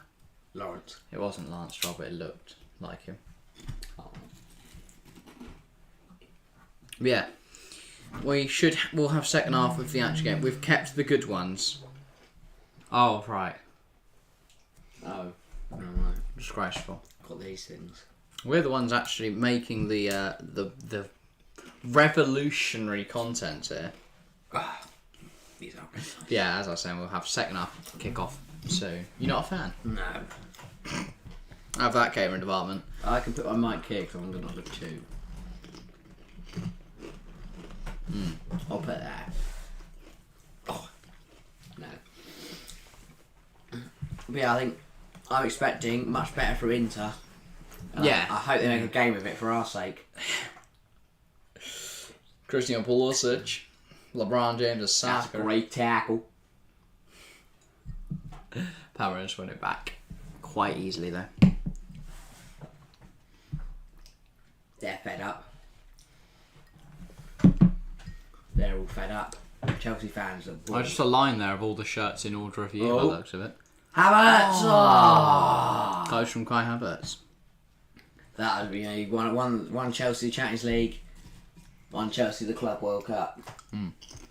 [SPEAKER 2] Lawrence.
[SPEAKER 1] It wasn't Lance Stroll, but it looked like him.
[SPEAKER 2] Oh.
[SPEAKER 1] But yeah, we'll have second half of the actual game. We've kept the good ones. Oh right.
[SPEAKER 2] Oh. No.
[SPEAKER 1] Disgraceful.
[SPEAKER 2] Got these things.
[SPEAKER 1] We're the ones actually making the revolutionary content here.
[SPEAKER 2] These are.
[SPEAKER 1] Yeah, as I was saying, we'll have second half kick off soon. You're not a fan?
[SPEAKER 2] No.
[SPEAKER 1] Have that catering department.
[SPEAKER 2] I can put my mic here because I'm going to look too. I'll put that. Oh. No. But yeah, I think I'm expecting much better from Inter
[SPEAKER 1] Yeah.
[SPEAKER 2] I hope they make a game of it for our sake.
[SPEAKER 1] Christian Pulisic, LeBron James,
[SPEAKER 2] That's
[SPEAKER 1] Saka.
[SPEAKER 2] a great tackle.
[SPEAKER 1] Palmeiras win it back quite easily though.
[SPEAKER 2] They're fed up. They're all fed up. Chelsea fans are bored.
[SPEAKER 1] Just a line there of all the shirts in order of you by the looks of it.
[SPEAKER 2] Havertz!
[SPEAKER 1] Goes from Kai Havertz.
[SPEAKER 2] That would be, one Chelsea Champions League, one Chelsea the Club World Cup.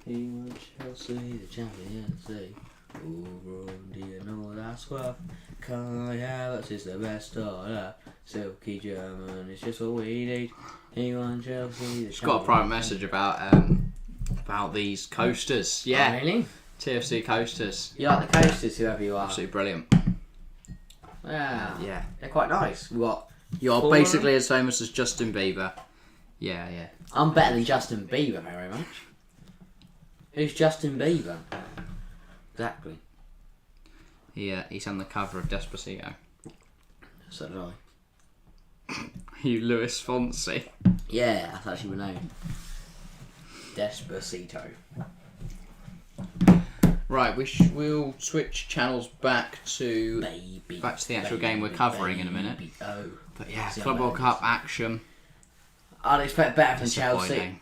[SPEAKER 2] He won Chelsea the Champions League. Oh, do you know that's what Kai Havertz is the best order. Silky German, it's just what we need. He won Chelsea the
[SPEAKER 1] It's got a private message about these coasters. Yeah.
[SPEAKER 2] Oh, really?
[SPEAKER 1] TFC coasters.
[SPEAKER 2] You like the coasters, whoever you are?
[SPEAKER 1] Absolutely brilliant.
[SPEAKER 2] Yeah. They're quite nice.
[SPEAKER 1] You're basically as famous as Justin Bieber. Yeah.
[SPEAKER 2] I'm better than Justin Bieber very much. Who's Justin Bieber? Exactly.
[SPEAKER 1] He's on the cover of Despacito.
[SPEAKER 2] So did I.
[SPEAKER 1] You Luis Fonsi.
[SPEAKER 2] Yeah, that's actually my name. Despacito.
[SPEAKER 1] Right, we'll switch channels back to the actual game we're covering in a minute.
[SPEAKER 2] Oh.
[SPEAKER 1] But yeah, Club World Cup action.
[SPEAKER 2] I'd expect better from Chelsea.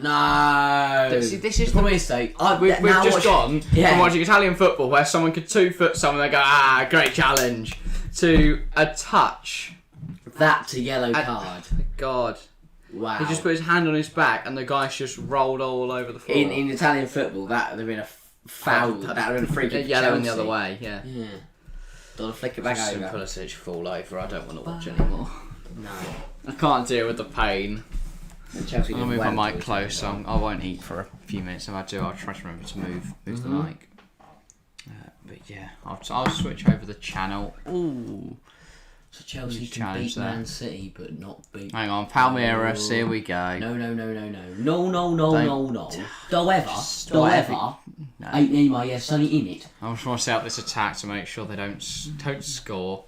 [SPEAKER 2] No.
[SPEAKER 1] See, this is
[SPEAKER 2] for me sake.
[SPEAKER 1] We've just gone from watching Italian football where someone could 2-foot someone, they go, great challenge, to a touch.
[SPEAKER 2] That's a yellow card.
[SPEAKER 1] God.
[SPEAKER 2] Wow.
[SPEAKER 1] He just put his hand on his back and the guy's just rolled all over the floor.
[SPEAKER 2] In Italian football, that would have been a foul. That would have been a free kick.
[SPEAKER 1] Yellow in the other way, yeah.
[SPEAKER 2] Got to flick it back over.
[SPEAKER 1] Pulisic fall over. I don't want to watch anymore.
[SPEAKER 2] No.
[SPEAKER 1] I can't deal with the pain.
[SPEAKER 2] Chelsea
[SPEAKER 1] I'll move my mic close. I won't eat for a few minutes. If I do, I'll try to remember to move the mic. But yeah, I'll switch over the channel. Ooh.
[SPEAKER 2] So Chelsea can beat Man City, but not beat...
[SPEAKER 1] Hang on, Palmeiras, here we go.
[SPEAKER 2] No. Don't ever. Ain't Neymar, yeah, Sonny in it.
[SPEAKER 1] I just want to set up this attack to make sure they don't score.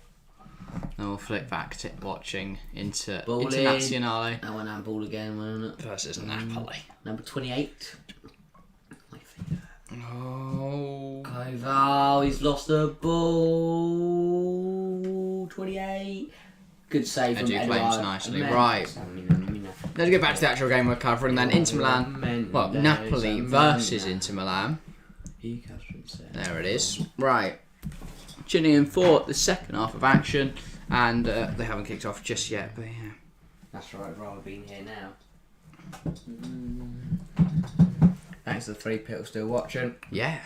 [SPEAKER 1] Then we'll flick back to watching Internazionale.
[SPEAKER 2] That one handball again, wasn't it?
[SPEAKER 1] Versus Napoli.
[SPEAKER 2] Number 28.
[SPEAKER 1] Oh.
[SPEAKER 2] Koval, he's lost the ball. 28. Good save from
[SPEAKER 1] Edu claims
[SPEAKER 2] Edouard.
[SPEAKER 1] nicely. Right. Let's get back to the actual game we're covering then. Inter Milan. Well, Napoli versus Inter Milan. There it is. Right. Tuning in for the second half of action. And they haven't kicked off just yet, but yeah.
[SPEAKER 2] That's right, I'd rather be here now. Thanks to the 3 people still watching.
[SPEAKER 1] Yeah.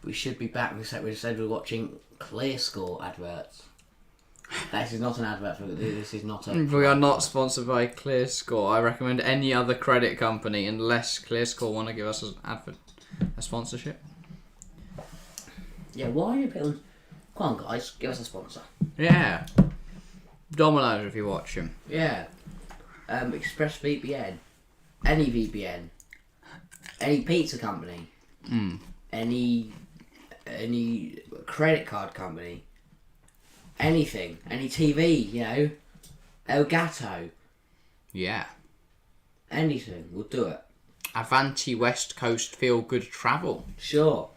[SPEAKER 2] We should be back. We said we're watching Clear Score adverts. This is not an advert. This is not a...
[SPEAKER 1] We are not sponsored by Clear Score. I recommend any other credit company unless Clear Score want to give us a sponsorship.
[SPEAKER 2] Yeah, why are you putting... Come on, guys. Give us a sponsor.
[SPEAKER 1] Yeah. Domino's if you watch them.
[SPEAKER 2] Yeah. ExpressVPN. Any VPN. Any pizza company. Any credit card company. Anything. Any TV, you know. Elgato.
[SPEAKER 1] Yeah.
[SPEAKER 2] Anything. We'll do it.
[SPEAKER 1] Avanti West Coast Feel Good Travel.
[SPEAKER 2] Sure.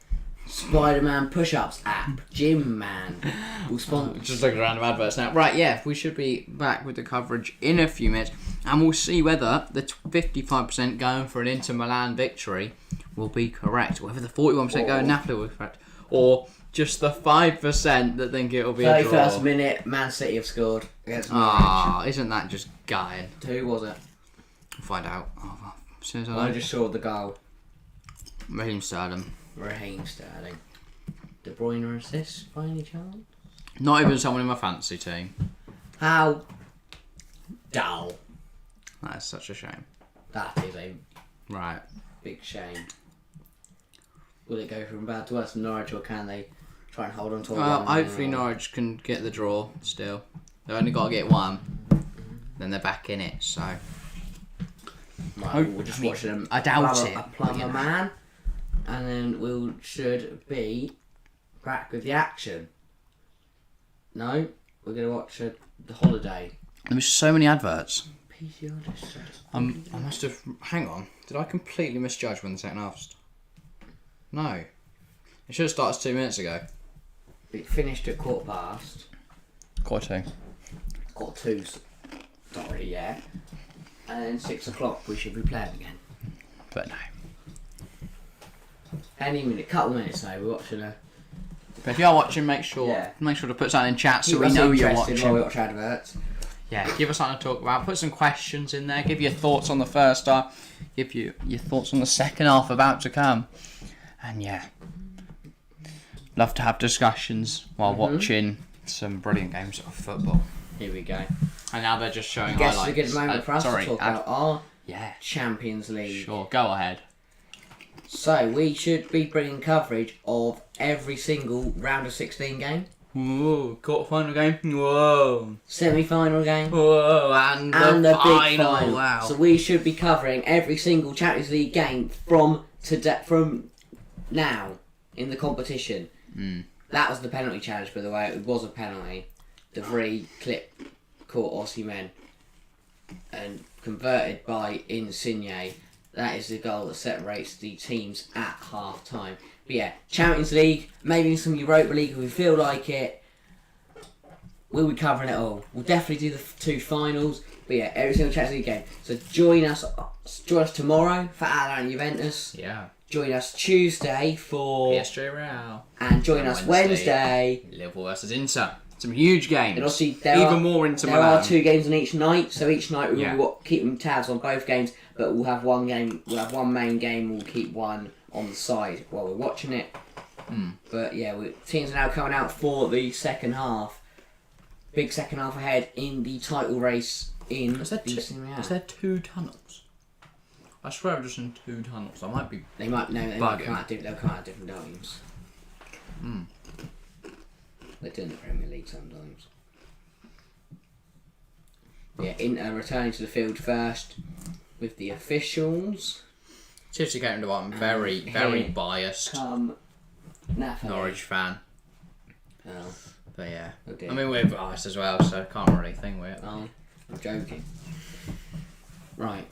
[SPEAKER 2] Spider-Man push-ups app. Gym Man. We'll sponsor.
[SPEAKER 1] Just looking around the adverts now. Right, yeah, we should be back with the coverage in a few minutes. And we'll see whether the 55% going for an Inter Milan victory will be correct. Whether the 41% going Napoli will be correct. Or just the 5% that think it will be a draw.
[SPEAKER 2] 31st minute, Man City have scored against Norwich.
[SPEAKER 1] Isn't that just guying?
[SPEAKER 2] Who was it?
[SPEAKER 1] We'll find out. As soon as
[SPEAKER 2] I just saw the goal.
[SPEAKER 1] Raheem Sterling.
[SPEAKER 2] Raheem Sterling. De Bruyne assist by any chance?
[SPEAKER 1] Not even someone in my fantasy team.
[SPEAKER 2] How dull.
[SPEAKER 1] That is such a shame.
[SPEAKER 2] That is a
[SPEAKER 1] Right.
[SPEAKER 2] big shame. Will it go from bad to worse than Norwich, or can they try and hold on to a one?
[SPEAKER 1] Hopefully Norwich can get the draw still. They've only got to get one. Then they're back in it, so...
[SPEAKER 2] Right, we'll just watch them.
[SPEAKER 1] I doubt it.
[SPEAKER 2] A plumber man. And then we should be back with the action. No, we're going to watch The Holiday.
[SPEAKER 1] There was so many adverts.
[SPEAKER 2] PCR just said.
[SPEAKER 1] I must have... Hang on. Did I completely misjudge when the second half started? No. It should have started 2 minutes ago.
[SPEAKER 2] It finished at 2:15.
[SPEAKER 1] Quarter 2.
[SPEAKER 2] 2:15. Sorry, yeah. And then 6 o'clock we should be playing again.
[SPEAKER 1] But no.
[SPEAKER 2] Any minute, couple minutes though, we're watching a...
[SPEAKER 1] But if you are watching, make sure to put something in chat so we know you're watching.
[SPEAKER 2] While we watch adverts.
[SPEAKER 1] Yeah, give us something to talk about. Put some questions in there. Give your thoughts on the first half. Give you your thoughts on the second half about to come. And yeah, love to have discussions while watching some brilliant games of football.
[SPEAKER 2] Here we go.
[SPEAKER 1] And now they're just showing
[SPEAKER 2] I guess
[SPEAKER 1] highlights.
[SPEAKER 2] it's a good moment for us to talk about our Champions League.
[SPEAKER 1] Sure, go ahead.
[SPEAKER 2] So we should be bringing coverage of every single round of 16 game.
[SPEAKER 1] Whoa, quarter-final game. Whoa.
[SPEAKER 2] Semi-final game.
[SPEAKER 1] Whoa, and the
[SPEAKER 2] big
[SPEAKER 1] final.
[SPEAKER 2] final.
[SPEAKER 1] Wow.
[SPEAKER 2] So we should be covering every single Champions League game from now in the competition. That was the penalty challenge, by the way. It was a penalty. The free clip caught Osimhen and converted by Insigne. That is the goal that separates the teams at half time. But yeah, Champions League, maybe some Europa League if we feel like it. We'll be covering it all. We'll definitely do the 2 finals. But yeah, every single Champions League game. So join us tomorrow for Atalanta and Juventus.
[SPEAKER 1] Yeah.
[SPEAKER 2] Join us Tuesday for
[SPEAKER 1] PSG Real.
[SPEAKER 2] And join us Wednesday.
[SPEAKER 1] Liverpool versus Inter. Some huge games.
[SPEAKER 2] And obviously
[SPEAKER 1] there
[SPEAKER 2] are 2 games on each night. So each night we will keep them tabs on both games. But we'll have one game. We'll have one main game. We'll keep one on the side while we're watching it. But yeah, teams are now coming out for the second half. Big second half ahead in the title race in the Serie A.
[SPEAKER 1] Is there 2 tunnels? I swear I've just seen 2 tunnels. I might be.
[SPEAKER 2] They might come out different times. They do in the Premier League sometimes. Yeah, Inter returning to the field first with the officials.
[SPEAKER 1] Seriously, getting to I'm very biased.
[SPEAKER 2] Napoli.
[SPEAKER 1] Norwich fan.
[SPEAKER 2] Oh.
[SPEAKER 1] But yeah.
[SPEAKER 2] Okay.
[SPEAKER 1] I mean, we're biased as well, so I can't really think we're.
[SPEAKER 2] Oh, I'm joking. Right.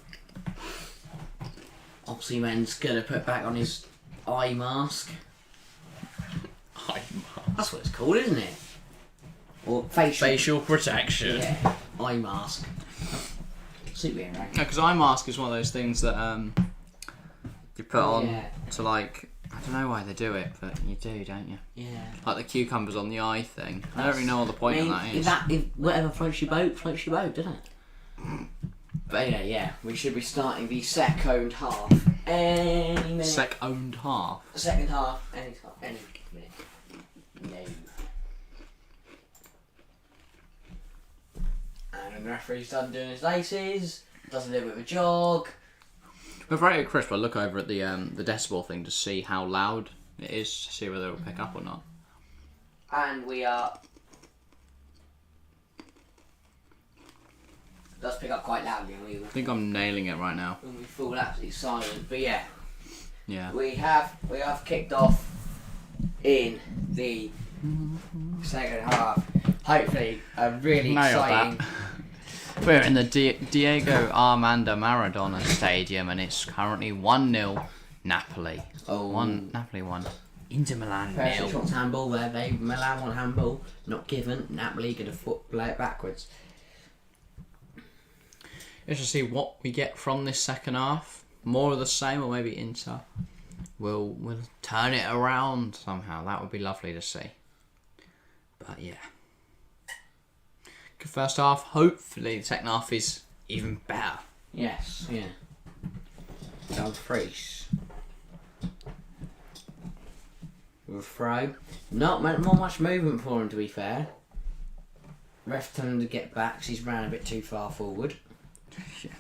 [SPEAKER 2] Osimhen's gonna put back on his eye mask.
[SPEAKER 1] Eye mask.
[SPEAKER 2] That's what it's called, isn't it? Or
[SPEAKER 1] facial protection.
[SPEAKER 2] Yeah, eye mask. Superhero.
[SPEAKER 1] No, because eye mask is one of those things that you put on to like. I don't know why they do it, but you do, don't you?
[SPEAKER 2] Yeah.
[SPEAKER 1] Like the cucumbers on the eye thing. I don't really know what the point of that is.
[SPEAKER 2] If whatever floats your boat, doesn't it? But yeah, we should be starting the second half any minute.
[SPEAKER 1] Second half?
[SPEAKER 2] Second half, any minute. No. And the referee's done doing his laces, does a little bit of a jog.
[SPEAKER 1] But right at crisp, I look over at the decibel thing to see how loud it is, to see whether it'll pick up or not.
[SPEAKER 2] And we are... It does pick up quite loudly.
[SPEAKER 1] I think I'm nailing it right now.
[SPEAKER 2] When we fall absolutely silent. But yeah.
[SPEAKER 1] Yeah.
[SPEAKER 2] We have kicked off in the second half. Hopefully a really exciting...
[SPEAKER 1] We're in the Diego Armando Maradona Stadium and it's currently 1-0 Napoli. Napoli 1. Inter Milan 0.
[SPEAKER 2] Perisic wants handball there. Milan want handball. Not given. Napoli going to play it backwards.
[SPEAKER 1] Let's just see what we get from this second half. More of the same, or maybe Inter will turn it around somehow. That would be lovely to see. But yeah. Good first half. Hopefully the second half is even better.
[SPEAKER 2] Yes, yeah. Dumfries. With a throw. Not much movement for him, to be fair. Ref telling him to get back because he's ran a bit too far forward.
[SPEAKER 1] Yeah.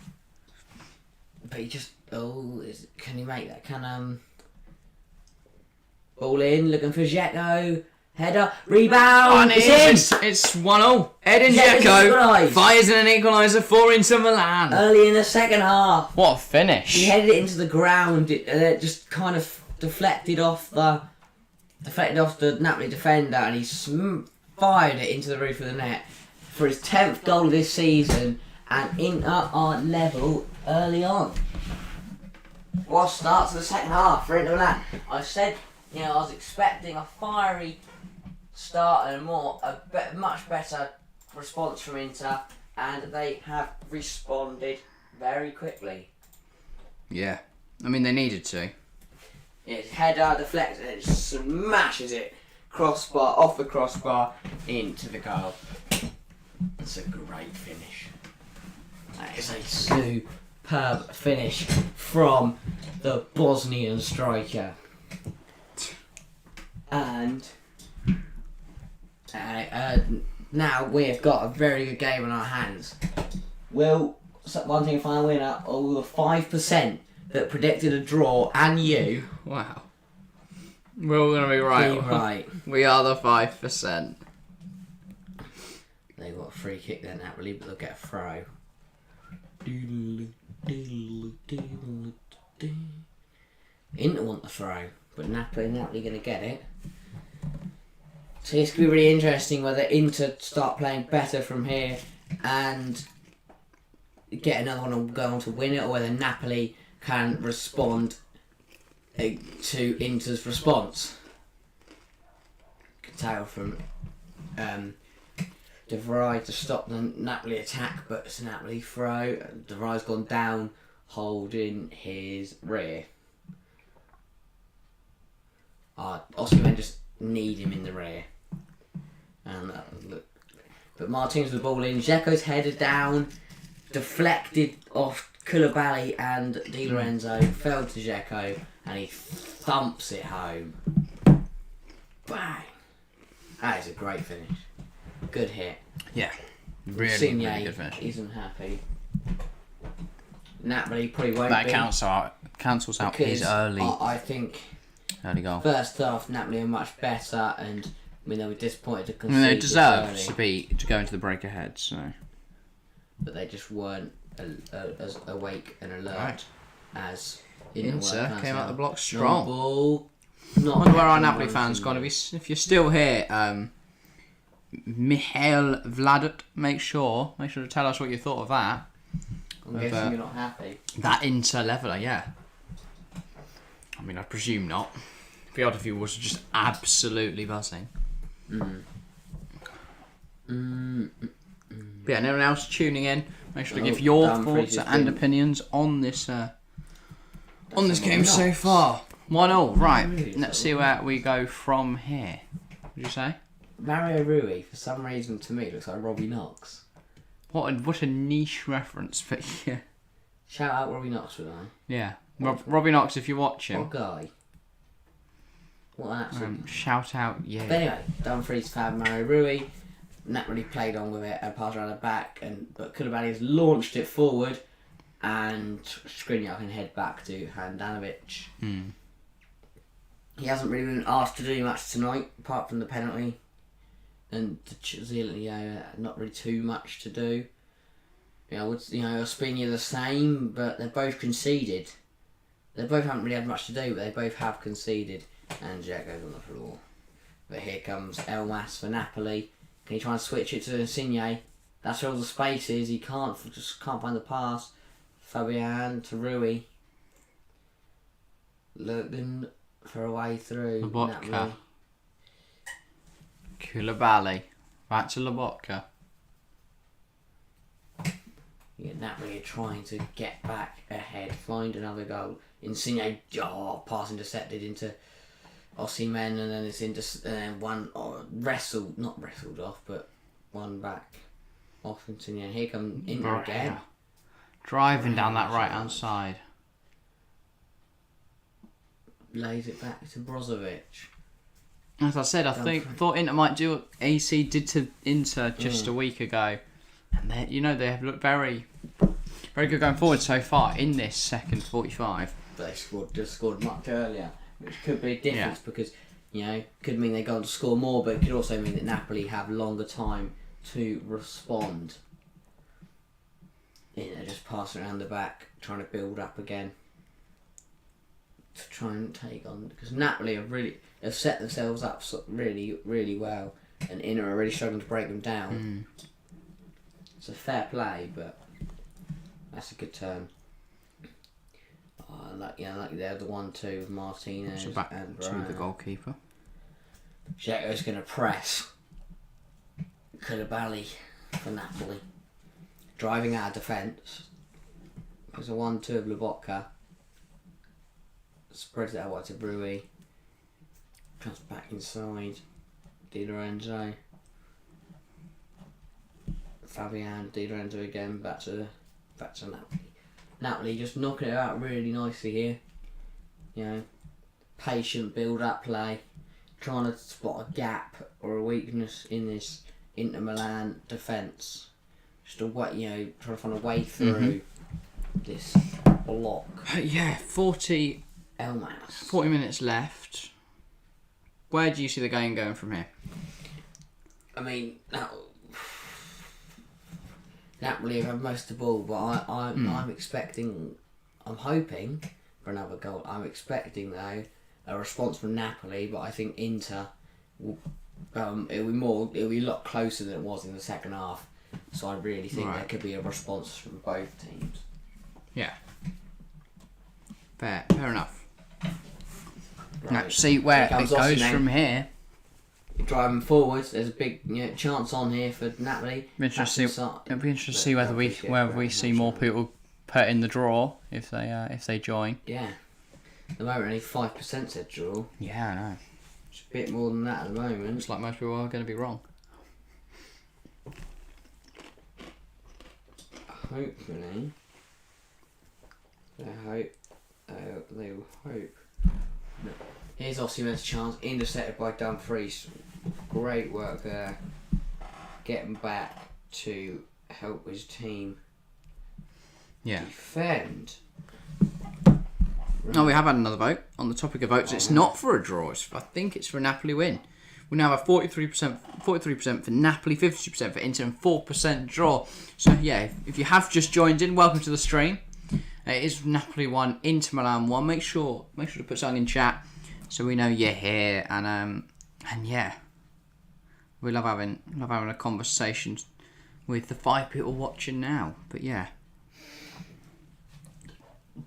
[SPEAKER 2] But he just... can he make that? Ball in, looking for Dzeko. Header, rebound,
[SPEAKER 1] it's 1-0. Edin Dzeko fires in an equaliser for Inter Milan.
[SPEAKER 2] Early in the second half.
[SPEAKER 1] What a finish.
[SPEAKER 2] He headed it into the ground and it just kind of deflected off the Napoli defender and he fired it into the roof of the net for his 10th goal this season, and Inter are level early on. What starts the second half for Inter Milan? I said, I was expecting a fiery start and a much better response from Inter, and they have responded very quickly.
[SPEAKER 1] Yeah, I mean they needed to.
[SPEAKER 2] His header deflects and it smashes it off the crossbar into the goal. It's a great finish. That is a superb finish from the Bosnian striker. And now we've got a very good game on our hands. Will one thing final winner, all the 5% that predicted a draw, and you.
[SPEAKER 1] Wow. We're all going to be right.
[SPEAKER 2] Be right.
[SPEAKER 1] We are the 5%.
[SPEAKER 2] They've got a free kick there, Napoli, but they'll get a throw. Inter want the throw, but Napoli going to get it. So it's going to be really interesting whether Inter start playing better from here and get another one and go on to win it, or whether Napoli can respond to Inter's response. You can tell from De Vrij to stop the Napoli attack, but it's a Napoli throw. De Vrij's gone down, holding his rear. Osimhen just need him in the rear. And look, but Martinez with the ball in. Dzeko's headed down, deflected off Koulibaly, and Di Lorenzo fell to Dzeko, and he thumps it home. Bang! That is a great finish. Good hit.
[SPEAKER 1] Yeah, really good finish.
[SPEAKER 2] Isn't happy. Napoli probably won't
[SPEAKER 1] That
[SPEAKER 2] be.
[SPEAKER 1] cancels out his early goal.
[SPEAKER 2] First half, Napoli are much better, and they were disappointed to concede.
[SPEAKER 1] They deserved to go into the break ahead, so.
[SPEAKER 2] But they just weren't as awake and alert as
[SPEAKER 1] Inter came out the block strong.
[SPEAKER 2] Ball,
[SPEAKER 1] I wonder where our Napoli fans gone. If you're still here, Mihail Vladat, make sure to tell us what you thought of that.
[SPEAKER 2] I'm guessing you're not happy.
[SPEAKER 1] That Inter leveller, yeah. I mean, I presume not. The other view was just absolutely buzzing. But yeah, anyone else tuning in, make sure to give your thoughts and opinions on this game so far. 1-1, right. Let's see where we go from here. What did you say?
[SPEAKER 2] Mario Rui, for some reason, to me, looks like Robbie Knox.
[SPEAKER 1] What a niche reference, but yeah.
[SPEAKER 2] Shout out Robbie Knox, would I?
[SPEAKER 1] Yeah. Robbie Knox, if you watch him.
[SPEAKER 2] What guy? What an absolute...
[SPEAKER 1] shout out, yeah.
[SPEAKER 2] But anyway, Dumfries found Mario Rui. Napoli played on with it and passed around the back, but Koulibaly has launched it forward, and Skriniar can head back to Handanovic. He hasn't really been asked to do much tonight, apart from the penalty. And Zielinski, not really too much to do. Ospina the same, but they've both conceded. They both haven't really had much to do, but they both have conceded. And Jack goes on the floor. But here comes Elmas for Napoli. Can he try and switch it to Insigne? That's where all the space is. He can't find the pass. Fabian to Rui. Looking for a way through.
[SPEAKER 1] Lobotka. Koulibaly. Back to Lobotka.
[SPEAKER 2] Napoli are trying to get back ahead, find another goal. Insigne, pass intercepted into Osimhen, and then it's into one not wrestled off, but one back off Insigne. Here comes Inter again,
[SPEAKER 1] driving down that right hand side.
[SPEAKER 2] Lays it back to Brozovic.
[SPEAKER 1] As I said, thought Inter might do what AC did to Inter just a week ago, and they have looked very, very good going forward so far in this second 45.
[SPEAKER 2] But they just scored much earlier, which could be a difference because could mean they go on to score more, but it could also mean that Napoli have longer time to respond. Just passing around the back, trying to build up again to try and take on, because Napoli have set themselves up really, really well and Inter are really struggling to break them down. It's a fair play, but that's a good turn. Like they're the 1-2 with Martinez
[SPEAKER 1] So back
[SPEAKER 2] and
[SPEAKER 1] to the goalkeeper.
[SPEAKER 2] Dzeko's going to press. Koulibaly for Napoli. Driving out of defence. There's a 1-2 of Lobotka. Spreads it out to Ribery. Comes back inside. Di Lorenzo. Fabian, Di Lorenzo again. Back to Napoli. Napoli just knocking it out really nicely here. You know, patient build-up play, trying to spot a gap or a weakness in this Inter Milan defence. Just a way, trying to find a way through this block.
[SPEAKER 1] 40
[SPEAKER 2] Elmas.
[SPEAKER 1] 40 minutes left. Where do you see the game going from here?
[SPEAKER 2] I mean, Napoli have most of the ball, but I'm hoping for another goal. I'm expecting though a response from Napoli, but I think Inter will. It'll be a lot closer than it was in the second half. So I really think there could be a response from both teams.
[SPEAKER 1] Yeah. Fair enough. Right. Now, see where it goes from here.
[SPEAKER 2] Driving forwards, there's a big chance on here for Napoli.
[SPEAKER 1] It'll be interesting to see whether we see more people put in the draw if they join.
[SPEAKER 2] Yeah. At the moment, only 5% said draw.
[SPEAKER 1] Yeah, I know.
[SPEAKER 2] It's a bit more than that at the moment.
[SPEAKER 1] Looks like most people are going to be wrong.
[SPEAKER 2] Hopefully. They will hope. No. Here's Osimhen's chance, intercepted by Dumfries. Great work there. Getting back to help his team defend.
[SPEAKER 1] No, we have had another vote. On the topic of votes, it's not for a draw. I think it's for a Napoli win. We now have 43% for Napoli, 52% for Inter, and 4% draw. So yeah, if you have just joined in, welcome to the stream. It is Napoli 1, Inter Milan 1. Make sure to put something in chat so we know you're here. And yeah, we love having a conversation with the 5 people watching now. But yeah.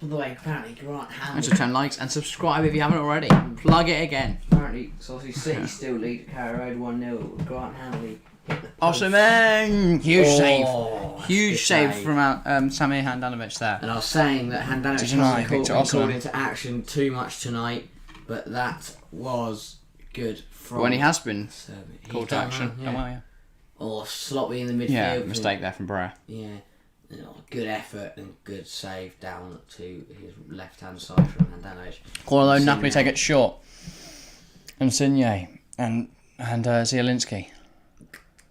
[SPEAKER 2] By the way, apparently Grant Hanley...
[SPEAKER 1] Thanks for 10 likes and subscribe if you haven't already. Plug it again.
[SPEAKER 2] Apparently, so obviously City still lead at Carrow Road 1-0. Grant Hanley hit the post.
[SPEAKER 1] Awesome, man! Huge save from Samir Handanovic there.
[SPEAKER 2] And I was saying that Handanovic hasn't called into action too much tonight, but that was good from...
[SPEAKER 1] When he has been called to action.
[SPEAKER 2] Or sloppy in the midfield.
[SPEAKER 1] Yeah, mistake there from Brer.
[SPEAKER 2] Yeah. Good effort and good save down to his left-hand side from Handanovic.
[SPEAKER 1] Although Napoli take it short. And Insigne and Zielinski.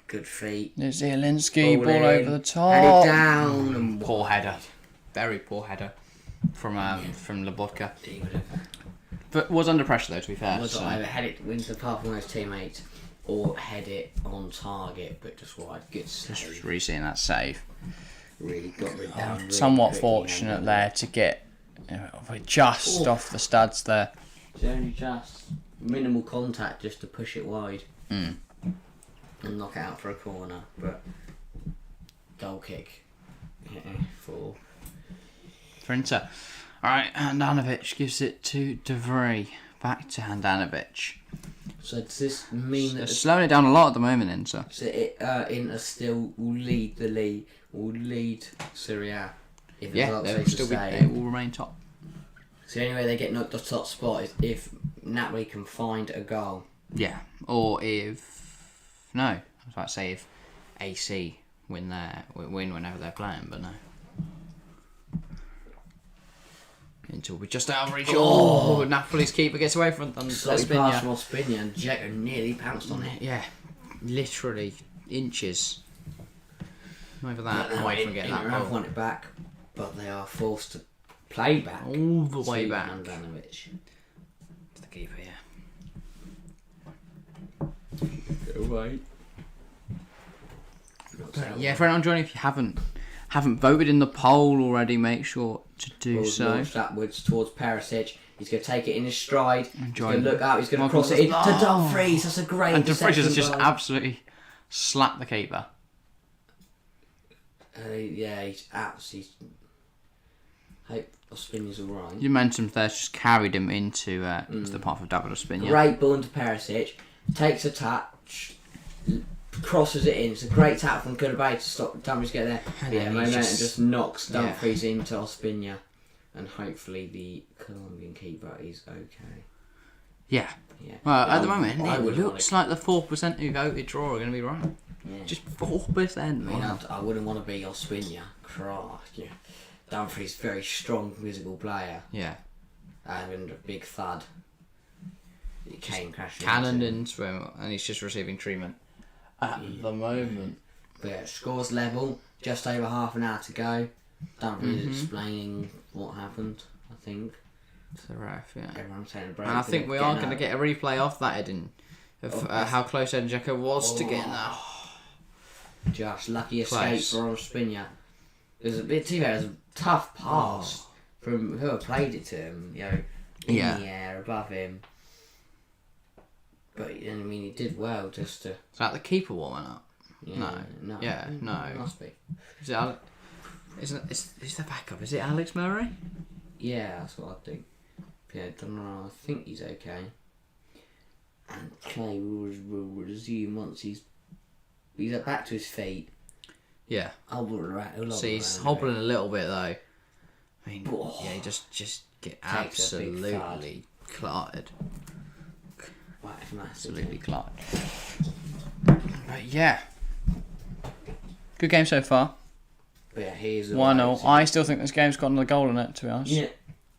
[SPEAKER 2] Good feet.
[SPEAKER 1] Zielinski, ball over the top.
[SPEAKER 2] Headed down. And
[SPEAKER 1] poor header. Very poor header from Lobotka. But was under pressure though, to be fair.
[SPEAKER 2] Either head it into the path of his teammates or head it on target, but just wide. Good save.
[SPEAKER 1] Just really seeing that save.
[SPEAKER 2] Really got rid down. Really
[SPEAKER 1] somewhat fortunate there to get just off the studs there.
[SPEAKER 2] It's only just minimal contact just to push it wide and knock it out for a corner, but goal kick for
[SPEAKER 1] Inter. Alright, Handanovic gives it to De Vrij. Back to Handanovic.
[SPEAKER 2] So does this mean that...
[SPEAKER 1] They're slowing it down a lot at the moment, Inter.
[SPEAKER 2] So Inter still will lead the league, will lead Serie A. If
[SPEAKER 1] they will remain top.
[SPEAKER 2] So the only way they get knocked off top spot is if Napoli can find a goal.
[SPEAKER 1] Yeah, or if... No, I was about to say if AC win whenever they're playing, but no. Until we're just out of reach. Oh, Napoli's keeper gets away from them.
[SPEAKER 2] Slightly past Spinner and Dzeko nearly pounced on it.
[SPEAKER 1] Yeah, literally inches. Over that, away from getting that goal.
[SPEAKER 2] Have won it back, but they are forced to play back.
[SPEAKER 1] All the way back.
[SPEAKER 2] Handanovic.
[SPEAKER 1] The keeper, yeah.
[SPEAKER 2] Go away.
[SPEAKER 1] Yeah, for anyone joining, if you haven't voted in the poll already, make sure to do so.
[SPEAKER 2] Launched upwards towards Perisic. He's going to take it in his stride. He's going to look up. He's going to
[SPEAKER 1] Michael
[SPEAKER 2] cross it into Dumfries. That's a great
[SPEAKER 1] And Dumfries has just
[SPEAKER 2] goal.
[SPEAKER 1] absolutely slapped the keeper.
[SPEAKER 2] Yeah, he's absolutely... Hope Ospina's alright.
[SPEAKER 1] Your momentum there's just carried him into the path of David Ospina.
[SPEAKER 2] Great ball into Perisic. Takes a touch. Crosses it in. It's a great tap from Koulibaly to stop Dumfries getting there.
[SPEAKER 1] And
[SPEAKER 2] Yeah,
[SPEAKER 1] then
[SPEAKER 2] momentum just knocks Dumfries
[SPEAKER 1] Yeah.
[SPEAKER 2] into Ospina. And hopefully the Colombian keeper is okay.
[SPEAKER 1] Yeah.
[SPEAKER 2] Yeah.
[SPEAKER 1] Well,
[SPEAKER 2] Yeah,
[SPEAKER 1] at the moment,
[SPEAKER 2] I
[SPEAKER 1] it
[SPEAKER 2] would
[SPEAKER 1] looks like the 4% who voted draw are going to be right.
[SPEAKER 2] Yeah.
[SPEAKER 1] Just 4%.
[SPEAKER 2] I mean,
[SPEAKER 1] Wow.
[SPEAKER 2] I wouldn't want to be Ospina. Christ, yeah. Dumfries, very strong physical player.
[SPEAKER 1] Yeah.
[SPEAKER 2] And a big thud. It came crashing
[SPEAKER 1] Cannoned
[SPEAKER 2] into him.
[SPEAKER 1] into him, and he's just receiving treatment at the moment.
[SPEAKER 2] But yeah, scores level. Just over half an hour to go. Dumfries explaining what happened, I think.
[SPEAKER 1] To the ref, yeah.
[SPEAKER 2] Everyone's taking a break.
[SPEAKER 1] And I think we are going to get a replay off that, Edin, of how close Edin Dzeko was to getting that.
[SPEAKER 2] Just lucky escape
[SPEAKER 1] Close.
[SPEAKER 2] for Ospina. There's a bit too bad. It was a tough pass from whoever played it to him, you know, in the air above him. But I mean, he did well just to.
[SPEAKER 1] Is that the keeper warming up?
[SPEAKER 2] No.
[SPEAKER 1] Yeah, no.
[SPEAKER 2] It must be.
[SPEAKER 1] Is it Alex? Is the backup? Is it Alex Murray?
[SPEAKER 2] Yeah, that's what I think. Yeah, I don't know. I think he's okay. And Clay will resume once he's back to his feet.
[SPEAKER 1] Yeah.
[SPEAKER 2] So
[SPEAKER 1] he's hobbling a little bit though. I mean, yeah, he just get
[SPEAKER 2] Takes a big
[SPEAKER 1] absolutely clotted. Absolutely clotted. But yeah, good game so far.
[SPEAKER 2] But yeah, here's
[SPEAKER 1] 1-0. I still think this game's got another goal in it, to be honest.
[SPEAKER 2] Yeah,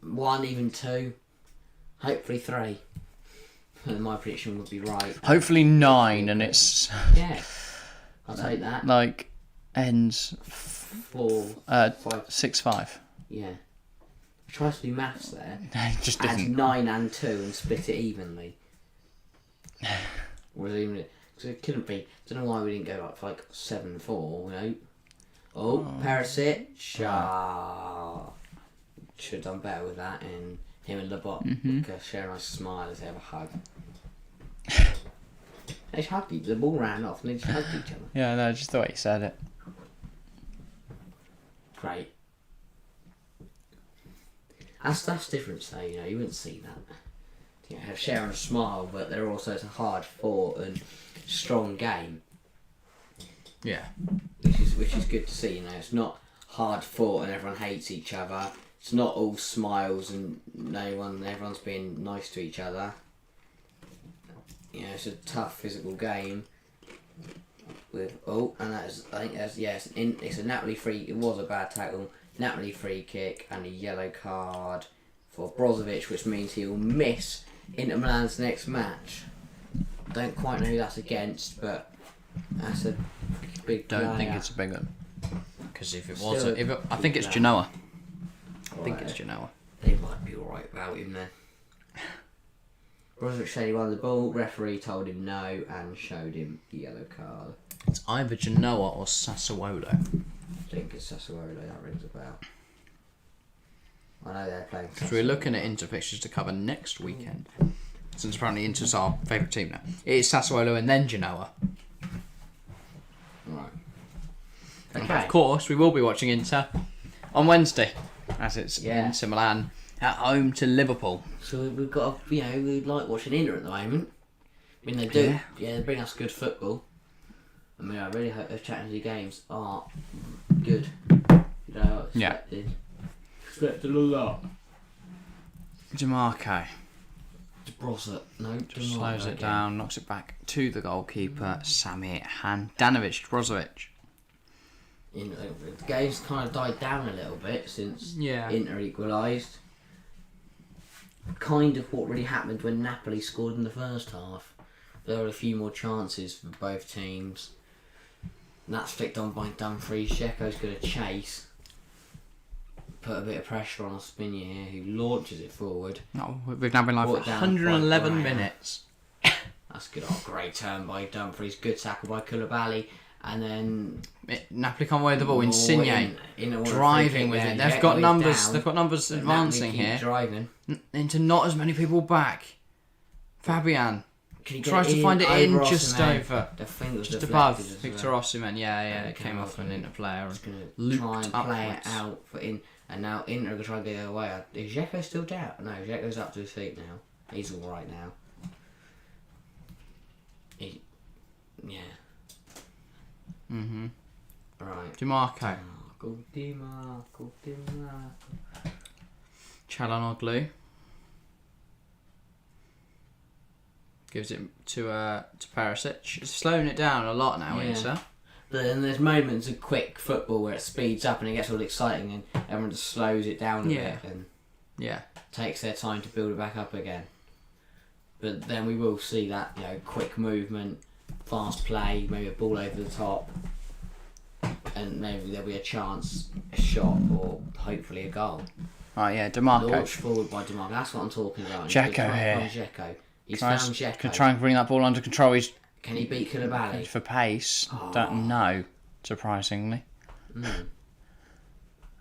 [SPEAKER 2] 1, even 2, hopefully 3. And my prediction would be right.
[SPEAKER 1] Hopefully 9, and it's
[SPEAKER 2] Yeah, I'll take that.
[SPEAKER 1] like ends
[SPEAKER 2] 4, 5.
[SPEAKER 1] 6-5.
[SPEAKER 2] Yeah, try to do maths there.
[SPEAKER 1] It just
[SPEAKER 2] Add
[SPEAKER 1] isn't.
[SPEAKER 2] 9 and 2 and split it evenly. Or even so it couldn't be. Don't know why we didn't go up for like 7-4. You know. Oh, Perisic. Should have done better with that. And him and Lebot share a nice smile as they have a hug. They just hugged each other. The ball ran off and they just hugged each other.
[SPEAKER 1] Yeah, no, just the way you said it.
[SPEAKER 2] Great. That's different, though. You know, you wouldn't see that. You know, have sharing a smile, but they're also a hard fought and strong game.
[SPEAKER 1] Yeah.
[SPEAKER 2] Which is good to see. You know, it's not hard fought and everyone hates each other. It's not all smiles and everyone's being nice to each other. You know, it's a tough physical game. It's a Napoli free. It was a bad tackle. Napoli free kick and a yellow card for Brozovic, which means he will miss Inter Milan's next match. Don't quite know who that's against, but that's a big.
[SPEAKER 1] Don't think
[SPEAKER 2] player.
[SPEAKER 1] it's a big one. Because if it
[SPEAKER 2] Still
[SPEAKER 1] was,
[SPEAKER 2] a
[SPEAKER 1] I think it's
[SPEAKER 2] big
[SPEAKER 1] Genoa. I think
[SPEAKER 2] Right.
[SPEAKER 1] it's Genoa.
[SPEAKER 2] They might be alright without him then. Brozovic said he won the ball. Referee told him no and showed him the yellow card.
[SPEAKER 1] It's either Genoa or Sassuolo.
[SPEAKER 2] I think it's Sassuolo. That rings a bell. I know they're playing.
[SPEAKER 1] So we're looking at Inter fixtures to cover next weekend. Since apparently Inter's our favourite team now. It is Sassuolo and then Genoa.
[SPEAKER 2] Right.
[SPEAKER 1] And
[SPEAKER 2] Okay.
[SPEAKER 1] of course, we will be watching Inter on Wednesday, as it's
[SPEAKER 2] Yeah.
[SPEAKER 1] Inter Milan at home to Liverpool.
[SPEAKER 2] So we've got, we like watching Inter at the moment. I mean, they do. Yeah, they bring us good football. I mean, I really hope those Champions League games are good. You know, expected a lot.
[SPEAKER 1] DeMarco
[SPEAKER 2] Just
[SPEAKER 1] slows it down, knocks it back to the goalkeeper, Samir Handanovic. Brozovic.
[SPEAKER 2] The game's kind of died down a little bit since
[SPEAKER 1] Yeah.
[SPEAKER 2] Inter equalised. Kind of what really happened when Napoli scored in the first half. There were a few more chances for both teams. And that's flicked on by Dumfries. Dzeko's going to chase. Put a bit of pressure on Ospina here, who launches it forward.
[SPEAKER 1] No, we've now been live for
[SPEAKER 2] Brought down
[SPEAKER 1] 111
[SPEAKER 2] by Brian.
[SPEAKER 1] minutes.
[SPEAKER 2] That's good. Oh, great turn by Dumfries. Good tackle by Koulibaly. and then
[SPEAKER 1] Napoli can't away the ball. Insigne
[SPEAKER 2] in
[SPEAKER 1] driving with it. They've got numbers. They've got numbers advancing here.
[SPEAKER 2] Driving
[SPEAKER 1] into not as many people back. Fabian tries to
[SPEAKER 2] in
[SPEAKER 1] find it in
[SPEAKER 2] over
[SPEAKER 1] just
[SPEAKER 2] Osimhen?
[SPEAKER 1] over,
[SPEAKER 2] The thing was
[SPEAKER 1] just above
[SPEAKER 2] deflected as
[SPEAKER 1] Victor
[SPEAKER 2] well.
[SPEAKER 1] Osimhen. Yeah, it came off an Inter player
[SPEAKER 2] He's
[SPEAKER 1] and
[SPEAKER 2] gonna
[SPEAKER 1] looped
[SPEAKER 2] try and play it
[SPEAKER 1] upwards.
[SPEAKER 2] out for in, and now Inter are gonna try and get it away. Is Dzeko still down? No, Dzeko's up to his feet now. He's all right now. Yeah. Right.
[SPEAKER 1] DiMarco,
[SPEAKER 2] Dimarco.
[SPEAKER 1] Chalanoglu gives it to Perisic. It's slowing it down a lot now, Inter.
[SPEAKER 2] But then there's moments of quick football where it speeds up and it gets all exciting and everyone just slows it down a bit and takes their time to build it back up again. But then we will see that, quick movement, fast play, maybe a ball over the top, and maybe there'll be a chance, a shot, or hopefully a goal.
[SPEAKER 1] Right, yeah, DiMarco.
[SPEAKER 2] Launched forward by DiMarco. That's what I'm talking about.
[SPEAKER 1] Dzeko here.
[SPEAKER 2] Dzeko. He's found Dzeko.
[SPEAKER 1] Can try and bring that ball under control.
[SPEAKER 2] Can he beat Koulibaly?
[SPEAKER 1] For pace. Don't know, surprisingly. Right,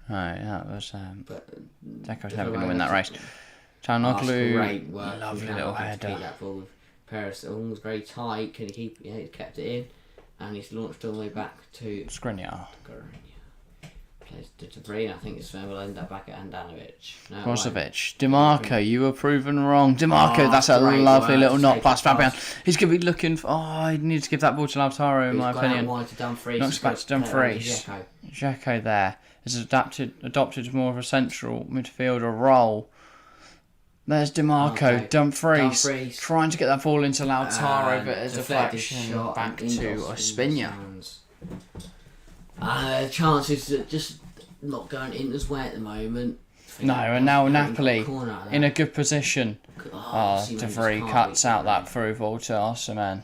[SPEAKER 1] that was... Dzeko's never going to win that race. Chalanoglu,
[SPEAKER 2] great work.
[SPEAKER 1] lovely little header.
[SPEAKER 2] That ball with Paris, almost very tight. Can he keep? Yeah, he's kept it in, and he's launched all the way back to
[SPEAKER 1] Skriniar.
[SPEAKER 2] Plays to Breen. I think it's will end up back at Handanovic. No,
[SPEAKER 1] Brozovic, DiMarco, you were proven wrong. DiMarco, that's a lovely little knock past Fabian. He's going to be looking for... Oh, he needs to give that ball to Lautaro, in my opinion.
[SPEAKER 2] Knocks back to
[SPEAKER 1] Dumfries. Dzeko there has adopted more of a central midfielder role. There's DiMarco, Dumfries trying to get that ball into Lautaro, but a deflection back to Ospina.
[SPEAKER 2] Chances are just not going Inter's way at the moment.
[SPEAKER 1] No, and now Napoli in a good position. DeVries cuts out that through ball to Osimhen.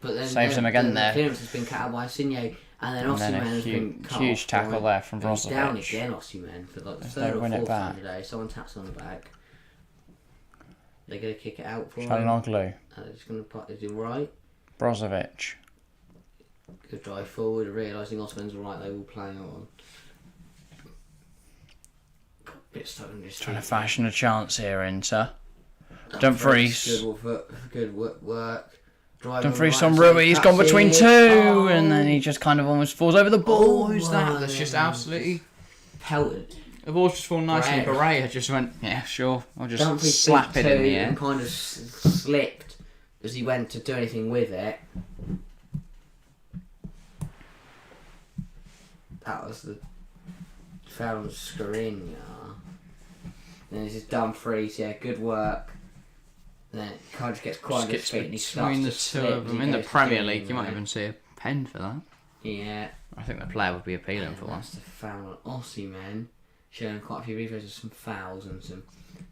[SPEAKER 2] But then
[SPEAKER 1] saves him again there.
[SPEAKER 2] Clearance has been cut out by Insigne, and then Osimhen has been cut
[SPEAKER 1] huge tackle there from Brozovic.
[SPEAKER 2] He's down again, Osimhen, for like the third or fourth time today. Someone taps on the back. They're going to kick it out for him.
[SPEAKER 1] Chalanoglu.
[SPEAKER 2] And they're just going to put it right.
[SPEAKER 1] Brozovic.
[SPEAKER 2] Good drive forward, realising Osimhen's right, they will play on. Bit stuck in this.
[SPEAKER 1] Trying to fashion a chance here, Inter. Dumfries.
[SPEAKER 2] Good work.
[SPEAKER 1] Dumfries on Rui. He's gone between two, and then he just kind of almost falls over the ball. Who's that? That's just absolutely
[SPEAKER 2] pelted.
[SPEAKER 1] The ball's just fallen nicely. Berea just went, yeah, sure. I'll just slap it in the air.
[SPEAKER 2] And kind of slipped as he went to do anything with it. That was the foul on Skriniar. Then this is Dumfries, good work. Then it kind of gets quite on his feet and he starts
[SPEAKER 1] between
[SPEAKER 2] to
[SPEAKER 1] the two
[SPEAKER 2] slip
[SPEAKER 1] of them. In the Premier League, you might even see a pen for that.
[SPEAKER 2] Yeah.
[SPEAKER 1] I think the player would be appealing for one.
[SPEAKER 2] That's the foul on Osimhen. Showing quite a few replays of some fouls and some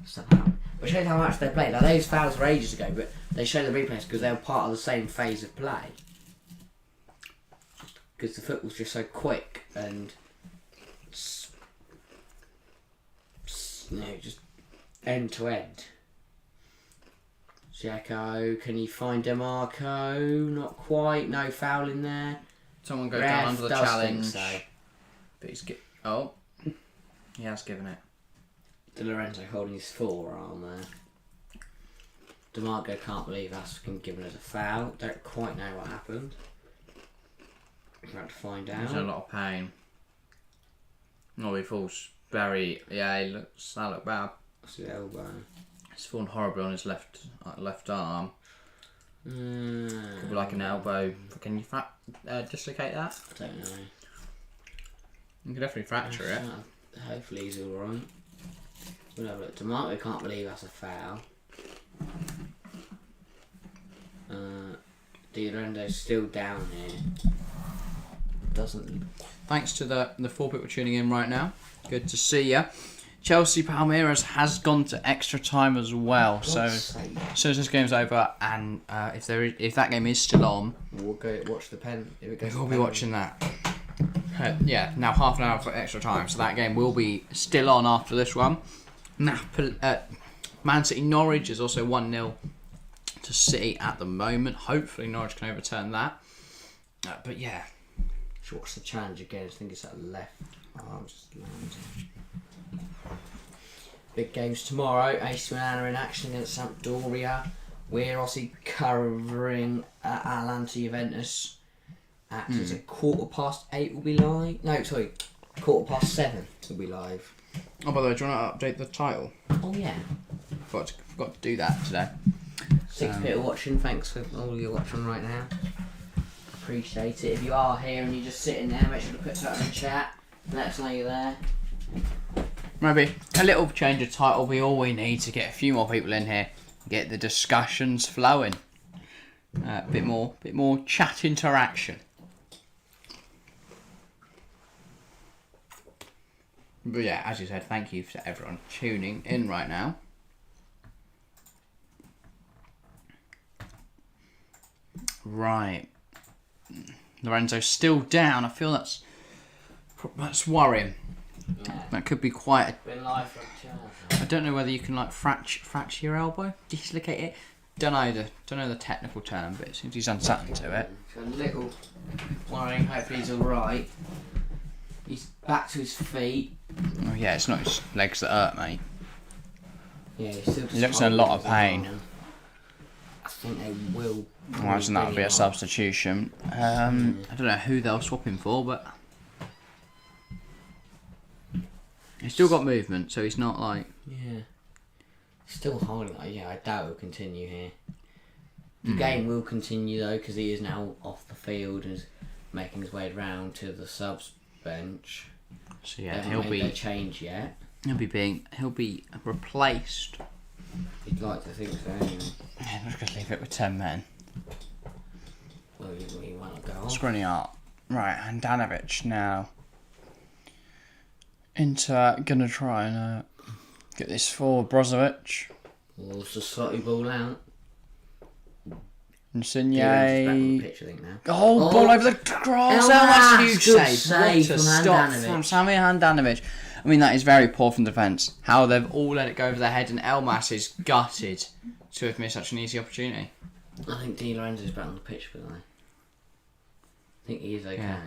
[SPEAKER 2] stuff out. But it shows how much they played. Now, those fouls were ages ago, but they show the replays because they were part of the same phase of play. Because the football's just so quick and just end to end. Dzeko, can he find DiMarco? Not quite. No foul in there.
[SPEAKER 1] Someone goes down under the challenge.
[SPEAKER 2] So.
[SPEAKER 1] But he's he has given it.
[SPEAKER 2] De Lorenzo holding his forearm there. DiMarco can't believe that's been given as a foul. Don't quite know what happened. We're about to find out.
[SPEAKER 1] There's a lot of pain. No, he falls very... Yeah, he looks... That looked bad.
[SPEAKER 2] That's the elbow.
[SPEAKER 1] It's fallen horribly on his left arm. Could be like an elbow. Can you dislocate that?
[SPEAKER 2] I don't know.
[SPEAKER 1] You can definitely fracture it.
[SPEAKER 2] Hopefully he's alright. We'll have a look. DiMarco can't believe that's a foul. Di Lorenzo's still down here. Doesn't.
[SPEAKER 1] Thanks to the 4 people tuning in right now. Good to see ya. Chelsea Palmeiras has gone to extra time as well. So as soon as this game's over, and if that game is still on,
[SPEAKER 2] we'll go watch the pen.
[SPEAKER 1] We'll be watching that. Now half an hour for extra time, so that game will be still on after this one. Man City Norwich is also 1-0 to City at the moment. Hopefully Norwich can overturn that. But yeah.
[SPEAKER 2] What's the challenge again? I think it's that left arm just landing. Big games tomorrow. AC Milan are in action against Sampdoria. We're obviously covering Atalanta Juventus at is it 8:15 will be live? No, sorry, 7:15 will be live.
[SPEAKER 1] Oh, by the way, do you want to update the title?
[SPEAKER 2] Oh yeah.
[SPEAKER 1] Forgot to do that today.
[SPEAKER 2] 6 people watching. Thanks for all you're watching right now. Appreciate it. If you are here and you're just sitting there, make sure to put something in the chat. Let us know you're there.
[SPEAKER 1] Maybe a little change of title will be all we need to get a few more people in here, get the discussions flowing. A bit more chat interaction. But yeah, as you said, thank you to everyone tuning in right now. Right. Lorenzo's still down. I feel that's worrying.
[SPEAKER 2] Yeah.
[SPEAKER 1] That could be quite.
[SPEAKER 2] Been live from
[SPEAKER 1] I don't know whether you can like fracture your elbow, dislocate it. Don't know the technical term, but it seems he's done something to it.
[SPEAKER 2] It's a little worrying. Hopefully he's all right. He's back to his feet.
[SPEAKER 1] Oh yeah, it's not his legs that hurt, mate.
[SPEAKER 2] Yeah, he's still.
[SPEAKER 1] He looks in a lot of pain.
[SPEAKER 2] I think they will.
[SPEAKER 1] I imagine that'll be a substitution. I don't know who they'll swap him for, but he's still got movement, so he's not like.
[SPEAKER 2] Yeah. Still holding. Yeah, I doubt he'll continue here. The game will continue though, because he is now off the field and is making his way round to the subs bench.
[SPEAKER 1] So yeah,
[SPEAKER 2] He'll be no change yet.
[SPEAKER 1] He'll be replaced.
[SPEAKER 2] You'd like to think so. Anyway.
[SPEAKER 1] Yeah, I'm just gonna leave it with 10 men.
[SPEAKER 2] Well, you want to go on?
[SPEAKER 1] Skriniar. Right, Handanovic now. Inter gonna try and get this for Brozovic.
[SPEAKER 2] Well, it's a slotty ball out.
[SPEAKER 1] Insigne.
[SPEAKER 2] Pitch, I think, now.
[SPEAKER 1] Oh, ball over the cross. That's a huge save. What a stop from Samir Handanovic. I mean, that is very poor from defence. How they've all let it go over their head, and Elmas is gutted to have missed such an easy opportunity.
[SPEAKER 2] I think Di Lorenzo's back on the pitch, but I think he is okay. Yeah.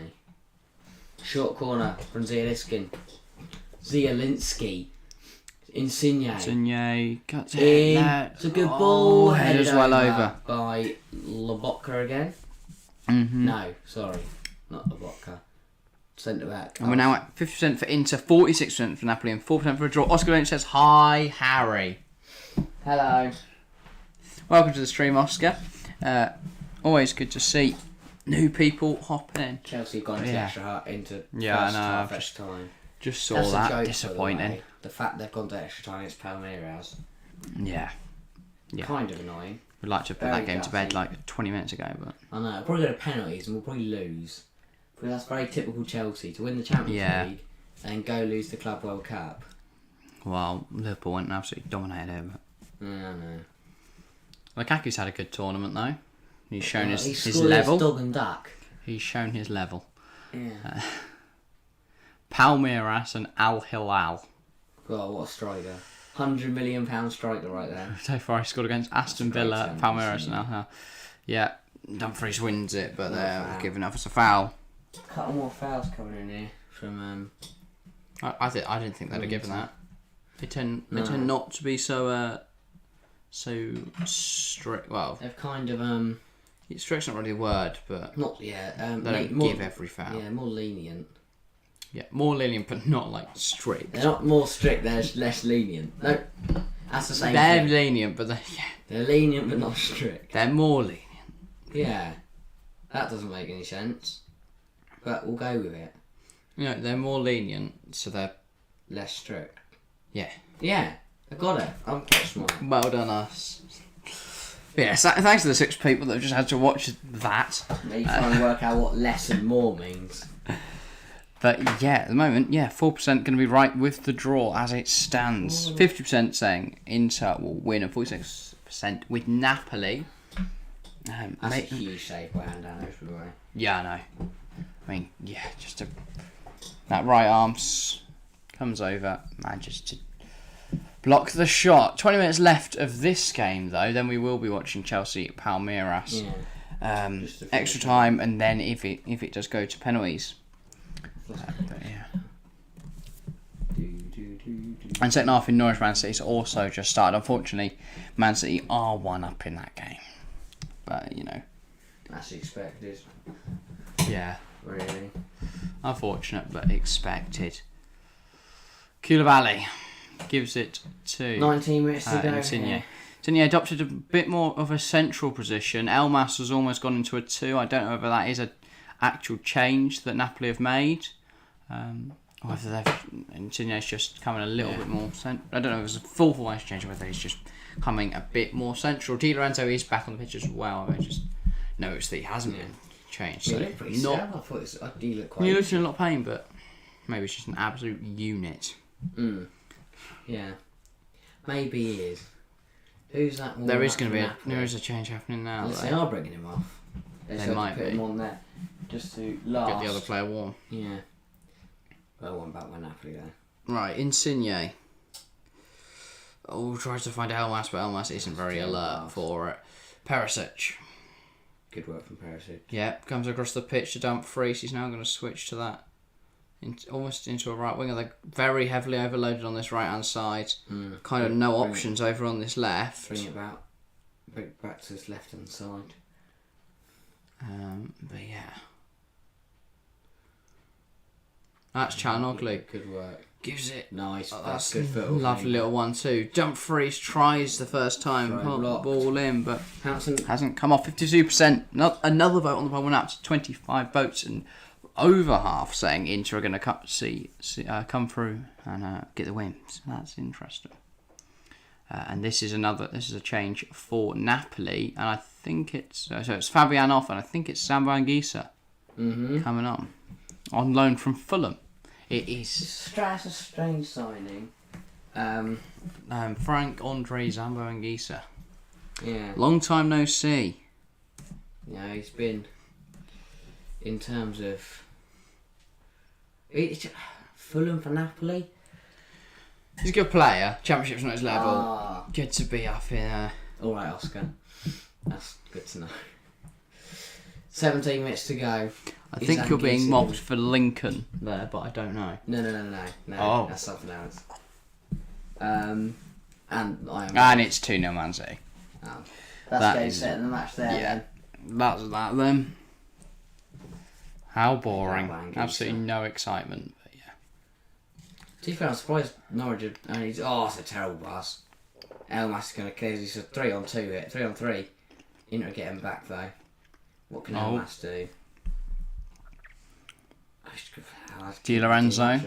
[SPEAKER 2] Short corner from Zielinski. Insigne
[SPEAKER 1] cuts
[SPEAKER 2] in. It's a good ball.
[SPEAKER 1] Headed well over
[SPEAKER 2] by Lobotka again. No, sorry, not Lobotka. Centre back.
[SPEAKER 1] And we're now at 50% for Inter, 46% for Napoli, and 4% for a draw. Oscar Lynch says, "Hi, Harry."
[SPEAKER 2] Hello.
[SPEAKER 1] Welcome to the stream, Oscar. Always good to see new people hopping in.
[SPEAKER 2] Chelsea have gone into extra into first time.
[SPEAKER 1] Just saw
[SPEAKER 2] That's
[SPEAKER 1] that.
[SPEAKER 2] a joke,
[SPEAKER 1] Disappointing.
[SPEAKER 2] The fact they've gone to extra time is Palmeiras.
[SPEAKER 1] Yeah.
[SPEAKER 2] Kind of annoying.
[SPEAKER 1] We'd like to put that game to bed like 20 minutes ago, but
[SPEAKER 2] I know. We'll probably go to penalties and we'll probably lose. But that's very typical Chelsea to win the Champions League and go lose the Club World Cup.
[SPEAKER 1] Well, Liverpool went and absolutely dominated him.
[SPEAKER 2] Yeah, I know.
[SPEAKER 1] Lukaku's had a good tournament though. He's shown his
[SPEAKER 2] scored
[SPEAKER 1] level.
[SPEAKER 2] Dog and duck.
[SPEAKER 1] He's shown his level.
[SPEAKER 2] Yeah.
[SPEAKER 1] Palmeiras and Al Hilal.
[SPEAKER 2] God, what a striker! £100 million striker right there.
[SPEAKER 1] So far, he scored against Aston Villa, Palmeiras, and Al Hilal. Yeah, Dumfries wins it, but they're giving up as a foul.
[SPEAKER 2] A couple more fouls coming in here from.
[SPEAKER 1] I didn't think they'd have given that. They tend not to be so strict. Well,
[SPEAKER 2] they've kind of
[SPEAKER 1] strict's not really a word, but
[SPEAKER 2] not
[SPEAKER 1] they don't give every foul.
[SPEAKER 2] Yeah, more lenient.
[SPEAKER 1] Yeah, more lenient, but not like strict.
[SPEAKER 2] They're not more strict. They're less lenient. No, that's the same.
[SPEAKER 1] They're
[SPEAKER 2] thing.
[SPEAKER 1] lenient, but
[SPEAKER 2] they're lenient, but not strict.
[SPEAKER 1] They're more lenient.
[SPEAKER 2] Yeah, that doesn't make any sense. But we'll go with it.
[SPEAKER 1] You know, they're more lenient, so they're
[SPEAKER 2] less strict.
[SPEAKER 1] Yeah.
[SPEAKER 2] Yeah, I got it. I'm quite smart.
[SPEAKER 1] Well done, us. Yeah, thanks to the 6 people that have just had to watch that.
[SPEAKER 2] Maybe try and work out what less and more means.
[SPEAKER 1] But yeah, at the moment, 4% going to be right with the draw as it stands. 50% saying Inter will win, and 46% with Napoli.
[SPEAKER 2] That's a huge save by Handanovic, by the way.
[SPEAKER 1] Yeah, I know. I mean, that right arm comes over, manages to block the shot. 20 minutes left of this game, though. Then we will be watching Chelsea Palmeiras.
[SPEAKER 2] Yeah.
[SPEAKER 1] Extra time, and then if it does go to penalties. But yeah. And second half in Norwich Man City's also just started. Unfortunately, Man City are 1-up in that game. But, you know.
[SPEAKER 2] That's expected.
[SPEAKER 1] Yeah.
[SPEAKER 2] Really.
[SPEAKER 1] Unfortunate, but expected. Koulibaly gives it to
[SPEAKER 2] 19 minutes to go.
[SPEAKER 1] Insigne. Insigne adopted a bit more of a central position. Elmas has almost gone into a 2. I don't know whether that is an actual change that Napoli have made. Or whether Insigne's just coming a little bit more central. I don't know if it's a full formation change or whether he's just coming a bit more central. Di Lorenzo is back on the pitch as well. I just noticed that he hasn't been changed.
[SPEAKER 2] He
[SPEAKER 1] So
[SPEAKER 2] looked pretty sad. I thought he looked quite...
[SPEAKER 1] he looks in a lot of pain, but maybe it's just an absolute unit.
[SPEAKER 2] Yeah. Maybe he is. Who's that one?
[SPEAKER 1] There is going to be there is a change happening now.
[SPEAKER 2] They are bringing him off.
[SPEAKER 1] They might
[SPEAKER 2] put
[SPEAKER 1] be.
[SPEAKER 2] him on there just to last.
[SPEAKER 1] Get the other player warm.
[SPEAKER 2] Yeah. Well, one back with Napoli there.
[SPEAKER 1] Right, Insigne. Oh, tries to find Elmas, but Elmas isn't very alert for it. Perisic.
[SPEAKER 2] Good work from Perisic.
[SPEAKER 1] Yep, comes across the pitch to Dumfries. He's now going to switch to that. Almost into a right winger. They're very heavily overloaded on this right hand side. Kind of no options over on this left.
[SPEAKER 2] Bring it back to his left hand side.
[SPEAKER 1] But yeah. That's Chalanoglu.
[SPEAKER 2] Good work.
[SPEAKER 1] Gives it.
[SPEAKER 2] Nice.
[SPEAKER 1] Oh,
[SPEAKER 2] that's good foot.
[SPEAKER 1] Lovely little 1-2. Dumfries tries the first time, put the ball in, but hasn't come off. 52%. Another vote on the poll went up to 25 votes, and over half saying Inter are going to come through and get the win. So that's interesting. And this is a change for Napoli, and I think it's Fabian off, and I think it's Samba Anguissa coming on loan from Fulham. It is.
[SPEAKER 2] That's a strange signing.
[SPEAKER 1] Frank Andre Zambo Anguissa.
[SPEAKER 2] Yeah.
[SPEAKER 1] Long time no see.
[SPEAKER 2] Yeah, he's been in terms of Fulham for Napoli.
[SPEAKER 1] He's a good player. Championship's not his level. Good to be up in.
[SPEAKER 2] All right, Oscar. That's good to know. 17 minutes to go.
[SPEAKER 1] I think you're being mobbed for Lincoln there, but I don't know.
[SPEAKER 2] No.
[SPEAKER 1] Oh.
[SPEAKER 2] That's something else. And I am.
[SPEAKER 1] And it's 2-0 Man City.
[SPEAKER 2] That's game set in the match there.
[SPEAKER 1] Yeah. That's that then. How boring. Absolutely no excitement. But yeah.
[SPEAKER 2] To be fair, I'm surprised Norwich only. It's a terrible pass. Elmas is going to clear. He's a 3-on-2 hit. 3-on-3. Inter get him back though. What can Elmas do?
[SPEAKER 1] Di Lorenzo.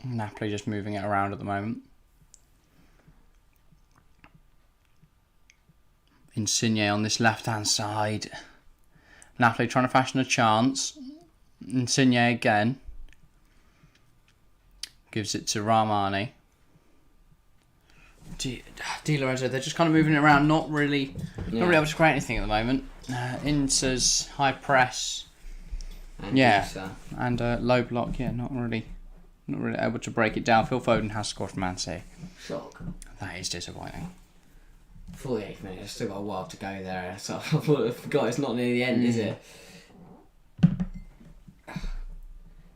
[SPEAKER 1] Napoli just moving it around at the moment. Insigne on this left hand side. Napoli trying to fashion a chance. Insigne again. Gives it to Rahmani. Di Lorenzo, they're just kind of moving it around, not really able to create anything at the moment. Inter's high press. And low block, not really able to break it down. Phil Foden has scored for Man City.
[SPEAKER 2] Shock.
[SPEAKER 1] That is disappointing.
[SPEAKER 2] 48 minutes, still got a while to go there, so I forgot it's not near the end, is it?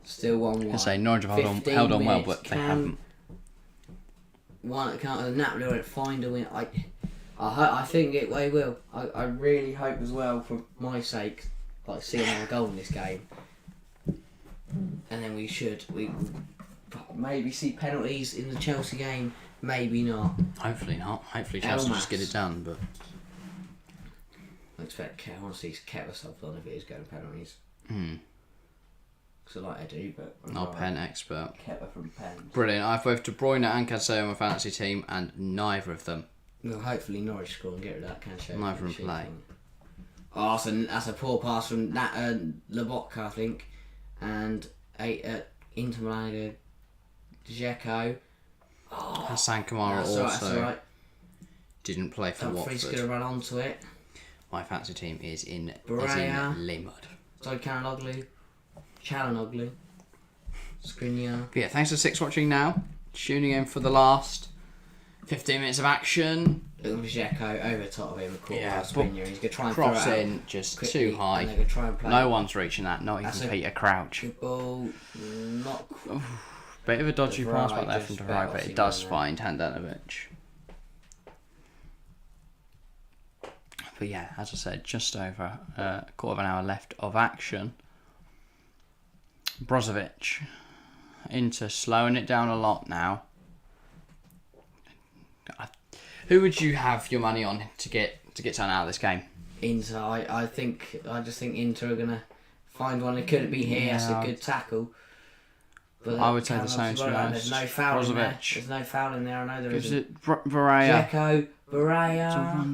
[SPEAKER 2] Still 1-1.
[SPEAKER 1] I say Norwich have held on well, but they haven't.
[SPEAKER 2] Napoli will find a win. I think they will. I really hope as well, for my sake, see another goal in this game. And then we maybe see penalties in the Chelsea game. Maybe not.
[SPEAKER 1] Hopefully not. Hopefully Chelsea just get it done. But
[SPEAKER 2] I expect I want to see Kepa stuff on if it is going to penalties. Because I do, but I'm
[SPEAKER 1] not pen expert.
[SPEAKER 2] Kepa from pens.
[SPEAKER 1] Brilliant. I've both De Bruyne and Cancelo on my fantasy team, and neither of them.
[SPEAKER 2] Well, hopefully Norwich score and get rid of that Cancelo.
[SPEAKER 1] Neither of them play.
[SPEAKER 2] Oh, so that's a poor pass from Lobotka, I think, and Inter Milan, Dzeko.
[SPEAKER 1] Hassan Kamara also didn't play for Watford.
[SPEAKER 2] Dumfries going to run onto it.
[SPEAKER 1] My fantasy team is in Limud.
[SPEAKER 2] So Chalanoglu, Skriniar.
[SPEAKER 1] But yeah, thanks for watching now. tuning in for the last 15 minutes of action.
[SPEAKER 2] Dzeko over top of him,
[SPEAKER 1] Yeah,
[SPEAKER 2] he's going to try and
[SPEAKER 1] cross
[SPEAKER 2] throw it
[SPEAKER 1] in
[SPEAKER 2] out
[SPEAKER 1] just
[SPEAKER 2] quickly,
[SPEAKER 1] too high.
[SPEAKER 2] and they're gonna try and play
[SPEAKER 1] No one's reaching that, not even
[SPEAKER 2] That's
[SPEAKER 1] Peter Crouch.
[SPEAKER 2] good ball. Not
[SPEAKER 1] Bit of a dodgy
[SPEAKER 2] De
[SPEAKER 1] pass
[SPEAKER 2] Vrij
[SPEAKER 1] back there from
[SPEAKER 2] just
[SPEAKER 1] De Vrij, but
[SPEAKER 2] bouncing
[SPEAKER 1] it does
[SPEAKER 2] in there.
[SPEAKER 1] find Handanovic. But yeah, as I said, just over a quarter of an hour left of action. Brozovic into slowing it down a lot now. Who would you have your money on to get something out of this game?
[SPEAKER 2] Inter. I just think Inter are gonna find one. It couldn't be here. That's a good tackle. But
[SPEAKER 1] I would say the same to be honest.
[SPEAKER 2] There's no foul in there.
[SPEAKER 1] Brozovic.
[SPEAKER 2] There's no foul in there. I know there
[SPEAKER 1] Gives
[SPEAKER 2] isn't.
[SPEAKER 1] it Varela.
[SPEAKER 2] Dzeko, Varela.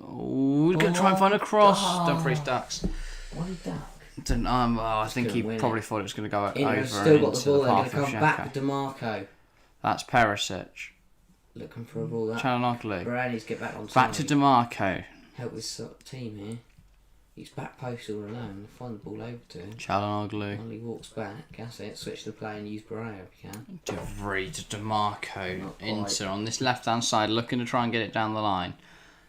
[SPEAKER 1] Oh, he's going to try and find a cross. Dumfries ducks.
[SPEAKER 2] What did that?
[SPEAKER 1] I think he
[SPEAKER 2] Couldn't
[SPEAKER 1] probably
[SPEAKER 2] win
[SPEAKER 1] thought it was going to go over
[SPEAKER 2] Inter
[SPEAKER 1] and
[SPEAKER 2] have still got the
[SPEAKER 1] into
[SPEAKER 2] ball.
[SPEAKER 1] the
[SPEAKER 2] They're going
[SPEAKER 1] path
[SPEAKER 2] to
[SPEAKER 1] of
[SPEAKER 2] come back with
[SPEAKER 1] Xhaka.
[SPEAKER 2] DeMarco.
[SPEAKER 1] That's Perisic.
[SPEAKER 2] Looking for a ball.
[SPEAKER 1] Chalanoglu.
[SPEAKER 2] Varela needs to get back on
[SPEAKER 1] Back to
[SPEAKER 2] side.
[SPEAKER 1] DeMarco.
[SPEAKER 2] Help this team here. He's back post all alone. Find the ball over to him.
[SPEAKER 1] Chalanoglu.
[SPEAKER 2] While he walks back, that's it. Switch the play and use Barrea if you can.
[SPEAKER 1] De Vrij to DeMarco.
[SPEAKER 2] Not quite.
[SPEAKER 1] Inter on this left-hand side, looking to try and get it down the line.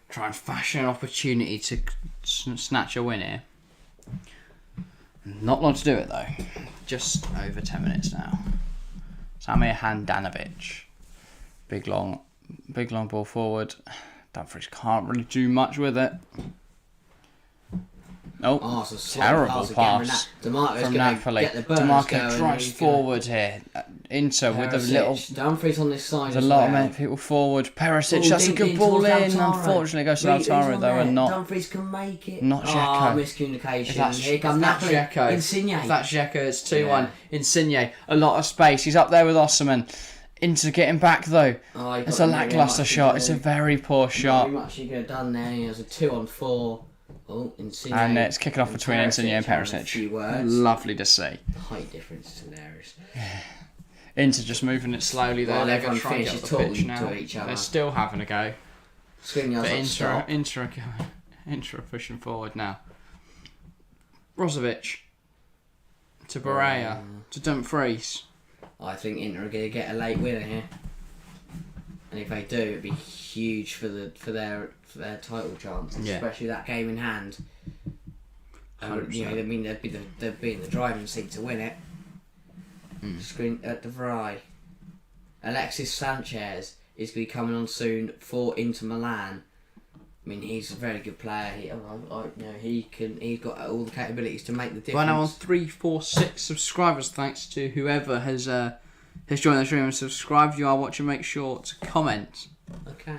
[SPEAKER 1] Try and fashion an opportunity to snatch a win here. Not long to do it though. Just over 10 minutes now. Samir Handanovic. Big long ball forward. Dumfries can't really do much with it.
[SPEAKER 2] Oh, it's a slight
[SPEAKER 1] terrible
[SPEAKER 2] again.
[SPEAKER 1] pass
[SPEAKER 2] DeMarco's
[SPEAKER 1] from
[SPEAKER 2] gonna
[SPEAKER 1] Napoli.
[SPEAKER 2] get the burners
[SPEAKER 1] DeMarco
[SPEAKER 2] going,
[SPEAKER 1] drives
[SPEAKER 2] he's gonna-
[SPEAKER 1] forward here. Inter with a
[SPEAKER 2] Perisic.
[SPEAKER 1] little...
[SPEAKER 2] Dumfries on this side.
[SPEAKER 1] There's a
[SPEAKER 2] as
[SPEAKER 1] lot
[SPEAKER 2] well.
[SPEAKER 1] of people forward. Perisic,
[SPEAKER 2] Oh,
[SPEAKER 1] that's a
[SPEAKER 2] ding,
[SPEAKER 1] good
[SPEAKER 2] ding
[SPEAKER 1] ball
[SPEAKER 2] towards
[SPEAKER 1] in.
[SPEAKER 2] Lautaro.
[SPEAKER 1] Unfortunately, it goes to
[SPEAKER 2] Ribery's
[SPEAKER 1] Lautaro
[SPEAKER 2] on
[SPEAKER 1] though,
[SPEAKER 2] there.
[SPEAKER 1] and not...
[SPEAKER 2] Dumfries can make it.
[SPEAKER 1] Not Dzeko.
[SPEAKER 2] Miscommunication.
[SPEAKER 1] If that's
[SPEAKER 2] Here comes Napoli.
[SPEAKER 1] Dzeko.
[SPEAKER 2] Insigne.
[SPEAKER 1] If that's Dzeko, it's 2-1. Insigne, a lot of space. He's up there with Osimhen. Inter getting back though.
[SPEAKER 2] Oh, he
[SPEAKER 1] It's
[SPEAKER 2] got
[SPEAKER 1] a
[SPEAKER 2] very
[SPEAKER 1] lacklustre
[SPEAKER 2] much
[SPEAKER 1] shot.
[SPEAKER 2] to
[SPEAKER 1] It's
[SPEAKER 2] do.
[SPEAKER 1] a very poor
[SPEAKER 2] Not
[SPEAKER 1] shot.
[SPEAKER 2] very much he could have done there. He has a 2-on-4. Oh, Insigne.
[SPEAKER 1] And it's kicking off between Insigne and
[SPEAKER 2] having a few
[SPEAKER 1] Perisic.
[SPEAKER 2] words.
[SPEAKER 1] Lovely to see.
[SPEAKER 2] The height difference is hilarious.
[SPEAKER 1] Inter just moving it slowly there.
[SPEAKER 2] While
[SPEAKER 1] They're going
[SPEAKER 2] everyone
[SPEAKER 1] to try and get up
[SPEAKER 2] finishes
[SPEAKER 1] the pitch
[SPEAKER 2] talking
[SPEAKER 1] now.
[SPEAKER 2] to each other.
[SPEAKER 1] They're still having a go.
[SPEAKER 2] Skriniar's
[SPEAKER 1] But
[SPEAKER 2] like, stop.
[SPEAKER 1] Inter are pushing forward now. Brozovic to Barrea to Dumfries.
[SPEAKER 2] I think Inter are going to get a late winner here. And if they do, it'd be huge for their title chances,
[SPEAKER 1] Yeah.
[SPEAKER 2] especially that game in hand. You know, I mean, they'd be in the driving seat to win it. Screen at De Vrij. Alexis Sanchez is going to be coming on soon for Inter Milan. I mean, he's a very good player. He's got all the capabilities to make the difference.
[SPEAKER 1] We're now on 346 subscribers. Thanks to whoever has joined the stream and subscribed. You are watching. Make sure to comment.
[SPEAKER 2] Okay.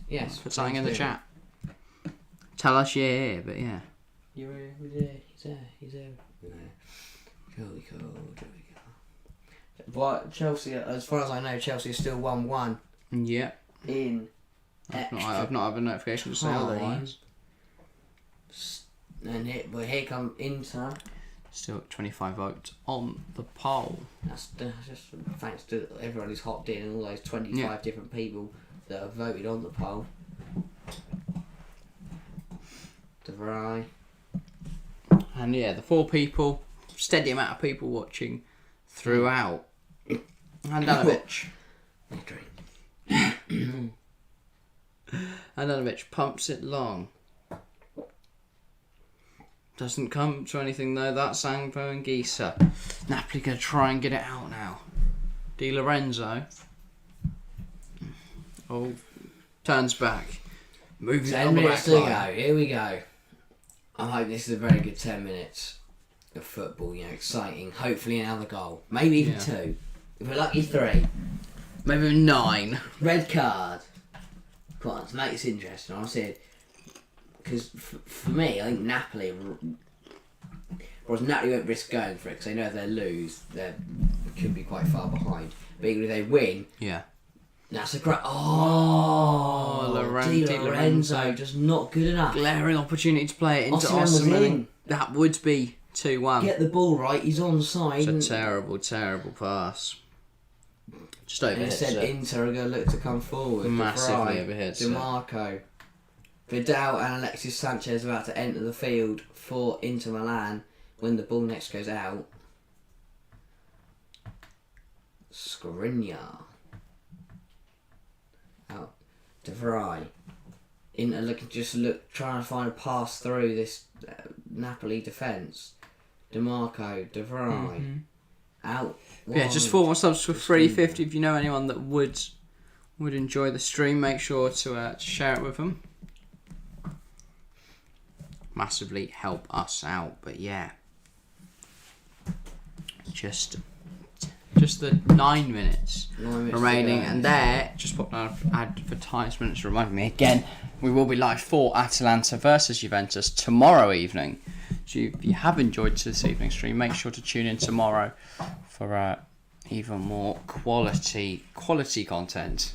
[SPEAKER 2] Yes.
[SPEAKER 1] Put something in the
[SPEAKER 2] please do.
[SPEAKER 1] chat. Tell us you're here, but yeah.
[SPEAKER 2] You're there. He's there. Jolly cool. But Chelsea, as far as I know, Chelsea is still 1-1
[SPEAKER 1] Yeah.
[SPEAKER 2] in
[SPEAKER 1] I've not had a notification to say otherwise.
[SPEAKER 2] And here come Inter.
[SPEAKER 1] Still at 25 votes on the poll.
[SPEAKER 2] That's just thanks to everyone who's hopped in and all those 25 different people that have voted on the poll. De Vrij.
[SPEAKER 1] And yeah, the 4 people, steady amount of people watching throughout. Handanovic. Handanovic pumps it long. Doesn't come to anything though. That's Sangvo and Gisa. Napoli going to try and get it out now. Di Lorenzo. Oh, turns back. Moves it
[SPEAKER 2] 10
[SPEAKER 1] on the
[SPEAKER 2] minutes
[SPEAKER 1] back
[SPEAKER 2] to
[SPEAKER 1] line.
[SPEAKER 2] go. Here we go. I hope this is a very good 10 minutes of football. You know, exciting. Hopefully another goal. Maybe even 2. If we're lucky, 3.
[SPEAKER 1] Maybe 9.
[SPEAKER 2] Red card. Come on, to make this interesting, I said, because for me, I think Napoli, whereas Napoli won't risk going for it because they know if they lose, they could be quite far behind. But even if they win,
[SPEAKER 1] Yeah.
[SPEAKER 2] that's a great. Di Lorenzo just not good enough.
[SPEAKER 1] Glaring opportunity to play it into
[SPEAKER 2] Osimhen was
[SPEAKER 1] Osimhen.
[SPEAKER 2] in.
[SPEAKER 1] That would be 2-1.
[SPEAKER 2] Get the ball right, he's onside.
[SPEAKER 1] It's a terrible, terrible pass. Just
[SPEAKER 2] And
[SPEAKER 1] overhits
[SPEAKER 2] instead,
[SPEAKER 1] it.
[SPEAKER 2] Inter are going to look to come forward.
[SPEAKER 1] Massively
[SPEAKER 2] De Vrij,
[SPEAKER 1] overhits it.
[SPEAKER 2] DeMarco. Vidal and Alexis Sanchez about to enter the field for Inter Milan when the ball next goes out. Skriniar. Out. De Vrij. Trying to find a pass through this Napoli defence. DeMarco, De Vrij. Out.
[SPEAKER 1] Yeah, just forward subs for $3.50. If you know anyone that would enjoy the stream, make sure to share it with them. Massively help us out. But yeah, just the 9 minutes remaining, and there just put down advertisements. Remind me again, we will be live for Atalanta versus Juventus tomorrow evening. So if you have enjoyed this evening's stream, make sure to tune in tomorrow for even more quality content.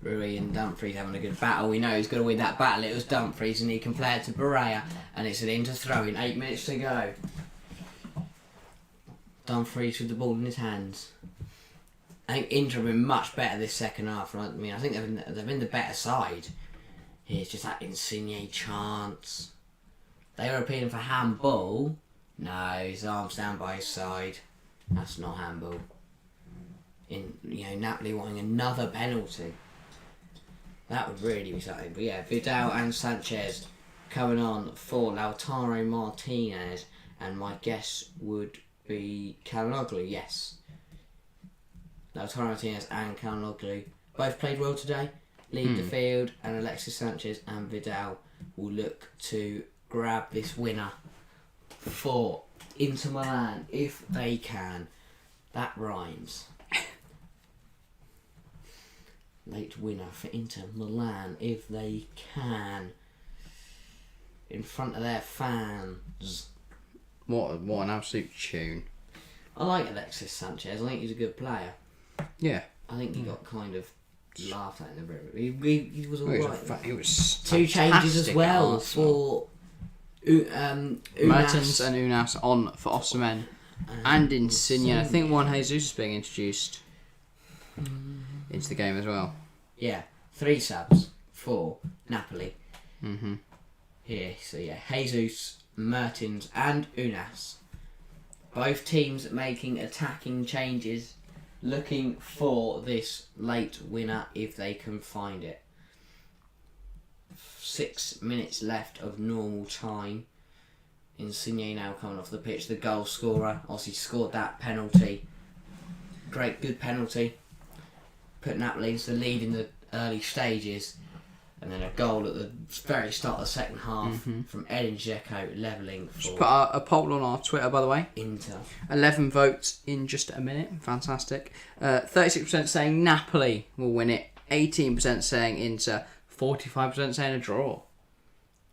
[SPEAKER 2] Rui and Dumfries having a good battle. We know who's going to win that battle. It was Dumfries, and he can play it to Barea, and it's an into throw in 8 minutes to go. Dumfries with the ball in his hands. I think Inter have been much better this second half. I mean, I think they've been the better side. Here's just that Insigne chance. They were appealing for handball. No, his arm's down by his side. That's not handball. Napoli wanting another penalty. That would really be something. But yeah, Vidal and Sanchez coming on for Lautaro Martinez, and my guess would be Chalanoglu. Yes, Lautaro Martinez and Chalanoglu both played well today. Lead the field, and Alexis Sanchez and Vidal will look to grab this winner for Inter Milan if they can. That rhymes. Late winner for Inter Milan if they can. In front of their fans.
[SPEAKER 1] What an absolute tune.
[SPEAKER 2] I like Alexis Sanchez. I think he's a good player.
[SPEAKER 1] Yeah.
[SPEAKER 2] I think he got kind of laughed at in the room. He was alright.
[SPEAKER 1] He was
[SPEAKER 2] two changes as well for
[SPEAKER 1] Mertens and Unas on for Osimhen and Insigne. I think Juan Jesus is being introduced into the game as well.
[SPEAKER 2] Yeah, 3 subs for Napoli.
[SPEAKER 1] Mm-hmm.
[SPEAKER 2] Here, so yeah, Jesus, Mertens and Unas. Both teams making attacking changes, looking for this late winner if they can find it. 6 minutes left of normal time. Insigne now coming off the pitch, the goal scorer. Obviously scored that penalty. Good penalty. Put Napoli into the lead in the early stages, and then a goal at the very start of the second half from Edin Dzeko levelling for...
[SPEAKER 1] Just put a poll on our Twitter, by the way.
[SPEAKER 2] Inter.
[SPEAKER 1] 11 votes in just a minute. Fantastic. 36% saying Napoli will win it. 18% saying Inter. 45% saying a draw.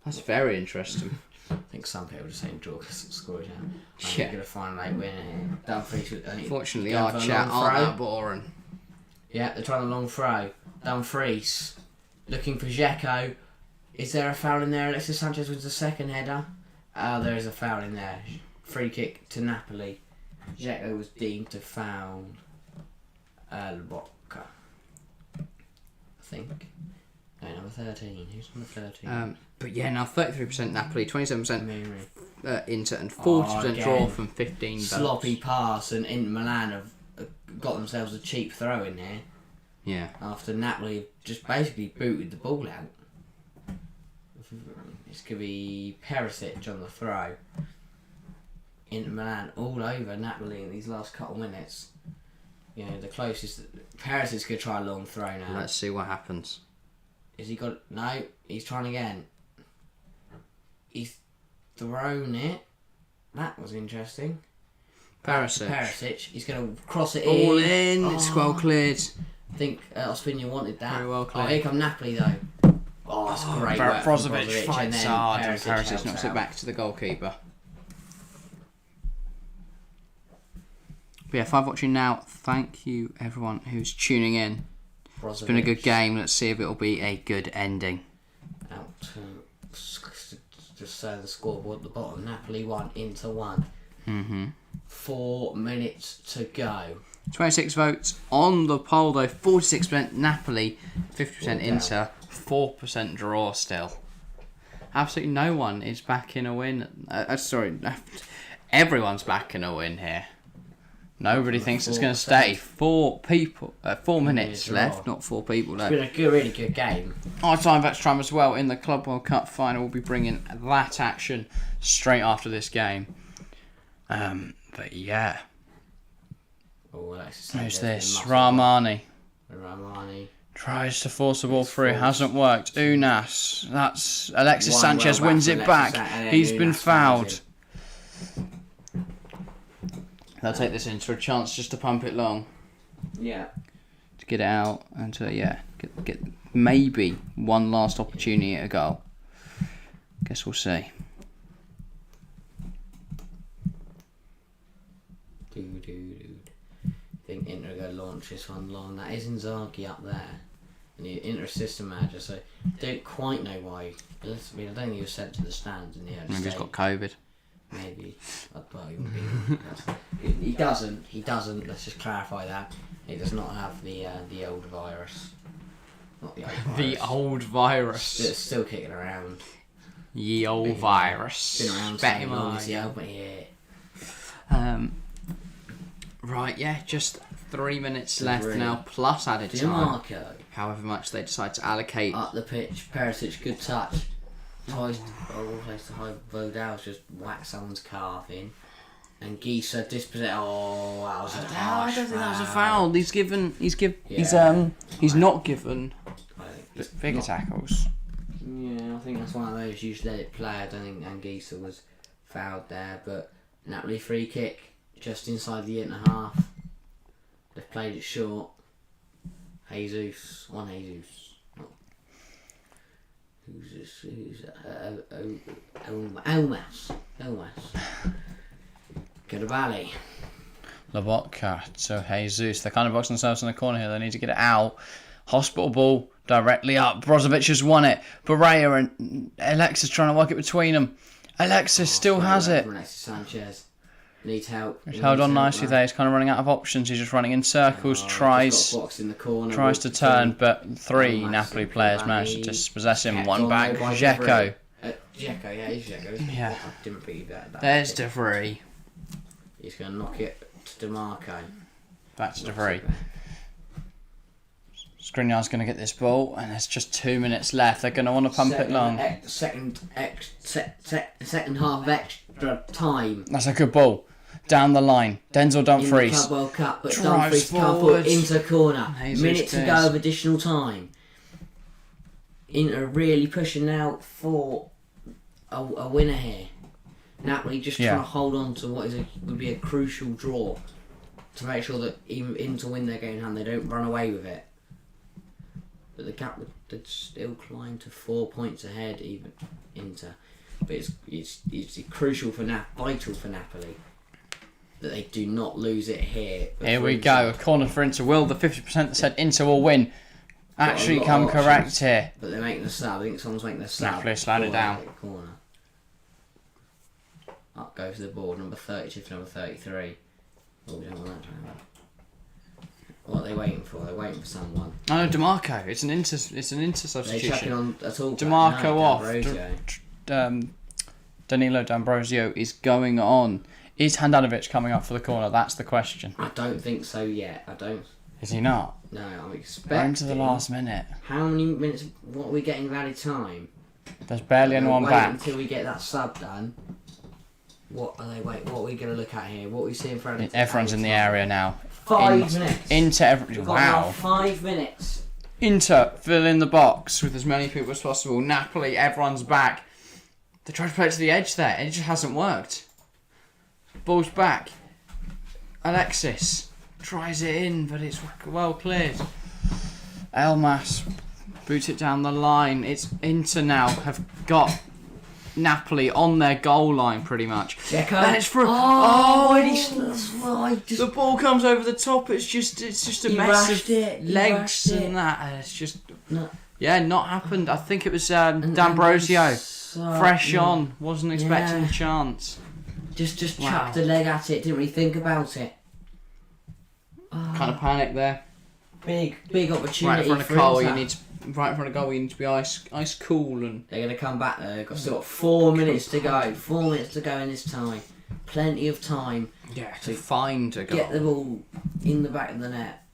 [SPEAKER 1] That's very interesting.
[SPEAKER 2] I think some people are just saying draw because it's scored down.
[SPEAKER 1] Yeah.
[SPEAKER 2] Going to find a late winner here. Dumfries.
[SPEAKER 1] Fortunately, our chat aren't that boring.
[SPEAKER 2] Yeah, they're trying a long throw. Dumfries looking for Dzeko. Is there a foul in there? Alexis Sanchez wins the second header. There is a foul in there. Free kick to Napoli. Dzeko was deemed to foul Rocca, I think. No, number 13. Who's number 13?
[SPEAKER 1] But yeah, now 33% Napoli, 27% Inter, and 40% draw from 15 votes.
[SPEAKER 2] Sloppy pass, and Inter Milan have got themselves a cheap throw in here.
[SPEAKER 1] Yeah.
[SPEAKER 2] After Napoli just basically booted the ball out. It's going to be Perisic on the throw. Inter Milan all over Napoli in these last couple of minutes. You know, the closest... Perisic's going to try a long throw now.
[SPEAKER 1] Let's see what happens.
[SPEAKER 2] Has he got... No, he's trying again. He's thrown it. That was interesting. Perisic. He's going to cross it in.
[SPEAKER 1] All in. It's well cleared.
[SPEAKER 2] I think Ospina wanted that.
[SPEAKER 1] Very well cleared.
[SPEAKER 2] Oh, here come Napoli though. Oh, that's great work from
[SPEAKER 1] Brozovic fights hard and Perisic knocks it
[SPEAKER 2] out.
[SPEAKER 1] back to the goalkeeper. But yeah, 5 watching now. Thank you everyone who's tuning in.
[SPEAKER 2] Brozovic.
[SPEAKER 1] It's been a good game. Let's see if it'll be a good ending.
[SPEAKER 2] Out to just say the scoreboard at the bottom. Napoli 1, Inter 1. 4 minutes to go.
[SPEAKER 1] 26 votes on the poll though. 46% Napoli, 50% Inter, 4% draw still. Absolutely no one is backing a win. Sorry, everyone's backing a win here. Nobody thinks it's going to stay. 4 minutes
[SPEAKER 2] Yeah,
[SPEAKER 1] left, not 4 people left.
[SPEAKER 2] It's been a really good game.
[SPEAKER 1] Our time of extra time as well in the Club World Cup final. We'll be bringing that action straight after this game. But yeah.
[SPEAKER 2] Oh,
[SPEAKER 1] Who's this? Rahmani.
[SPEAKER 2] Rahmani.
[SPEAKER 1] Tries to force the ball through, hasn't worked. Unas. That's Alexis Sanchez wins it back. He's been fouled. They'll take this into a chance just to pump it long.
[SPEAKER 2] Yeah.
[SPEAKER 1] To get it out and to, get maybe one last opportunity at a goal. Guess we'll see.
[SPEAKER 2] I think Inter are going to launch this one long. That is Inzaghi up there. And the Inter assistant manager, so don't quite know why. I don't think he was sent to the stands in the early
[SPEAKER 1] Maybe he's
[SPEAKER 2] stage.
[SPEAKER 1] got COVID.
[SPEAKER 2] Maybe. Well, he wouldn't be. He doesn't. Let's just clarify that. He does not have the old virus. Not the old virus.
[SPEAKER 1] The old virus.
[SPEAKER 2] It's still kicking around.
[SPEAKER 1] Ye old virus.
[SPEAKER 2] Been around
[SPEAKER 1] Bet
[SPEAKER 2] so
[SPEAKER 1] him
[SPEAKER 2] long
[SPEAKER 1] on.
[SPEAKER 2] as the old, but yeah.
[SPEAKER 1] Right, yeah, just 3 minutes left
[SPEAKER 2] Really?
[SPEAKER 1] now, plus added time.
[SPEAKER 2] DiMarco.
[SPEAKER 1] However much they decide to allocate.
[SPEAKER 2] Up the pitch. Perisic, good touch. Tries to hide Vodal's just whack someone's calf in. And Gisa dispossessed. Oh, that was a harsh
[SPEAKER 1] I don't think that was a
[SPEAKER 2] foul.
[SPEAKER 1] foul. He's not given
[SPEAKER 2] I think
[SPEAKER 1] bigger tackles.
[SPEAKER 2] Yeah, I think that's one of those you should let it play. I don't think Anguissa was fouled there, but Napoli free kick just inside the 8.5. They've played it short. Jesus. Oh. Who's this? Elmas. Gadabali.
[SPEAKER 1] Lobotka to Jesus. They're kind of boxing themselves in the corner here. They need to get it out. Hospital ball directly up. Brozovic has won it. Berea and Alexis trying to work it between them. Alexis still has it.
[SPEAKER 2] Alexis Sanchez needs help.
[SPEAKER 1] He's held on nicely there. He's kind of running out of options. He's just running in circles. Tries
[SPEAKER 2] in the corner,
[SPEAKER 1] to turn, but 3 Napoli players managed to dispossess him. One back. Dzeko.
[SPEAKER 2] Dzeko, yeah, he's Dzeko.
[SPEAKER 1] Yeah.
[SPEAKER 2] I didn't believe that.
[SPEAKER 1] There's De Vrij.
[SPEAKER 2] He's going to knock it to DiMarco.
[SPEAKER 1] Back to De Vrij. Skriniar's going to get this ball, and there's just 2 minutes left. They're going to want to pump it long.
[SPEAKER 2] Second half of extra time.
[SPEAKER 1] That's a good ball. Down the line. Denzel Dumfries.
[SPEAKER 2] In the Club World Cup, but
[SPEAKER 1] Drives
[SPEAKER 2] Dumfries can't
[SPEAKER 1] forward.
[SPEAKER 2] put into corner.
[SPEAKER 1] Jesus
[SPEAKER 2] Minute to
[SPEAKER 1] Christ.
[SPEAKER 2] go of additional time. Inter really pushing out for a winner here. Napoli just trying to hold on to what would be a crucial draw to make sure that even Inter win their game in hand, they don't run away with it. But the gap would still climb to 4 points ahead, even Inter. But it's crucial vital for Napoli that they do not lose it here.
[SPEAKER 1] Here we go. A corner for Inter. Will the 50% that said Inter will win actually come correct here?
[SPEAKER 2] But they're making the sub. I think someone's making the sub.
[SPEAKER 1] Napoli slide it down.
[SPEAKER 2] Corner. Up goes the board. Number 32 to number 33. Oh, we don't want that to happen. What are they waiting for? They're waiting for someone.
[SPEAKER 1] Oh no, DiMarco. It's an Inter substitution.
[SPEAKER 2] They're chucking on at all.
[SPEAKER 1] DiMarco off. Danilo D'Ambrosio is going on. Is Handanovic coming up for the corner? That's the question.
[SPEAKER 2] I don't think so yet. I don't.
[SPEAKER 1] Is he not?
[SPEAKER 2] No, I'm expecting.
[SPEAKER 1] We're into the last minute.
[SPEAKER 2] How many minutes? What are we getting of added time?
[SPEAKER 1] There's barely anyone
[SPEAKER 2] wait
[SPEAKER 1] back.
[SPEAKER 2] Until we get that sub done. What are they? What are we going to look at here? What are we seeing for added time?
[SPEAKER 1] Everyone's in the area now.
[SPEAKER 2] 5 minutes.
[SPEAKER 1] Inter.
[SPEAKER 2] We've got
[SPEAKER 1] Wow.
[SPEAKER 2] now 5 minutes.
[SPEAKER 1] Inter fill in the box with as many people as possible. Napoli, everyone's back. They tried to play it to the edge there, and it just hasn't worked. Ball's back. Alexis tries it in, but it's well cleared. Elmas boots it down the line. It's Inter now have got Napoli on their goal line pretty much.
[SPEAKER 2] Dzeko.
[SPEAKER 1] And it's for the ball comes over the top. It's just a mess of legs and that. And it's just not happened. I think it was D'Ambrosio. Fresh on, wasn't expecting the chance.
[SPEAKER 2] Just chucked a leg at it, didn't really think about it.
[SPEAKER 1] Kind of panic there.
[SPEAKER 2] Big opportunity.
[SPEAKER 1] Right in front of
[SPEAKER 2] for
[SPEAKER 1] goal,
[SPEAKER 2] Inter.
[SPEAKER 1] you need to be ice cool and.
[SPEAKER 2] They're going to come back there. They've still got 4 minutes to go. 4 minutes to go in this time. plenty of time
[SPEAKER 1] to find a goal.
[SPEAKER 2] Get the ball in the back of the net.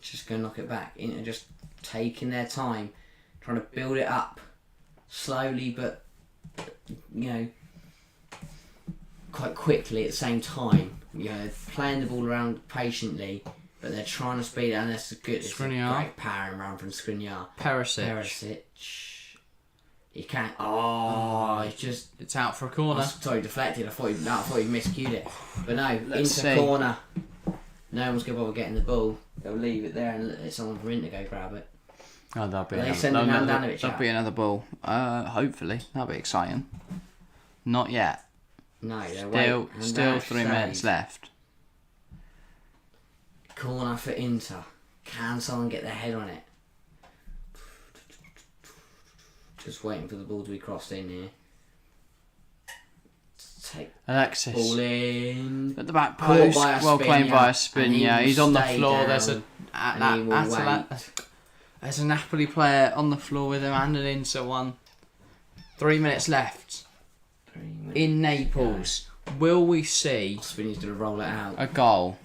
[SPEAKER 2] Just go knock it back into just taking their time, trying to build it up slowly, but quite quickly at the same time. Playing the ball around patiently, but they're trying to speed it, and that's good. It's a great powering around from Skriniar. Perisic. He can't. It's
[SPEAKER 1] out for a corner.
[SPEAKER 2] Sorry, deflected. I thought he miscued it, but no, into corner. No one's gonna bother getting the ball. They'll leave it there and let someone for Inter go grab it.
[SPEAKER 1] Oh, that'll be another ball. Hopefully, that'll be exciting. Not yet.
[SPEAKER 2] No,
[SPEAKER 1] still 3 minutes left.
[SPEAKER 2] Corner for Inter. Can someone get their head on it? Just waiting for the ball to be crossed in here. Take
[SPEAKER 1] Alexis
[SPEAKER 2] ball in
[SPEAKER 1] at the back post. Well claimed by a spin. Yeah, he's on the floor. There's a Napoli player on the floor with him and an Inter one. 3 minutes left. In Naples. Will we see
[SPEAKER 2] Spinny's going to roll it out.
[SPEAKER 1] A goal?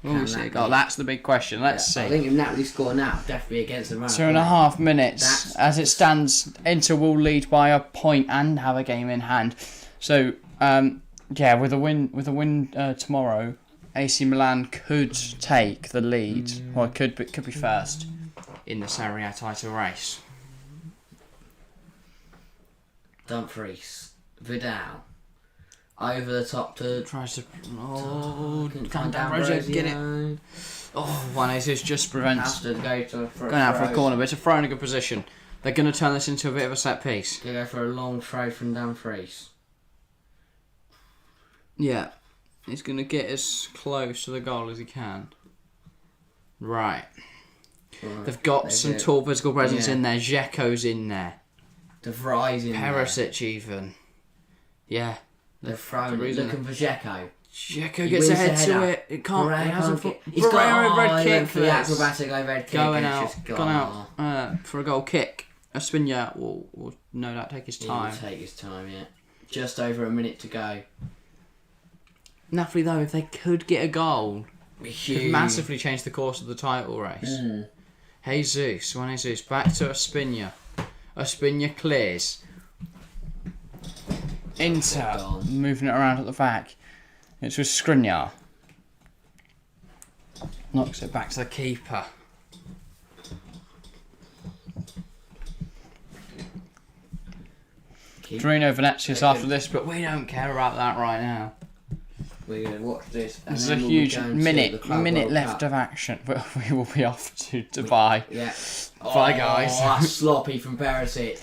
[SPEAKER 1] Will we see a goal? That's the big question. Let's see.
[SPEAKER 2] I think if Napoli score now, definitely against the Roma.
[SPEAKER 1] 2.5 minutes. As it stands, Inter will lead by a point and have a game in hand. So, with a win tomorrow, AC Milan could take the lead, or could be first in the Serie A title race.
[SPEAKER 2] Dumfries, Vidal, over the top to
[SPEAKER 1] tries to can't D'Ambrosio get it. Juan Jesus just prevents
[SPEAKER 2] going
[SPEAKER 1] out for a corner, but it's a throw in a good position. They're going to turn this into a bit of a set piece.
[SPEAKER 2] They go for a long throw from Dumfries.
[SPEAKER 1] Yeah, he's going to get as close to the goal as he can. Right. They've got some tall physical presence in there. Dzeko's in there.
[SPEAKER 2] De Vrij's in there.
[SPEAKER 1] Perisic even. Yeah.
[SPEAKER 2] They're throwing it, looking for Dzeko.
[SPEAKER 1] Dzeko gets ahead to it. It can't.
[SPEAKER 2] He's got
[SPEAKER 1] a red kick
[SPEAKER 2] for the acrobatic overhead kick.
[SPEAKER 1] Gone out for a goal kick. Espina will no doubt take his time.
[SPEAKER 2] He'll take his time, yeah. Just over a minute to go.
[SPEAKER 1] Napoli, though, if they could get a goal, it could massively change the course of the title race. Juan Jesus, back to Espina. Espina clears. Inter moving it around at the back. It's with Skriniar. Knocks it back to the keeper. Drino Venetius after this, but we don't care about that right now.
[SPEAKER 2] We're going to watch this.
[SPEAKER 1] There's a huge minute left of action. But we will be off to Dubai.
[SPEAKER 2] Yeah.
[SPEAKER 1] Bye, guys.
[SPEAKER 2] That's sloppy from Perisic.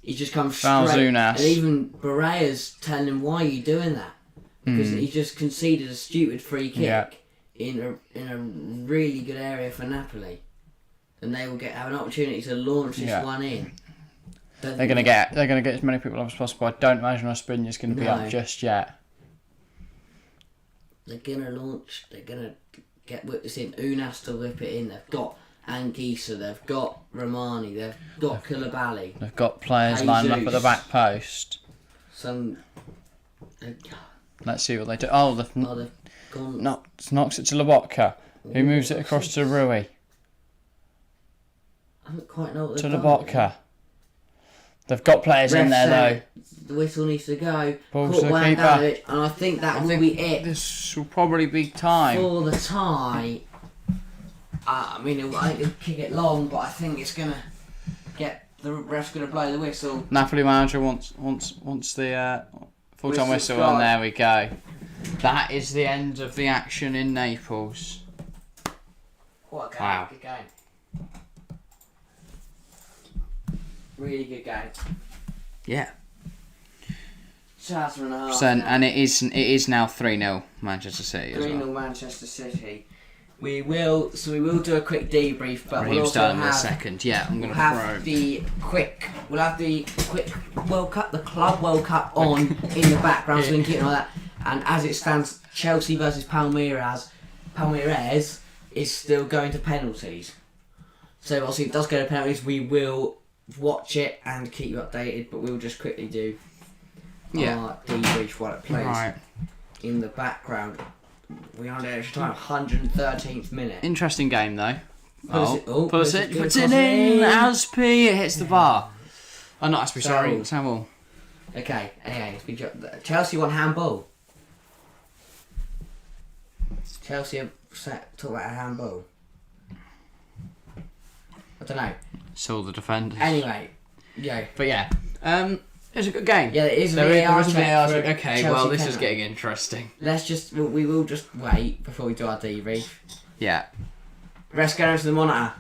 [SPEAKER 2] He just comes straight.
[SPEAKER 1] Valzunas.
[SPEAKER 2] And even Berea's telling him, why are you doing that? Because he just conceded a stupid free kick in a really good area for Napoli. And they will have an opportunity to launch this one in.
[SPEAKER 1] They're going to get as many people as possible. I don't imagine Ospina's going to be up just yet.
[SPEAKER 2] They're going to launch. They're going to get this in. Unas to whip it in. They've got Anguissa. They've got Romani. They've got Koulibaly.
[SPEAKER 1] They've got players lined up at the back post. Let's see what they do. They've gone. Knocks it to Lobotka, who moves it across to Rui.
[SPEAKER 2] I don't quite know what they've
[SPEAKER 1] done. To Lobotka. They've got players in there though.
[SPEAKER 2] The whistle needs to go.
[SPEAKER 1] Ball's to the keeper.
[SPEAKER 2] And I think that will be it.
[SPEAKER 1] This will probably be time.
[SPEAKER 2] For the tie. I think it'll kick it long, but I think it's going to get... The ref's going to blow the whistle.
[SPEAKER 1] Napoli manager wants the full-time whistle, and there we go. That is the end of the action in Naples.
[SPEAKER 2] What a game. Wow. Good game. Really good game.
[SPEAKER 1] Yeah.
[SPEAKER 2] Shout to Ronaldo.
[SPEAKER 1] And it is now 3-0 Manchester City as well.
[SPEAKER 2] 3-0 Manchester City. We will do a quick debrief, but we'll also
[SPEAKER 1] starting in a second. Yeah, I'm going to throw.
[SPEAKER 2] We'll have the quick World Cup, the Club World Cup on in the background, so we can keep it like that. And as it stands, Chelsea versus Palmeiras is still going to penalties. So obviously, if it does go to penalties, we will watch it and keep you updated. But we'll just quickly do our debrief while it plays.
[SPEAKER 1] Right.
[SPEAKER 2] In the background, we are on the extra time, 113th minute.
[SPEAKER 1] Interesting game though.
[SPEAKER 2] Pulisic
[SPEAKER 1] Puts it in. Aspi, it hits the bar. Oh, not Aspi, sorry.
[SPEAKER 2] Foul.
[SPEAKER 1] Samuel.
[SPEAKER 2] Okay, anyway, Chelsea won handball. Chelsea have talk about a handball. I don't know.
[SPEAKER 1] Saw the defenders.
[SPEAKER 2] Anyway, yeah.
[SPEAKER 1] But yeah, it was a good game.
[SPEAKER 2] Yeah, it is.
[SPEAKER 1] There is
[SPEAKER 2] VAR
[SPEAKER 1] a VAR
[SPEAKER 2] check
[SPEAKER 1] check.
[SPEAKER 2] for
[SPEAKER 1] Okay,
[SPEAKER 2] Chelsea
[SPEAKER 1] well, this is
[SPEAKER 2] penalty.
[SPEAKER 1] getting interesting.
[SPEAKER 2] We will just wait before we do our debrief.
[SPEAKER 1] Yeah.
[SPEAKER 2] Let's go to the monitor.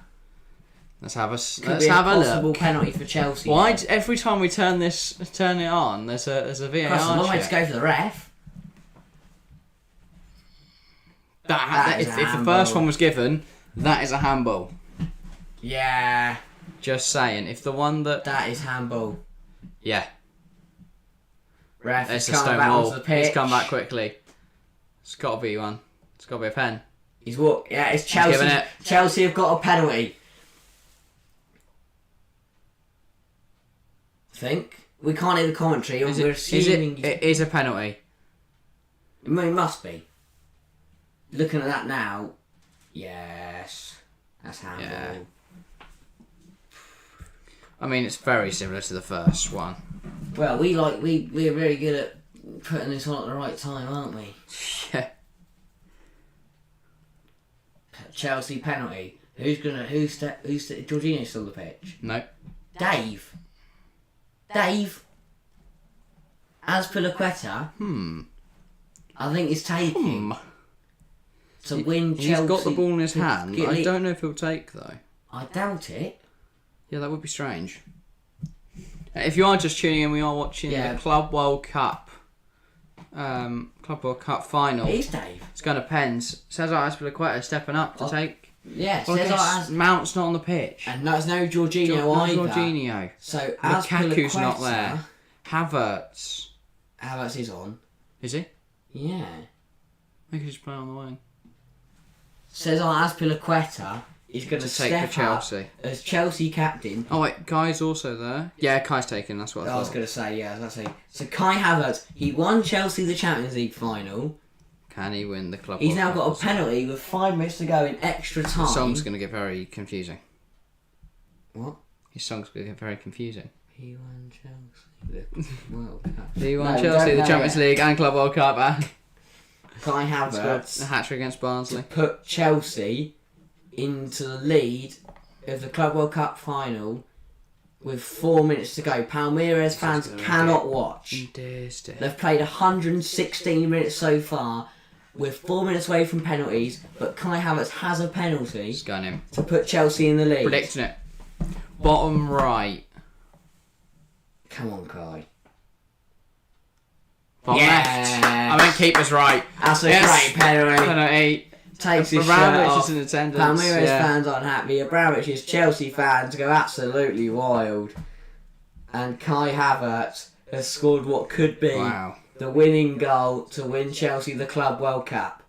[SPEAKER 1] Let's have a
[SPEAKER 2] Could be a possible penalty for Chelsea.
[SPEAKER 1] Why? Every time we turn it on, there's a VAR
[SPEAKER 2] That's a long way to
[SPEAKER 1] check.
[SPEAKER 2] go for the ref.
[SPEAKER 1] If the first one was given, that is a handball.
[SPEAKER 2] Yeah.
[SPEAKER 1] Just saying. If the one
[SPEAKER 2] That is handball.
[SPEAKER 1] yeah,
[SPEAKER 2] Ref
[SPEAKER 1] it's
[SPEAKER 2] is
[SPEAKER 1] a
[SPEAKER 2] coming
[SPEAKER 1] stone
[SPEAKER 2] back
[SPEAKER 1] wall.
[SPEAKER 2] onto the pitch.
[SPEAKER 1] He's come back quickly. It's got to be one. It's got to be a pen.
[SPEAKER 2] He's what? Yeah, it's Chelsea.
[SPEAKER 1] Giving it.
[SPEAKER 2] Chelsea have got a penalty. I think we can't hear the commentary, and we're assuming
[SPEAKER 1] it is a penalty.
[SPEAKER 2] It must be. Looking at that now, yes, that's handball.
[SPEAKER 1] Yeah. I mean, it's very similar to the first one.
[SPEAKER 2] Well, we're very good at putting this on at the right time, aren't we?
[SPEAKER 1] Yeah.
[SPEAKER 2] Chelsea penalty. Who's Jorginho's still on the pitch?
[SPEAKER 1] No.
[SPEAKER 2] Dave. As Piliqueta, I think he's taking to win Chelsea.
[SPEAKER 1] He's got the ball in his hand.
[SPEAKER 2] get
[SPEAKER 1] I
[SPEAKER 2] le-
[SPEAKER 1] don't know if he'll take though.
[SPEAKER 2] I doubt it.
[SPEAKER 1] Yeah, that would be strange. If you are just tuning in, we are watching the Club World Cup. Club World Cup final.
[SPEAKER 2] It is Dave.
[SPEAKER 1] It's going to pens. Cesar Azpilicueta stepping up to take.
[SPEAKER 2] Yeah,
[SPEAKER 1] Well, I
[SPEAKER 2] Cesar
[SPEAKER 1] guess
[SPEAKER 2] as
[SPEAKER 1] Mount's not on the pitch.
[SPEAKER 2] and there's no Jorginho either.
[SPEAKER 1] Jorginho.
[SPEAKER 2] So as
[SPEAKER 1] Lukaku's
[SPEAKER 2] Piliqueta,
[SPEAKER 1] not there. Havertz.
[SPEAKER 2] Havertz is on.
[SPEAKER 1] Is he?
[SPEAKER 2] Yeah.
[SPEAKER 1] Maybe he's playing on the wing.
[SPEAKER 2] Cesar Azpilicueta is going to
[SPEAKER 1] take
[SPEAKER 2] step
[SPEAKER 1] for Chelsea.
[SPEAKER 2] up as Chelsea captain.
[SPEAKER 1] Oh wait, Kai's also there. Yeah, Kai's taken. That's what I
[SPEAKER 2] I
[SPEAKER 1] thought.
[SPEAKER 2] was going to say, yeah, I was going to say. So Kai Havertz, he won Chelsea the Champions League final.
[SPEAKER 1] Can he win the Club
[SPEAKER 2] He's
[SPEAKER 1] World
[SPEAKER 2] now
[SPEAKER 1] Cup
[SPEAKER 2] got a
[SPEAKER 1] also?
[SPEAKER 2] penalty with 5 minutes to go in extra time.
[SPEAKER 1] His song's going to get very confusing.
[SPEAKER 2] What?
[SPEAKER 1] His song's going to get very confusing.
[SPEAKER 2] He won Chelsea the World Cup.
[SPEAKER 1] He won
[SPEAKER 2] No,
[SPEAKER 1] Chelsea,
[SPEAKER 2] don't
[SPEAKER 1] the
[SPEAKER 2] know
[SPEAKER 1] Champions
[SPEAKER 2] yet.
[SPEAKER 1] League and Club World Cup and
[SPEAKER 2] Kai
[SPEAKER 1] a
[SPEAKER 2] Havertz
[SPEAKER 1] hat-trick against Barnsley.
[SPEAKER 2] put Chelsea into the lead of the Club World Cup final with 4 minutes to go. Palmeiras fans cannot watch. They've played 116 minutes so far. We're 4 minutes away from penalties, but Kai Havertz has a penalty
[SPEAKER 1] He's going in.
[SPEAKER 2] to put Chelsea in the lead.
[SPEAKER 1] Predicting it. Bottom right.
[SPEAKER 2] Come on, Kai.
[SPEAKER 1] Bottom left. I meant keeper's right.
[SPEAKER 2] That's a
[SPEAKER 1] Yes.
[SPEAKER 2] great penalty.
[SPEAKER 1] Penalty.
[SPEAKER 2] Takes his shirt
[SPEAKER 1] Abramovich
[SPEAKER 2] off.
[SPEAKER 1] is in attendance.
[SPEAKER 2] Palmeiras
[SPEAKER 1] yeah.
[SPEAKER 2] fans aren't happy. Abramovich's Chelsea fans go absolutely wild. And Kai Havertz has scored what could be
[SPEAKER 1] Wow.
[SPEAKER 2] the winning goal to win Chelsea the Club World Cup.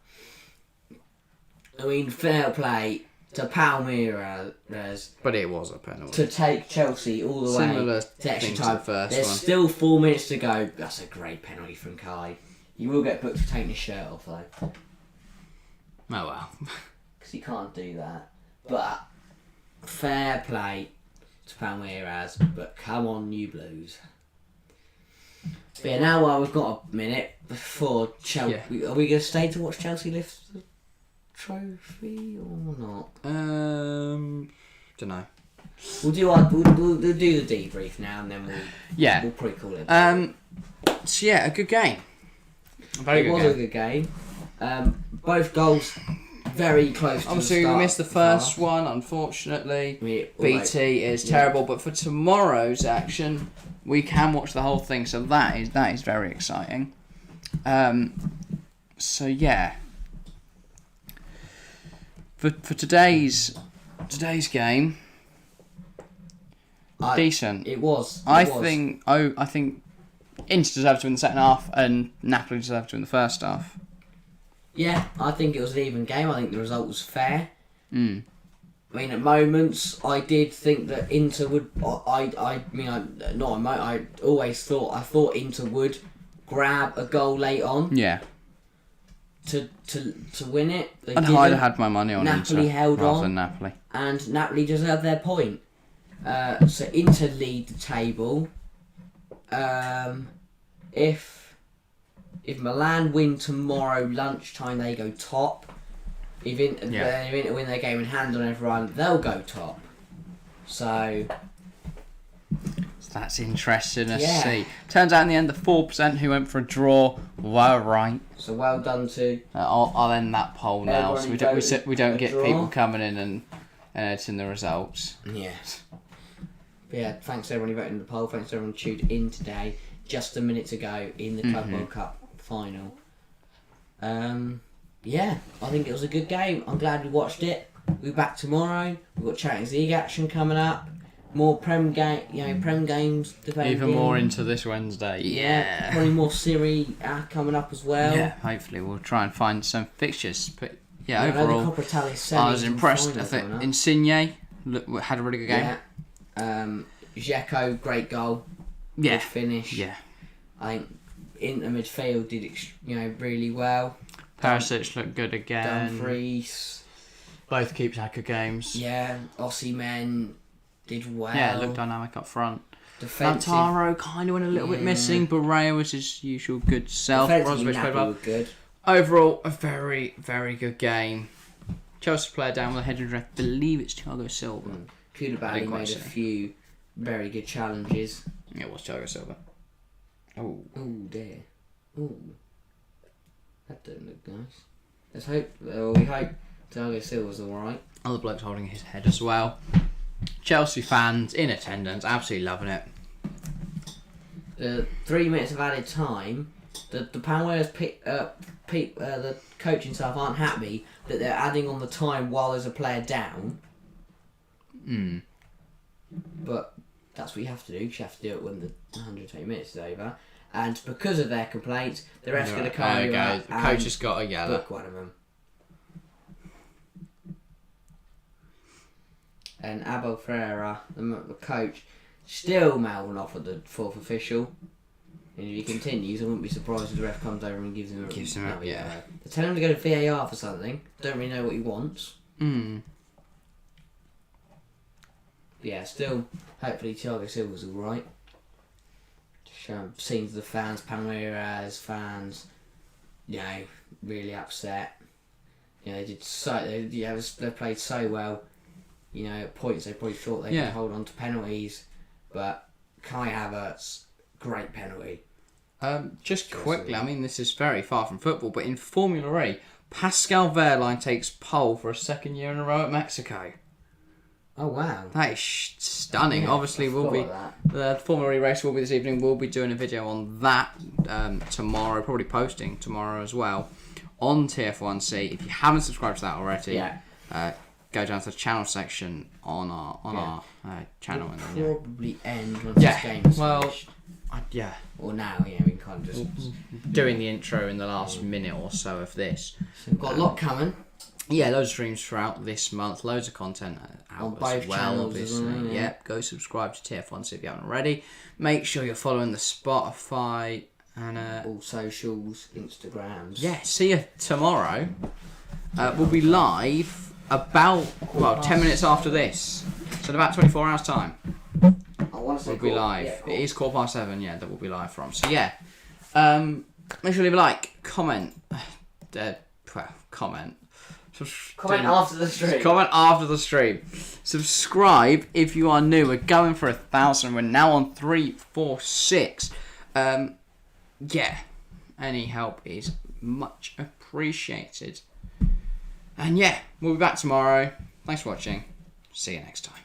[SPEAKER 2] I mean, fair play to Palmeiras
[SPEAKER 1] But it was a penalty.
[SPEAKER 2] to take Chelsea all the
[SPEAKER 1] Similar
[SPEAKER 2] way to extra
[SPEAKER 1] thing to
[SPEAKER 2] time.
[SPEAKER 1] the first
[SPEAKER 2] There's
[SPEAKER 1] one.
[SPEAKER 2] still 4 minutes to go. That's a great penalty from Kai. You will get booked for taking his shirt off though,
[SPEAKER 1] Oh well.
[SPEAKER 2] because you can't do that. But fair play to Palmeiras. But come on, you Blues. But yeah, now while we've got a minute before Chelsea, are we going to stay to watch Chelsea lift the trophy or not?
[SPEAKER 1] Don't know.
[SPEAKER 2] We'll do the debrief now, and then
[SPEAKER 1] Yeah.
[SPEAKER 2] we'll probably call it.
[SPEAKER 1] So yeah, a good game. A very
[SPEAKER 2] It
[SPEAKER 1] good
[SPEAKER 2] was
[SPEAKER 1] game.
[SPEAKER 2] a good game. Both goals very close.
[SPEAKER 1] Obviously,
[SPEAKER 2] to the
[SPEAKER 1] we
[SPEAKER 2] start
[SPEAKER 1] missed the first one, unfortunately. BT is terrible, but for tomorrow's action, we can watch the whole thing, so that is very exciting. So yeah, for today's game, decent.
[SPEAKER 2] It was.
[SPEAKER 1] I think Inter deserved to win the second half, and Napoli deserved to win the first half.
[SPEAKER 2] Yeah, I think it was an even game. I think the result was fair. I mean, at moments, I did think that Inter would. I always thought Inter would grab a goal late on.
[SPEAKER 1] Yeah.
[SPEAKER 2] To win it. They
[SPEAKER 1] And I'd have had my money on
[SPEAKER 2] Napoli
[SPEAKER 1] Inter
[SPEAKER 2] held
[SPEAKER 1] rather
[SPEAKER 2] on,
[SPEAKER 1] than Napoli.
[SPEAKER 2] and Napoli deserved their point. So Inter lead the table. If Milan win tomorrow lunchtime, they go top. If Inter win their game in hand on everyone, they'll go top. So
[SPEAKER 1] that's interesting to see. Turns out in the end, the 4% who went for a draw were right.
[SPEAKER 2] So well done to.
[SPEAKER 1] I'll end that poll now, so we don't get
[SPEAKER 2] draw.
[SPEAKER 1] people coming in and editing the results.
[SPEAKER 2] Yeah. But yeah, thanks to everyone who voted in the poll. Thanks to everyone who tuned in today. Just a minute to go in the Club World Cup final. Yeah, I think it was a good game. I'm glad we watched it. We'll be back tomorrow. We've got Champions League action coming up. More Prem games.
[SPEAKER 1] Even more into this Wednesday.
[SPEAKER 2] Yeah, probably more Serie A coming up as well.
[SPEAKER 1] Yeah, hopefully we'll try and find some fixtures. But yeah,
[SPEAKER 2] I
[SPEAKER 1] overall, I was impressed. I think Insigne had a really good game.
[SPEAKER 2] Yeah. Dzeko, great goal.
[SPEAKER 1] Yeah.
[SPEAKER 2] Good finish.
[SPEAKER 1] Yeah.
[SPEAKER 2] I think Inter midfield did really well.
[SPEAKER 1] Perisic looked good again.
[SPEAKER 2] Dumfries.
[SPEAKER 1] Both keep Saka games.
[SPEAKER 2] Yeah. Osimhen did well.
[SPEAKER 1] Yeah, looked dynamic up front.
[SPEAKER 2] Defensive.
[SPEAKER 1] Lautaro kind of went a little bit missing. Barrea was his usual good self.
[SPEAKER 2] Defensively, Napoli were good.
[SPEAKER 1] Overall, a very, very good game. Chelsea player down with a header. I believe it's Thiago Silva.
[SPEAKER 2] Koulibaly made a few very good challenges.
[SPEAKER 1] Yeah, it was Thiago Silva. Oh
[SPEAKER 2] dear. Oh, that didn't look nice. Let's hope. We hope Thiago Silva's all right.
[SPEAKER 1] Other bloke's holding his head as well. Chelsea fans in attendance, absolutely loving it.
[SPEAKER 2] The 3 minutes of added time. The Panwayers the coaching staff aren't happy that they're adding on the time while there's a player down. But that's what you have to do. You have to do it when the 120 minutes is over. And because of their complaints, the ref's going to come over.
[SPEAKER 1] The coach has got a yellow.
[SPEAKER 2] Book one of them. And Abel Ferreira, the coach, still mouthing off at the fourth official. And if he continues, I wouldn't be surprised if the ref comes over and gives him a yellow. They tell him to go to VAR for something. Don't really know what he wants. Yeah, still, hopefully Thiago Silva's alright. Seen the fans, Palmeiras fans, really upset. They played so well. At points they probably thought they could hold on to penalties, but Kai Havertz, great penalty.
[SPEAKER 1] Just quickly, I mean, this is very far from football, but in Formula E, Pascal Wehrlein takes pole for a second year in a row at Mexico.
[SPEAKER 2] Oh wow!
[SPEAKER 1] That is stunning.
[SPEAKER 2] Yeah,
[SPEAKER 1] obviously, the Formula E race will be this evening. We'll be doing a video on that tomorrow, probably posting tomorrow as well on TF1C. If you haven't subscribed to that already, go down to the channel section on our channel.
[SPEAKER 2] It'll probably end once this game is finished. Or now, we can kind of just
[SPEAKER 1] doing the intro in the last minute or so of this.
[SPEAKER 2] So we've got a lot coming.
[SPEAKER 1] Yeah, loads of streams throughout this month, loads of content out
[SPEAKER 2] on
[SPEAKER 1] as
[SPEAKER 2] both
[SPEAKER 1] well,
[SPEAKER 2] channels
[SPEAKER 1] obviously.
[SPEAKER 2] as well,
[SPEAKER 1] Yep, go subscribe to TF1 if you haven't already. Make sure you're following the Spotify and
[SPEAKER 2] all socials, Instagrams.
[SPEAKER 1] Yeah, see you tomorrow. We'll be live about 10 minutes after this, so in about 24 hours time. We'll be live. It is 7:15. Yeah, that we'll be live from. So yeah, make sure you leave a like, comment.
[SPEAKER 2] Comment after the stream.
[SPEAKER 1] Comment after the stream. Subscribe if you are new. We're going for 1,000. We're now on 346. Any help is much appreciated. And we'll be back tomorrow. Thanks for watching. See you next time.